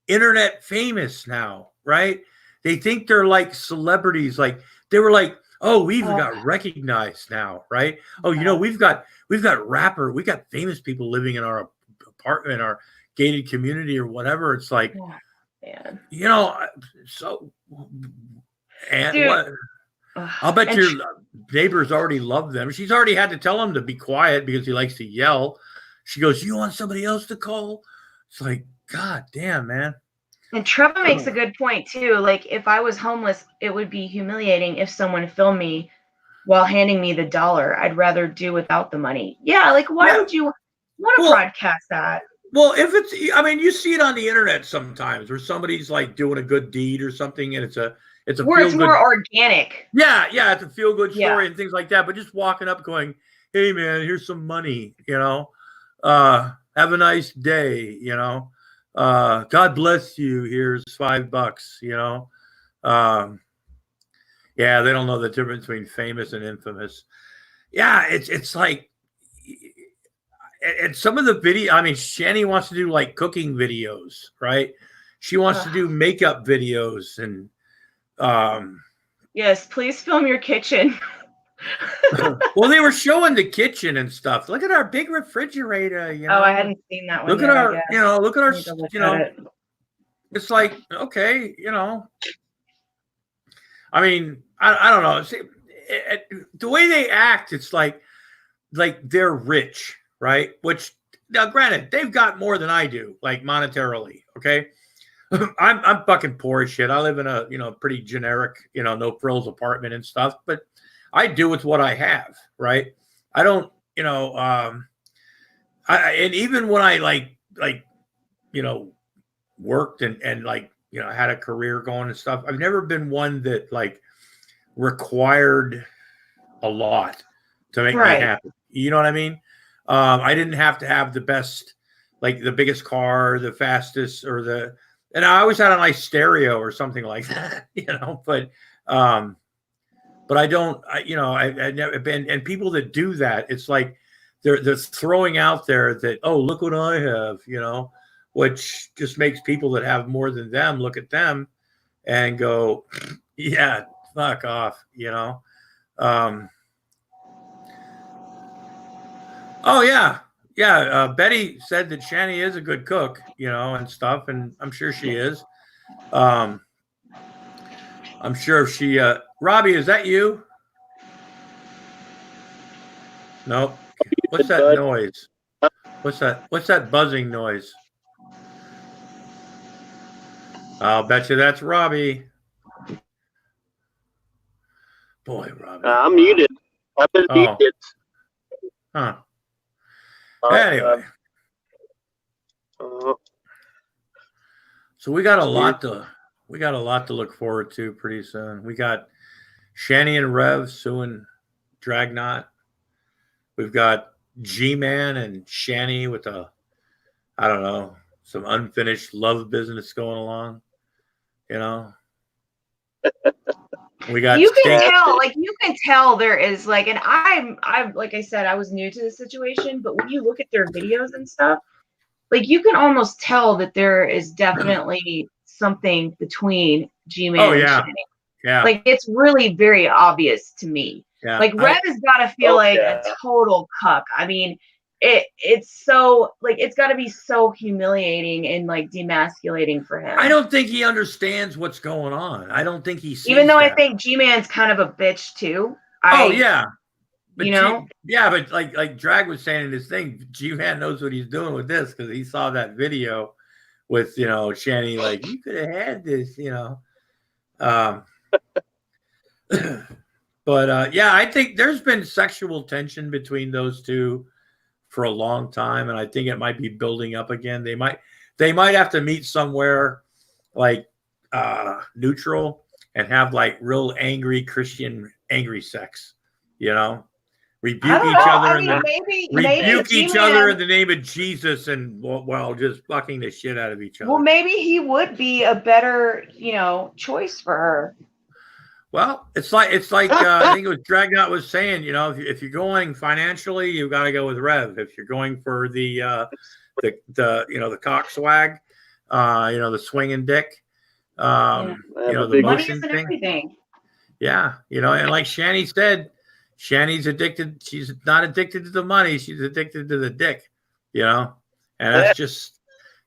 internet famous now, right? They think they're like celebrities. Like they were like, oh, we even got recognized now, right? Oh, you know, we've got famous people living in our apartment, our gated community or whatever. It's like, man. You know, so and Dude. what? I'll bet your neighbors already love them. She's already had to tell him to be quiet because he likes to yell. She goes, "You want somebody else to call?" It's like, God damn, man. And Trevor makes a good point too. Like, if I was homeless, it would be humiliating if someone filmed me while handing me the dollar. I'd rather do without the money. Yeah, like why would you want to broadcast that? Well, if it's, I mean, you see it on the internet sometimes where somebody's like doing a good deed or something, and it's where it's more organic. Yeah, it's a feel good story and things like that. But just walking up, going, "Hey, man, here's some money. You know, have a nice day. You know, God bless you. Here's $5. You know, yeah, they don't know the difference between famous and infamous. Yeah, it's like, and some of the video, I mean, Shani wants to do like cooking videos, right? She wants to do makeup videos and yes, please film your kitchen. Well, they were showing the kitchen and stuff. Look at our big refrigerator, you know. Oh, I hadn't seen that one. Look at our, you know, look at our, you know, it's like, okay, you know. I mean, I don't know. See, the way they act, it's like they're rich, right? Which now, granted, they've got more than I do, like monetarily. Okay, I'm fucking poor as shit. I live in a, you know, pretty generic, you know, no frills apartment and stuff, but I do with what I have, right? I don't, you know, and even when I like, you know, worked and like, you know, had a career going and stuff, I've never been one that like required a lot to make me happy. You know what I mean? I didn't have to have the best, like the biggest car, the fastest, or and I always had a nice stereo or something like that, you know, but I don't, you know, I've never been, and people that do that, it's like they're throwing out there that, oh, look what I have, you know, which just makes people that have more than them look at them and go, yeah, fuck off, you know. Oh yeah. Betty said that Shani is a good cook, you know, and stuff, and I'm sure she is. I'm sure she. Robbie, is that you? Nope. What's that noise? What's that buzzing noise? I'll bet you that's Robbie. Boy, Robbie. I'm muted. I've been muted. Huh. Anyway. So we got a lot to look forward to pretty soon. We got Shani and Rev suing Dragnot. We've got G-Man and Shani with I don't know, some unfinished love business going along. You know, we got. You can tell there is like, and I'm like I said, I was new to the situation, but when you look at their videos and stuff, like you can almost tell that there is definitely something between G-Man and Shani. Yeah. Like it's really very obvious to me. Yeah. Like Rev has got to feel like a total cuck. I mean, it's so like it's got to be so humiliating and like demasculating for him. I don't think he understands what's going on. I don't think he sees even though I think G-Man's kind of a bitch too. But but like Drag was saying in his thing, G-Man knows what he's doing with this because he saw that video with, you know, Shani, like, you could have had this, you know. But yeah, I think there's been sexual tension between those two for a long time, and I think it might be building up again. They might have to meet somewhere like neutral and have like real angry Christian angry sex, you know, rebuke I don't each know. other I in mean, the maybe rebuke each other G-Man, in the name of Jesus, and while just fucking the shit out of each other. well, maybe he would be a better, choice for her. Well, it's like I think it was Dragnet was saying, if you're going financially, you got to go with Rev. If you're going for the cock swag, the swinging dick, the Money motion isn't thing. everything. Yeah, and like Shanny said, Shanny's addicted. She's not addicted to the money. She's addicted to the dick, and that's just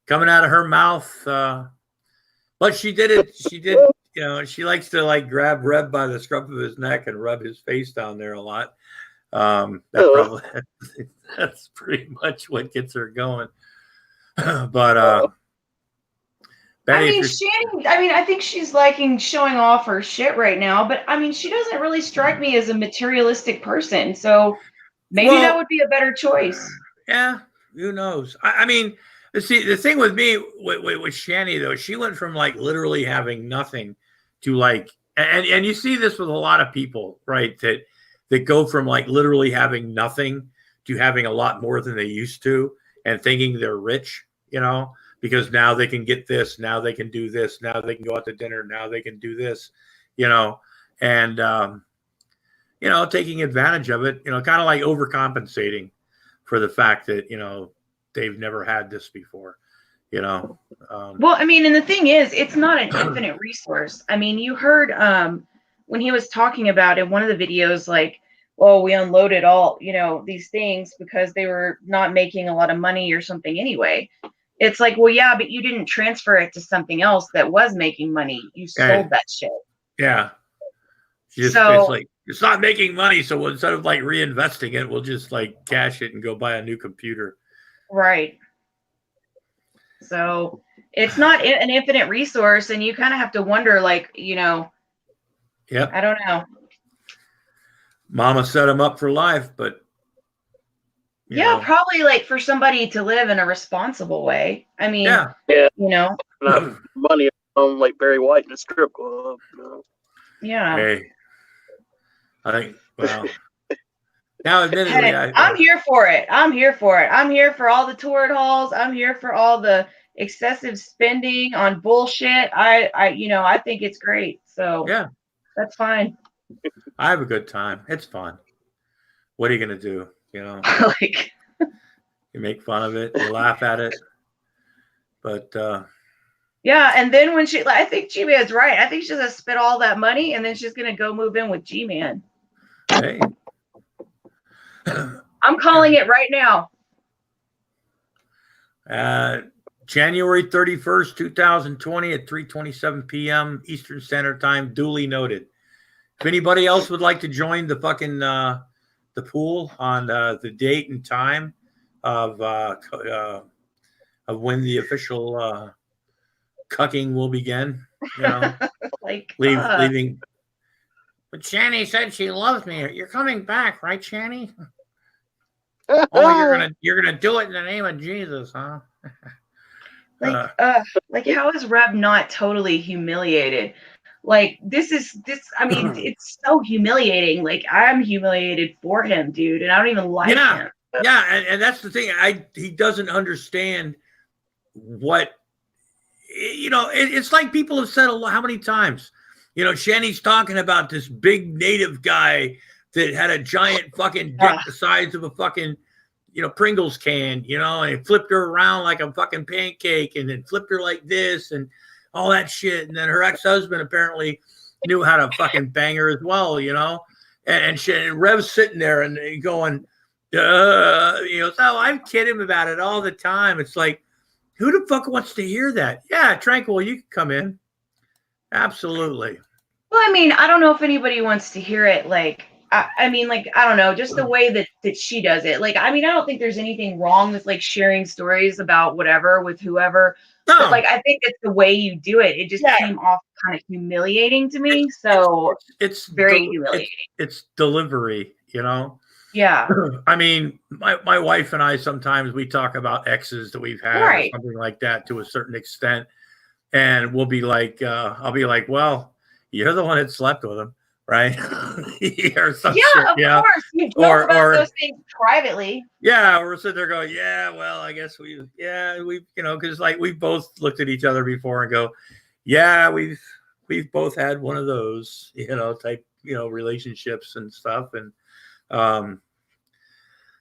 coming out of her mouth. But she did it. She did. She likes to like grab Reb by the scruff of his neck and rub his face down there a lot. That's pretty much what gets her going. But Betty, I think she's liking showing off her shit right now, but I mean, she doesn't really strike me as a materialistic person. So maybe that would be a better choice. Yeah, who knows? I mean, see, the thing with me with Shanny though, she went from like literally having nothing to like, and you see this with a lot of people, right? That go from like literally having nothing to having a lot more than they used to, and thinking they're rich, because now they can get this, now they can do this, now they can go out to dinner, now they can do this, and taking advantage of it, kind of like overcompensating for the fact that they've never had this before. Well, I mean, and the thing is, it's not an infinite resource. I mean, you heard when he was talking about in one of the videos, like, well, we unloaded all, these things because they were not making a lot of money or something anyway. It's like, well, yeah, but you didn't transfer it to something else that was making money. You sold that shit. Yeah. It's like, it's not making money. So instead of like reinvesting it, we'll just like cash it and go buy a new computer. Right. So it's not an infinite resource, and you kind of have to wonder, like, Yep. I don't know. Mama set him up for life, but probably like for somebody to live in a responsible way. I mean, not money on like Barry White in a strip club. Yeah. Hey, I think. Well, now admittedly, hey, I'm here for it. I'm here for all the toured halls. I'm here for all the excessive spending on bullshit. I think it's great. So yeah, that's fine. I have a good time. It's fun. What are you gonna do? Like, you make fun of it, you laugh at it, but yeah. And then when I think G-Man's right. I think she's gonna spend all that money, and then she's gonna go move in with G-Man. Hey. I'm calling it right now. January 31st, 2020 at 3:27 p.m. Eastern Standard Time, duly noted. If anybody else would like to join the fucking the pool on the date and time of when the official cucking will begin, like leaving. But Shanny said she loves me. You're coming back, right, Shanny? Oh, you're gonna do it in the name of Jesus, huh? Like how is Reb not totally humiliated? Like this. I mean, it's so humiliating. Like I'm humiliated for him, dude, and I don't even like him. Yeah, and that's the thing. He doesn't understand what it's like. People have said how many times, Shanny's talking about this big native guy that had a giant fucking dick the size of a fucking Pringles can, and he flipped her around like a fucking pancake, and then flipped her like this and all that shit. And then her ex-husband apparently knew how to fucking bang her as well, and Rev's sitting there and going, so I kid him about it all the time. It's like, who the fuck wants to hear that? Yeah, Tranquil, you can come in. Absolutely. Well, I mean, I don't know if anybody wants to hear it. Like, I mean, like, I don't know, just the way that she does it. Like, I mean, I don't think there's anything wrong with like sharing stories about whatever with whoever. No. But like, I think it's the way you do it. It just came off kind of humiliating to me. So it's very humiliating. It's delivery, Yeah. I mean, my wife and I, sometimes we talk about exes that we've had or something like that to a certain extent. And we'll be like, I'll be like, well, you're the one that slept with him, right? or some Yeah, shit, of course. You joke Or- about or- those things privately. Yeah, we're sitting there going, yeah, well, I guess we, because like we both looked at each other before and go, yeah, we've both had one of those, type, relationships and stuff, and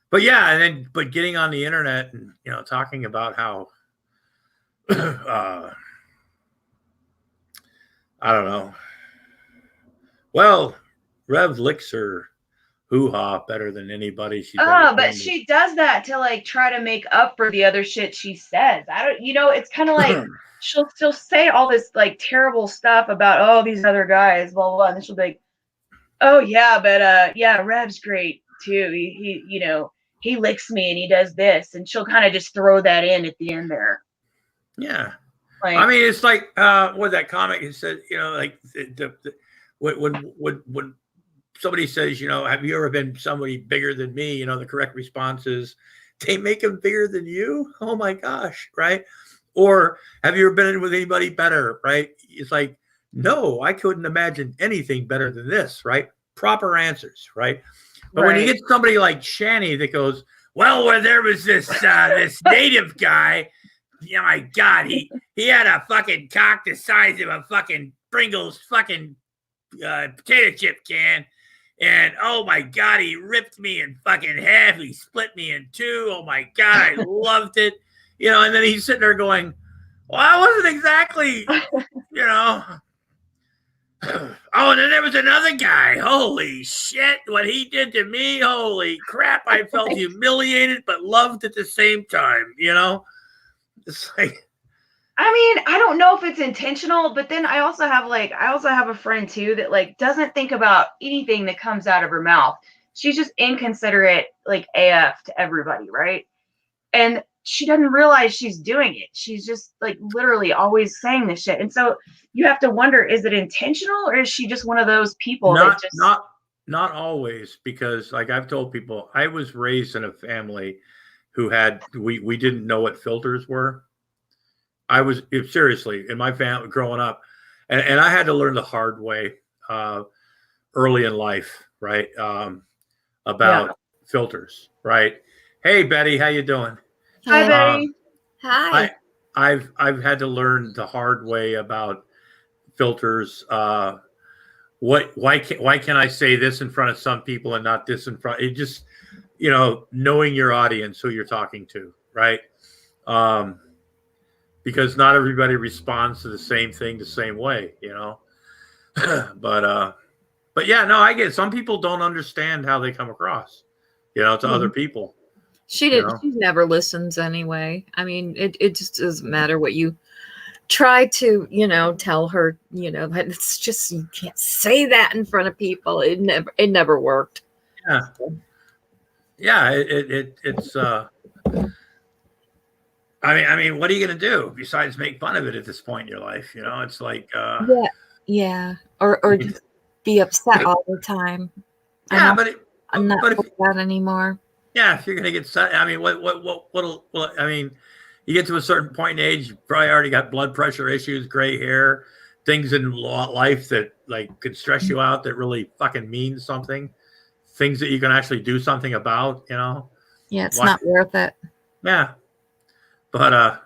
but yeah, but getting on the internet and talking about how, I don't know, well, Rev licks her hoo-ha better than anybody she's ever Oh, but been to. she does that to like try to make up for the other shit she says. I don't, it's kind of like she'll still say all this like terrible stuff about these other guys, blah blah, blah, and then she'll be like, oh yeah, but yeah, Rev's great too. He licks me and he does this, and she'll kind of just throw that in at the end there. Yeah. Like, I mean, it's like what that comic he said, like when somebody says, have you ever been somebody bigger than me? The correct response is, they make him bigger than you? Oh my gosh, right? Or have you ever been in with anybody better, right? It's like, no, I couldn't imagine anything better than this, right? Proper answers, right? But when you get somebody like Shani that goes, well, where there was this this native guy, my God, he had a fucking cock the size of a fucking Pringles fucking potato chip can. And oh my God, he ripped me in fucking half. He split me in two. Oh my God, I loved it. And then he's sitting there going, well, I wasn't exactly, Oh, and then there was another guy. Holy shit, what he did to me. Holy crap. I felt humiliated, but loved at the same time, It's like, I mean, I don't know if it's intentional, but then I also have a friend too that like doesn't think about anything that comes out of her mouth. She's just inconsiderate, like AF to everybody, right? And she doesn't realize she's doing it. She's just like literally always saying this shit. And so you have to wonder, is it intentional or is she just one of those people that just not always, because like I've told people, I was raised in a family who had we didn't know what filters were. I was seriously in my family growing up, and I had to learn the hard way early in life, right? About filters, right? Hey, Betty, how you doing? Hi, Betty. Hi. I've had to learn the hard way about filters. Why can I say this in front of some people and not this in front? It just knowing your audience, who you're talking to, right? Because not everybody responds to the same thing the same way, but yeah, no, I get it. Some people don't understand how they come across, to other people. She didn't. She never listens anyway. I mean, it just doesn't matter what you try to, tell her. It's just you can't say that in front of people. It never worked. Yeah, yeah. It's. I mean, what are you going to do besides make fun of it at this point in your life? It's like, yeah, or just be upset all the time. Yeah, I'm not like that anymore. Yeah, if you're going to get, I mean, what'll, I mean, you get to a certain point in age, you probably already got blood pressure issues, gray hair, things in life that like could stress you out that really fucking mean something, things that you can actually do something about, Yeah, it's not worth it. Yeah. But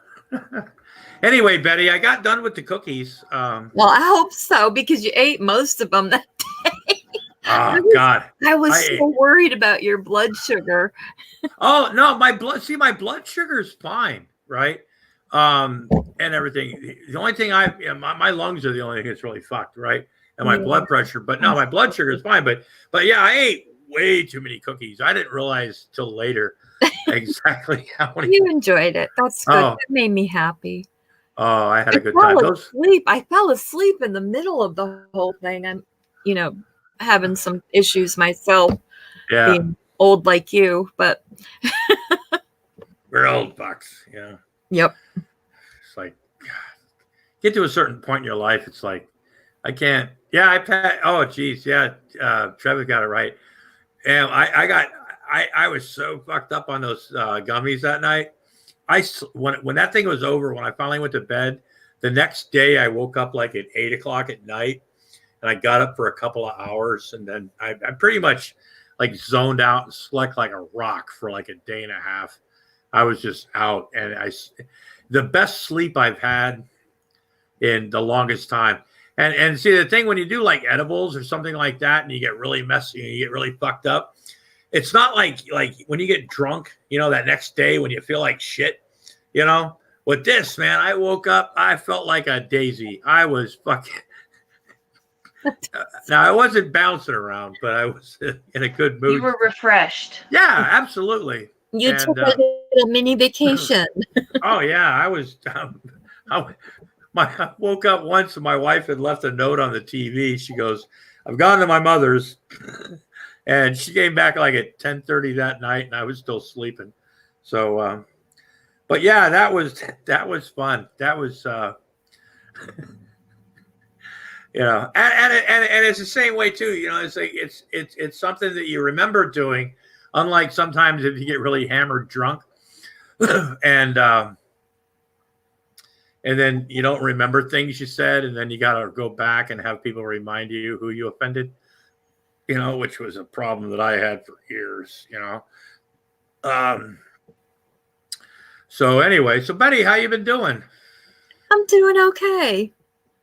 anyway, Betty, I got done with the cookies. Well, I hope so, because you ate most of them that day. Oh, God. I was so worried about your blood sugar. Oh, no, my blood sugar is fine, right? And everything. The only thing my lungs are the only thing that's really fucked, right? And my blood pressure. But no, my blood sugar is fine. But yeah, I ate way too many cookies. I didn't realize till later exactly how many. You enjoyed it. That's good. That made me happy. Oh, I had a good time. I fell asleep in the middle of the whole thing. I'm, having some issues myself. Yeah. Being old like you, but we're old fucks. Yeah. Yep. It's like, God, get to a certain point in your life. It's like, I can't. Yeah, oh, geez. Yeah. Trevor got it right. And I was so fucked up on those gummies that night. When that thing was over, when I finally went to bed, the next day I woke up like at 8 o'clock at night. and I got up for a couple of hours, and then I pretty much like zoned out and slept like a rock for like a day and a half. I was just out, and the best sleep I've had in the longest time. And see, the thing when you do like edibles or something like that, and you get really messy and you get really fucked up, it's not like when you get drunk, you know, that next day when you feel like shit, you know. With this, man, I woke up, I felt like a daisy. I was fucking. Now I wasn't bouncing around, but I was in a good mood. You were refreshed. Yeah, absolutely. You took a little mini vacation. Oh yeah, I was. I woke up once and my wife had left a note on the TV. She goes, "I've gone to my mother's," and she came back like at 10:30 that night, and I was still sleeping. So, but yeah, that was fun. That was, you know, and it's the same way too. You know, it's like it's something that you remember doing, unlike sometimes if you get really hammered drunk, and then you don't remember things you said, and then you got to go back and have people remind you who you offended, you know, which was a problem that I had for years, you know. So anyway, so Betty, how you been doing? I'm doing okay.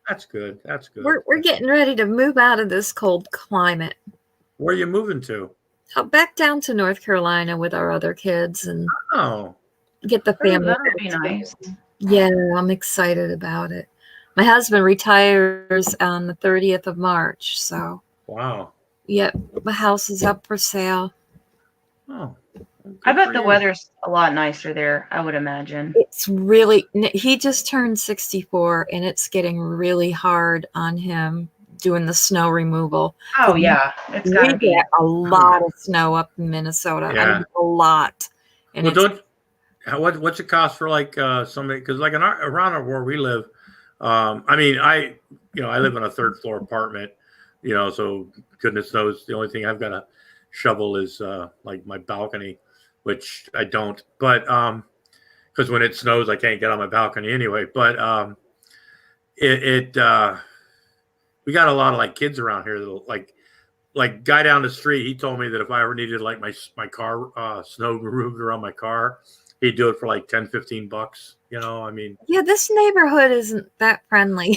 That's good. That's good. We're getting ready to move out of this cold climate. Where are you moving to? Back down to North Carolina with our other kids and get the Oh, family. that would be nice. Yeah, I'm excited about it. My husband retires on the 30th of March, so. Wow. Yep, the house is up for sale. Oh. I bet the weather's a lot nicer there, I would imagine. It's really, he just turned 64 and it's getting really hard on him doing the snow removal. Oh, yeah. It's gotta be. Get a lot of snow up in Minnesota. Yeah. I mean, a lot. And Well, what's it cost for like somebody? Because like around where we live, I mean, I live in a third floor apartment, you know, so goodness knows the only thing I've got to shovel is like my balcony, which I don't. But because when it snows, I can't get on my balcony anyway. But we got a lot of like kids around here that like guy down the street. He told me that if I ever needed like my car snow removed around my car, he'd do it for like $10-15, you know. I mean, yeah, this neighborhood isn't that friendly.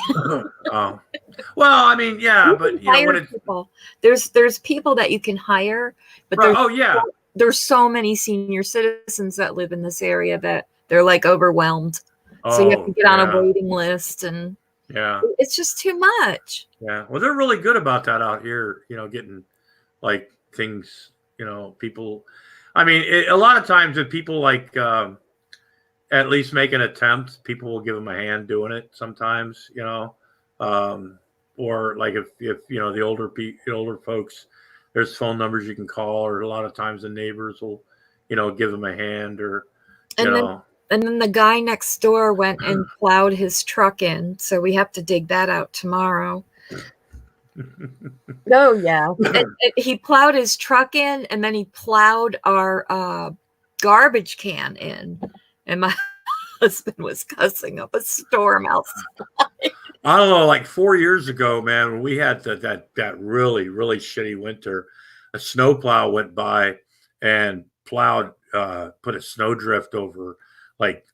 Well, I mean, yeah, but you know, when it's people, there's people that you can hire, but there's so many senior citizens that live in this area that they're like overwhelmed. So you have to get on a waiting list, and it's just too much. Yeah, well, they're really good about that out here, you know, getting like things, you know, people. I mean, a lot of times if people like at least make an attempt, people will give them a hand doing it sometimes, you know. Or like if you know the older folks, there's phone numbers you can call, or a lot of times the neighbors will, you know, give them a hand, or you know. And then the guy next door went and plowed his truck in, so we have to dig that out tomorrow. Oh yeah, he plowed his truck in, and then he plowed our garbage can in, and my husband was cussing up a storm outside. I don't know, like 4 years ago, man, when we had that really, really shitty winter, a snowplow went by and plowed, put a snowdrift over like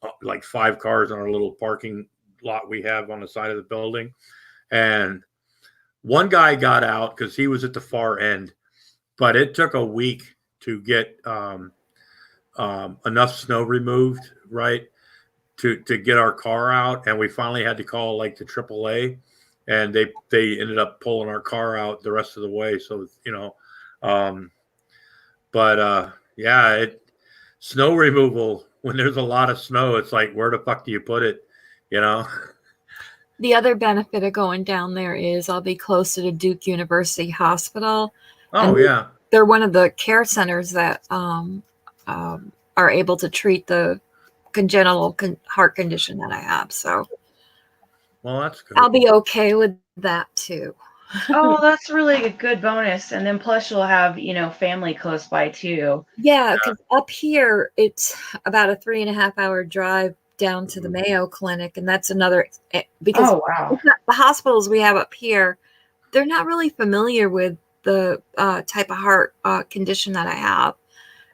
5 cars on our little parking lot we have on the side of the building. And one guy got out because he was at the far end, but it took a week to get enough snow removed, right, to get our car out. And we finally had to call like the AAA, and they ended up pulling our car out the rest of the way. So, you know, yeah, snow removal, when there's a lot of snow, it's like, where the fuck do you put it, you know? The other benefit of going down there is I'll be closer to Duke University Hospital. Oh, yeah. They're one of the care centers that are able to treat the congenital heart condition that I have. So, well, that's good. I'll be okay with that too. Oh, that's really a good bonus. And then plus you'll have, you know, family close by too. Yeah, because up here it's about a 3.5 hour drive down to the Mayo Clinic, and that's another, because oh wow, the hospitals we have up here they're not really familiar with the type of heart condition that I have.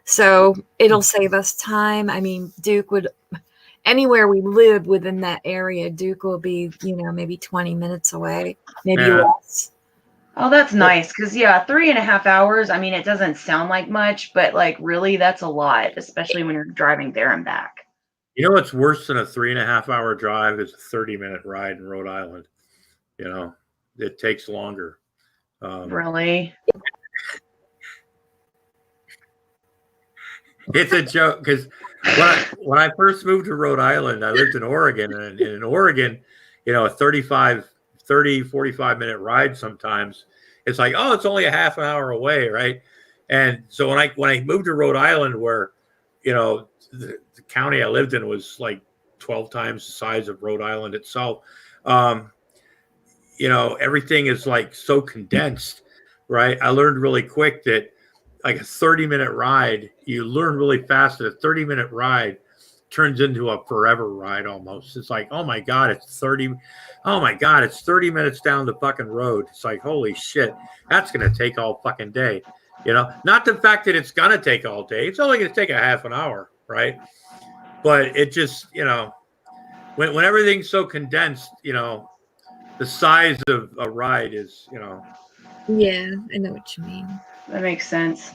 So it'll save us time. I mean, Duke would, anywhere we live within that area, Duke will be, maybe 20 minutes away, maybe less. Oh, that's nice. Because, 3.5 hours, I mean, it doesn't sound like much, but like really, that's a lot, especially when you're driving there and back. You know what's worse than a 3.5 hour drive is a 30-minute ride in Rhode Island. It takes longer. Really? It's a joke because when I first moved to Rhode Island, I lived in Oregon, and in Oregon, a 45-minute ride sometimes, it's like, oh, it's only a half an hour away, right? And so when I moved to Rhode Island, where the county I lived in was like 12 times the size of Rhode Island itself, everything is like so condensed, right? I learned really quick that like a 30-minute ride, you learn really fast that a 30-minute ride turns into a forever ride almost. It's like, oh my God, it's 30 minutes down the fucking road. It's like, holy shit, that's going to take all fucking day. Not the fact that it's going to take all day. It's only going to take a half an hour, right? But it just, when everything's so condensed, the size of a ride is, Yeah, I know what you mean. That makes sense.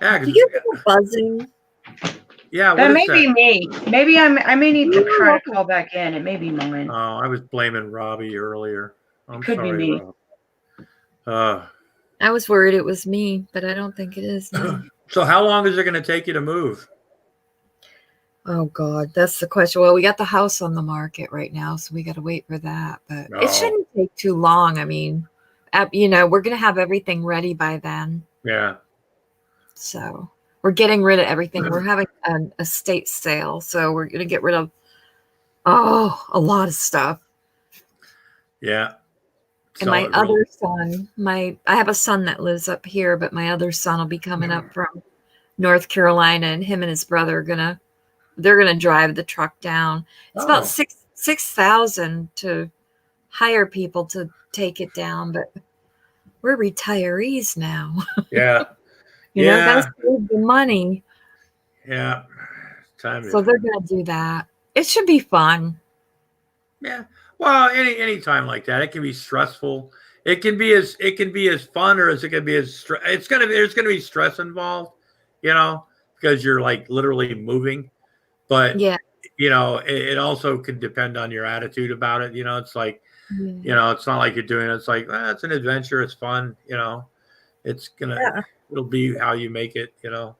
Yeah, do you get buzzing? Yeah, that may be me. Maybe I may need to try to call back in. It may be mine. Oh, I was blaming Robbie earlier. I'm Could sorry, be me. Rob. I was worried it was me, but I don't think it is me. So how long is it going to take you to move? Oh God, that's the question. Well, we got the house on the market right now, so we got to wait for that. But it shouldn't take too long. I mean, we're gonna have everything ready by then. Yeah. So we're getting rid of everything. We're having an estate sale, so we're gonna get rid of a lot of stuff. Yeah. And my other son, I have a son that lives up here, but my other son will be coming up from North Carolina, and him and his brother they're gonna drive the truck down. It's about $6,000 to hire people to take it down, but we're retirees now. Yeah. Gotta save the money. Yeah. So they're gonna do that. It should be fun. Yeah. Well, any time like that, it can be stressful. It can be as fun, or as it can be as there's gonna be stress involved, because you're like literally moving. But it also could depend on your attitude about it. It's like, it's not like you're doing it. It's like, it's an adventure. It's fun. It's it'll be how you make it. But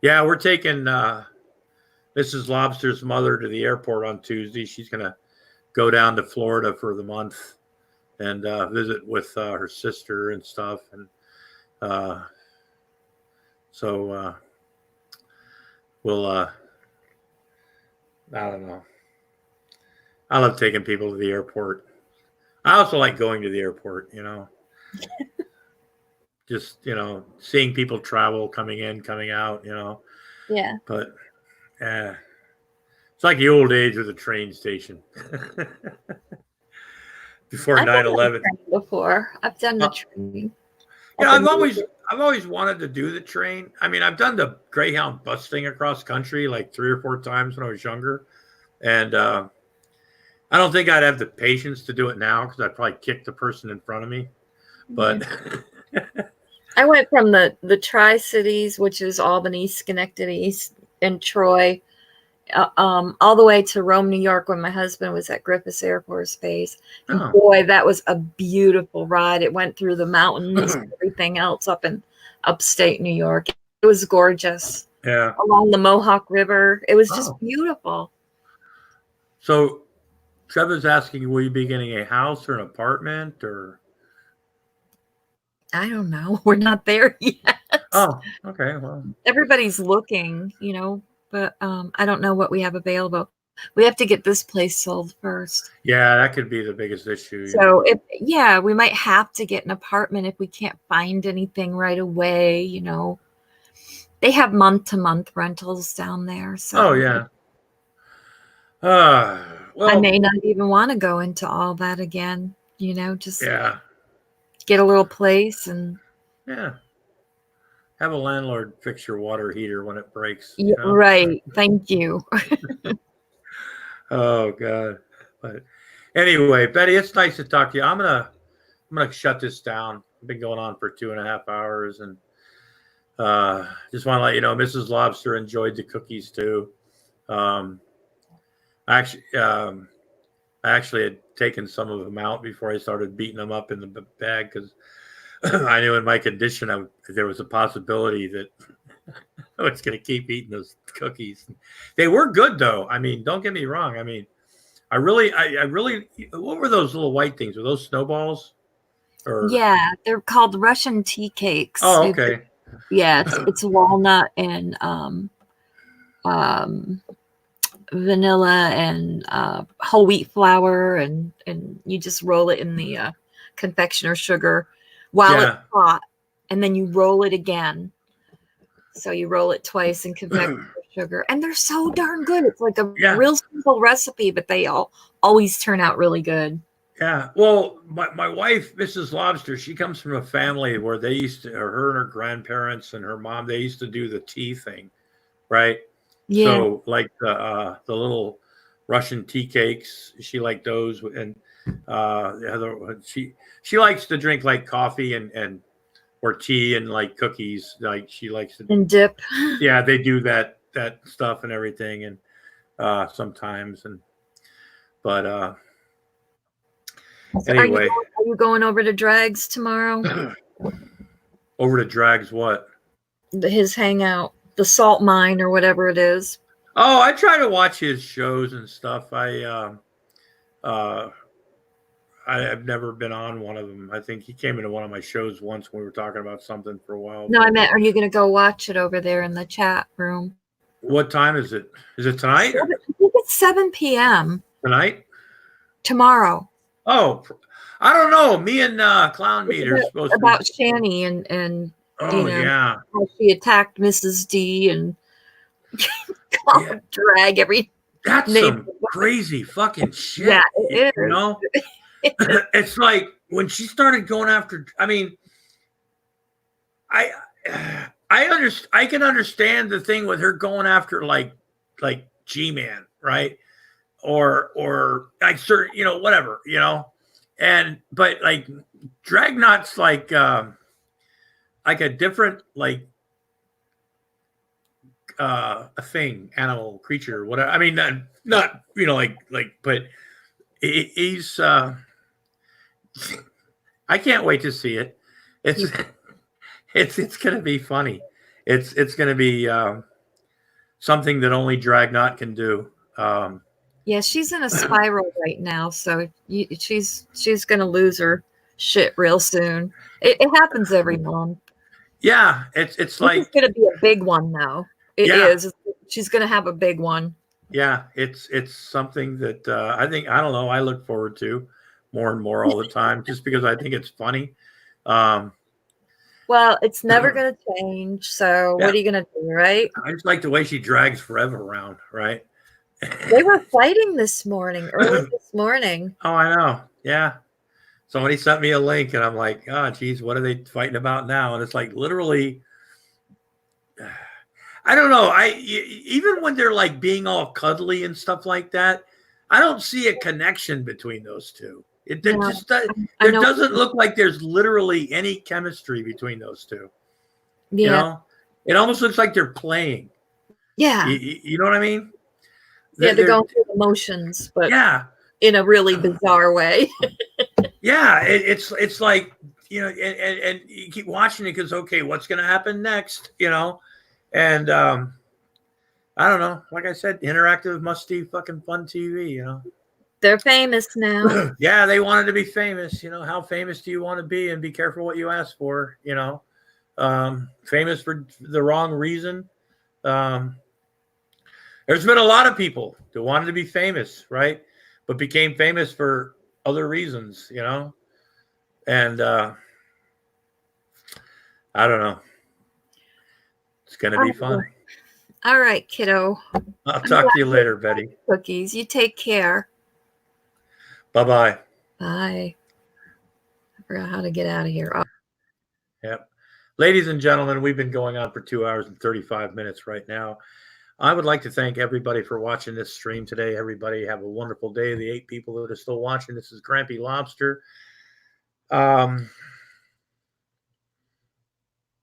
we're taking Mrs. Lobster's mother to the airport on Tuesday. She's gonna go down to Florida for the month and visit with her sister and stuff. And so we'll I don't know. I love taking people to the airport. I also like going to the airport, just, seeing people travel, coming in, coming out, Yeah. But it's like the old days of the train station. Before 9/11. Before I've done the train. Yeah, I've always wanted to do the train. I mean, I've done the Greyhound bus thing across country like 3 or 4 times when I was younger, and I don't think I'd have the patience to do it now because I'd probably kick the person in front of me. But I went from the Tri-Cities, which is Albany, Schenectady, and Troy, all the way to Rome, New York, when my husband was at Griffiths Air Force Base. And boy, that was a beautiful ride. It went through the mountains and everything else up in upstate New York. It was gorgeous. Yeah. Along the Mohawk River. It was just beautiful. So Trevor's asking, will you be getting a house or an apartment or? I don't know. We're not there yet. Oh, okay. Well, everybody's looking, but I don't know what we have available. We have to get this place sold first. Yeah, that could be the biggest issue. So we might have to get an apartment if we can't find anything right away. They have month-to-month rentals down there. So well, I may not even want to go into all that again. just Yeah. get a little place and Yeah. Have a landlord fix your water heater when it breaks. yeah, right. Thank you. Oh God. But anyway, Betty, it's nice to talk to you. I'm gonna shut this down. I've been going on for 2.5 hours, and just want to let you know, Mrs. Lobster enjoyed the cookies too. I actually had taken some of them out before I started beating them up in the bag because I knew in my condition there was a possibility that I was going to keep eating those cookies. They were good though. I mean, don't get me wrong. I mean, I really, what were those little white things? Were those snowballs? Or Yeah, they're called Russian tea cakes. oh, okay. It's walnut and vanilla and whole wheat flour, and you just roll it in the confectioner sugar while it's hot, and then you roll it again. So you roll it twice in confectioner sugar, and they're so darn good. It's like a real simple recipe, but they always turn out really good. Yeah. Well, my wife, Mrs. Lobster, she comes from a family where they used to, her and her grandparents and her mom, they used to do the tea thing, right? Yeah. So like the little Russian tea cakes, she liked those, and she likes to drink like coffee and or tea and like cookies. Like she likes to and dip. Yeah, they do that stuff and everything, and sometimes but anyway. Are you going over to Drags tomorrow? Over to Drags what? His hangout, the salt mine or whatever it is. Oh, I try to watch his shows and stuff. I've never been on one of them. I think he came into one of my shows once when we were talking about something for a while. No, I meant, are you going to go watch it over there in the chat room? What time is it? Is it tonight? I think it's 7 p.m. Tonight? Tomorrow. Oh, I don't know. Me and Clown Meat are supposed to about Shani and oh yeah, how she attacked Mrs. D and drag every. That's some crazy fucking shit. Yeah, it is. You know, it's like when she started going after. I mean, I can understand the thing with her going after like G-Man, right? Or like certain, whatever, but like Dragnot's like a different a thing, animal, creature, whatever. I mean, not but he's I can't wait to see it. It's gonna be funny. It's gonna be something that only Dragnot can do. Yeah, she's in a spiral right now, so she's gonna lose her shit real soon. It happens every month. Yeah, it's like it's gonna be a big one though. It is. She's gonna have a big one. Yeah, it's something that I don't know. I look forward to more and more all the time, just because I think it's funny. Well, it's never gonna change. So what are you gonna do, right? I just like the way she drags Forever around, right? They were fighting early this morning. Oh, I know. Yeah. Somebody sent me a link and I'm like, oh, geez, what are they fighting about now? And it's like literally, I don't know. Even when they're like being all cuddly and stuff like that, I don't see a connection between those two. It doesn't look like there's literally any chemistry between those two. Yeah. It almost looks like they're playing. Yeah. You know what I mean? They're going through the motions, but in a really bizarre way. Yeah, it's like, and you keep watching it because, okay, what's going to happen next, And I don't know. Like I said, interactive, musty, fucking fun TV, They're famous now. Yeah, they wanted to be famous. How famous do you want to be? And be careful what you ask for, famous for the wrong reason. There's been a lot of people that wanted to be famous, right? But became famous for other reasons, And I don't know. It's going to be fun. All right, kiddo. I'll talk to you later, Betty. Cookies. You take care. Bye-bye. Bye. forgot how to get out of here. Oh, Yep. Ladies and gentlemen, we've been going on for 2 hours and 35 minutes right now. I would like to thank everybody for watching this stream today. Everybody have a wonderful day. The 8 people that are still watching, this is Grampy Lobster.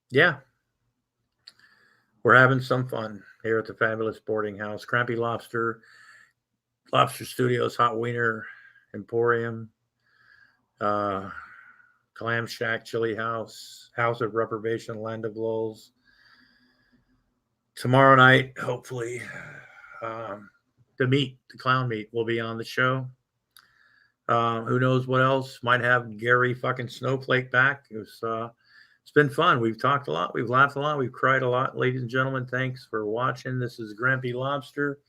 Yeah. We're having some fun here at the fabulous boarding house. Grampy Lobster, Lobster Studios, Hot Wiener Emporium, Clam Shack, Chili House, House of Reprobation, Land of Lulls. Tomorrow night, hopefully, the clown meat will be on the show. Who knows what else? Might have Gary fucking Snowflake back. It's been fun. We've talked a lot. We've laughed a lot. We've cried a lot. Ladies and gentlemen, thanks for watching. This is Grampy Lobster.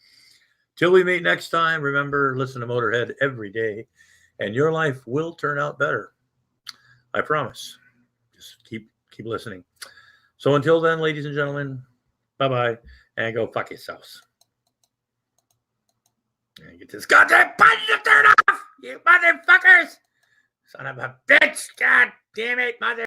Till we meet next time, remember, listen to Motorhead every day, and your life will turn out better. I promise. Just keep listening. So until then, ladies and gentlemen, bye-bye, and go fuck yourselves. And get this goddamn button to turn off, you motherfuckers! Son of a bitch! God damn it, mother...